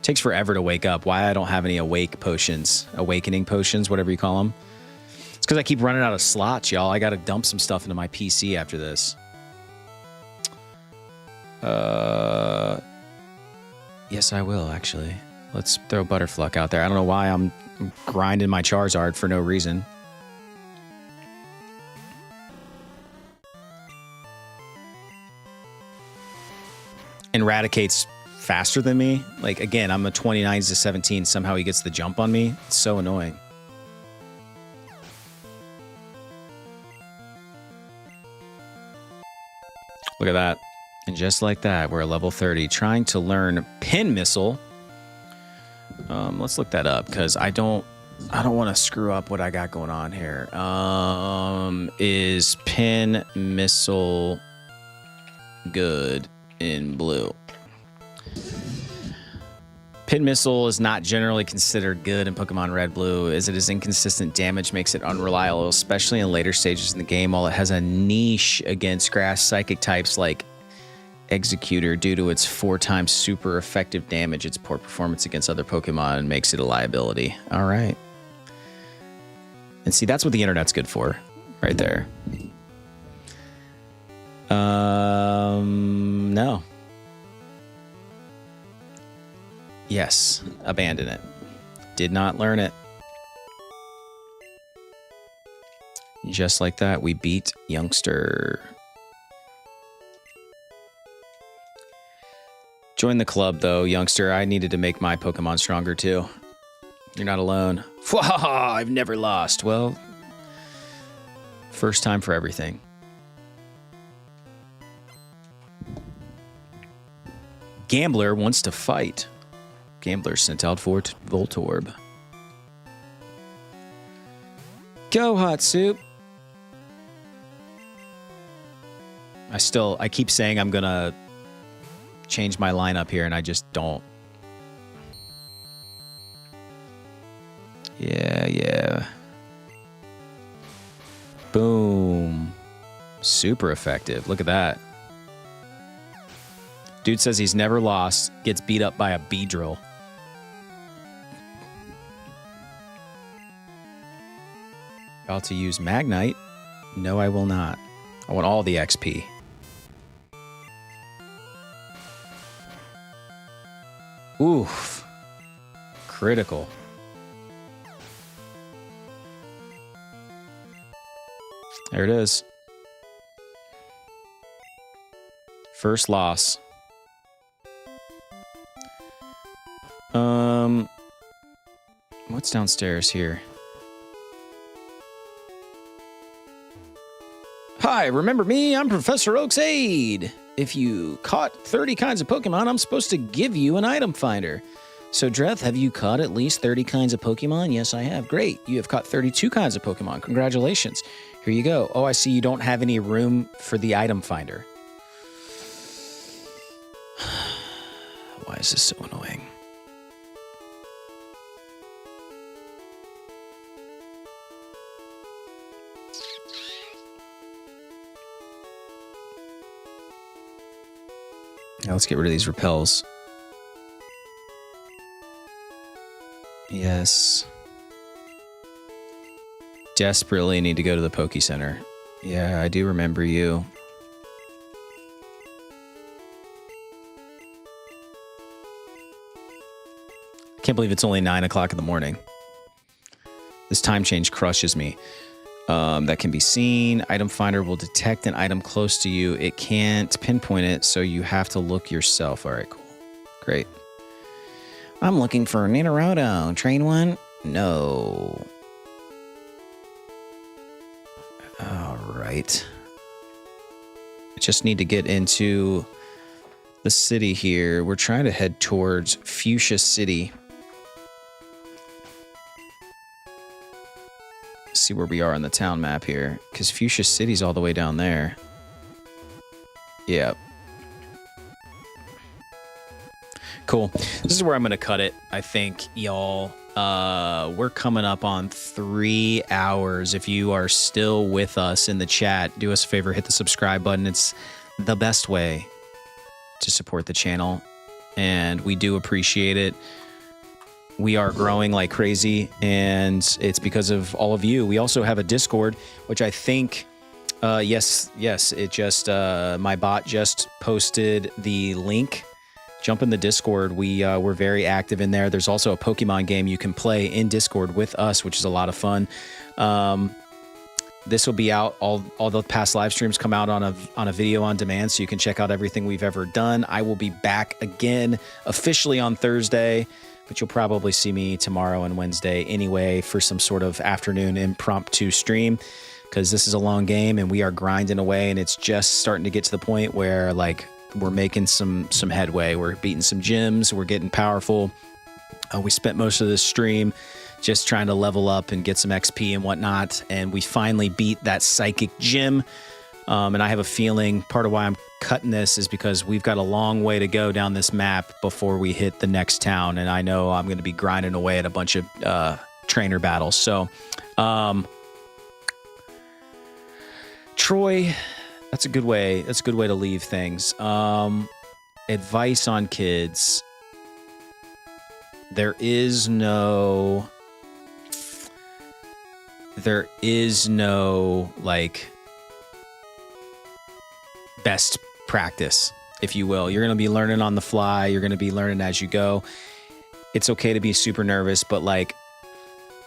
Takes forever to wake up. Why I don't have any awakening potions, whatever you call them. It's because I keep running out of slots, y'all. I got to dump some stuff into my PC after this. Yes, I will, actually. Let's throw Butterfluck out there. I don't know why I'm grinding my Charizard for no reason. And Raticate's faster than me. Like, again, I'm a 29 to 17. Somehow he gets the jump on me. It's so annoying. Look at that. And just like that, we're at level 30, trying to learn Pin Missile. Let's look that up, because I don't want to screw up what I got going on here. Is Pin Missile good in blue? Pin Missile is not generally considered good in Pokemon Red Blue, as it is inconsistent damage makes it unreliable, especially in later stages in the game, while it has a niche against grass psychic types like Executor due to its 4 times super effective damage. Its poor performance against other Pokemon makes it a liability. All right. And see, that's what the internet's good for, right there. No. Yes, abandon it. Did not learn it. Just like that, we beat Youngster. Join the club, though, Youngster. I needed to make my Pokemon stronger, too. You're not alone. I've never lost. Well, first time for everything. Gambler wants to fight. Gambler sent out for Voltorb. Go, Hot Soup. I keep saying I'm gonna change my lineup here, and I just don't. Yeah. Boom. Super effective. Look at that. Dude says he's never lost, gets beat up by a Beedrill. About to use Magnite. No, I will not. I want all the XP. Oof. Critical. There it is. First loss. What's downstairs here? Hi, remember me? I'm Professor Oak's aide. If you caught 30 kinds of Pokemon, I'm supposed to give you an item finder. So, Dreth, have you caught at least 30 kinds of Pokemon? Yes, I have. Great. You have caught 32 kinds of Pokemon. Congratulations. Here you go. Oh, I see you don't have any room for the item finder. Why is this so annoying? Now let's get rid of these repels. Yes. Desperately need to go to the Poké Center. Yeah, I do remember you. Can't believe it's only 9 o'clock in the morning. This time change crushes me. That can be seen. Item finder will detect an item close to you. It can't pinpoint it, so you have to look yourself. All right, cool. Great. I'm looking for a Nidorado. Train one? No. All right. I just need to get into the city here. We're trying to head towards Fuchsia City. See where we are on the town map here, because Fuchsia City's all the way down there. Yep. Cool. This is where I'm going to cut it, I think, y'all. We're coming up on 3 hours. If you are still with us in the chat, do us a favor, hit the subscribe button. It's the best way to support the channel, and we do appreciate it. We are growing like crazy, and it's because of all of you. We also have a Discord, which I think, yes, it just, my bot just posted the link. Jump in the Discord. We're very active in there. There's also a Pokemon game you can play in Discord with us, which is a lot of fun. this will be out. All the past live streams come out on a video on demand, so you can check out everything we've ever done. I will be back again officially on Thursday, but you'll probably see me tomorrow and Wednesday anyway for some sort of afternoon impromptu stream, because this is a long game and we are grinding away, and it's just starting to get to the point where like we're making some headway. We're beating some gyms. We're getting powerful. We spent most of this stream just trying to level up and get some XP and whatnot, and we finally beat that psychic gym. And I have a feeling part of why I'm cutting this is because we've got a long way to go down this map before we hit the next town, and I know I'm going to be grinding away at a bunch of trainer battles. So, Troy, that's a good way. That's a good way to leave things. Advice on kids. There is no like best practice, if you will. You're going to be learning on the fly. You're going to be learning as you go. It's okay to be super nervous, but like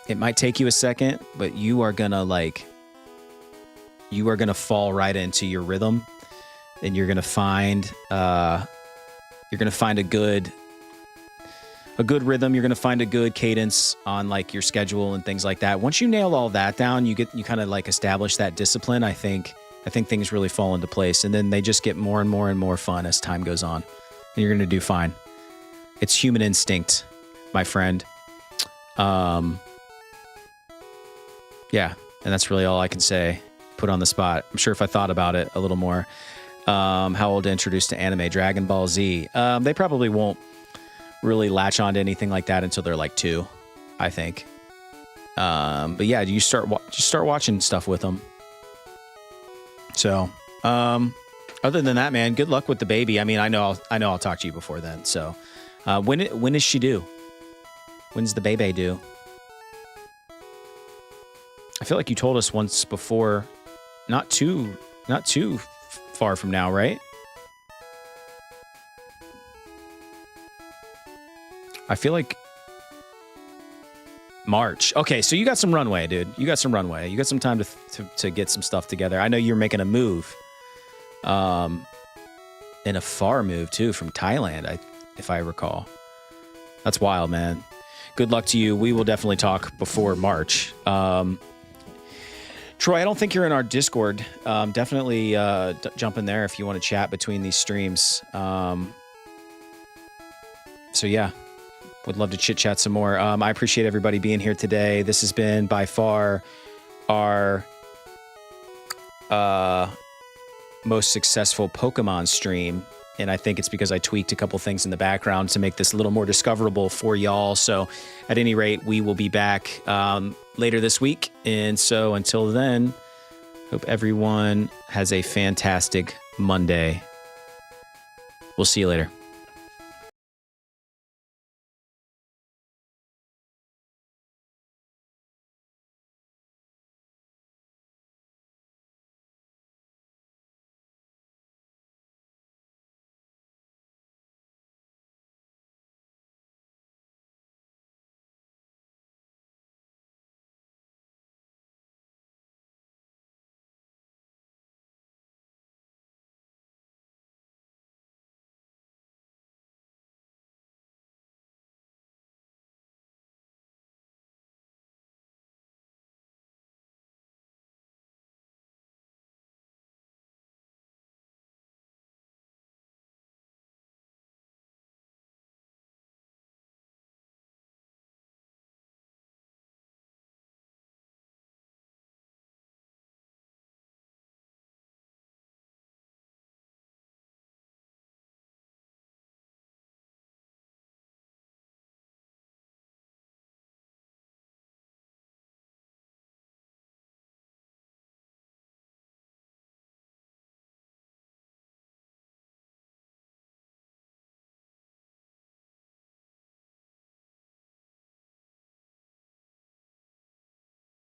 it might take you a second, but you are going to fall right into your rhythm, and you're going to find a good rhythm. You're going to find a good cadence on like your schedule and things like that. Once you nail all that down, you kind of like establish that discipline. I think things really fall into place, and then they just get more and more and more fun as time goes on, and you're going to do fine. It's human instinct, my friend. Yeah. And that's really all I can say. Put on the spot. I'm sure if I thought about it a little more, how old to introduce to anime? Dragon Ball Z. They probably won't really latch on to anything like that until they're like 2, I think. But yeah, you start watching stuff with them. So, other than that, man, good luck with the baby. I mean, I know I'll talk to you before then. So, when is she due? When's the baby due? I feel like you told us once before, not too far from now, right? I feel like March. Okay, so you got some runway, dude. You got some runway. You got some time to get some stuff together. I know you're making a move, and a far move too from Thailand, if I recall. That's wild, man. Good luck to you. We will definitely talk before March. Troy, I don't think you're in our Discord. Definitely jump in there if you want to chat between these streams. So yeah, would love to chit chat some more. I appreciate everybody being here today. This has been by far our most successful Pokemon stream. And I think it's because I tweaked a couple things in the background to make this a little more discoverable for y'all. So at any rate, we will be back later this week. And so until then, hope everyone has a fantastic Monday. We'll see you later.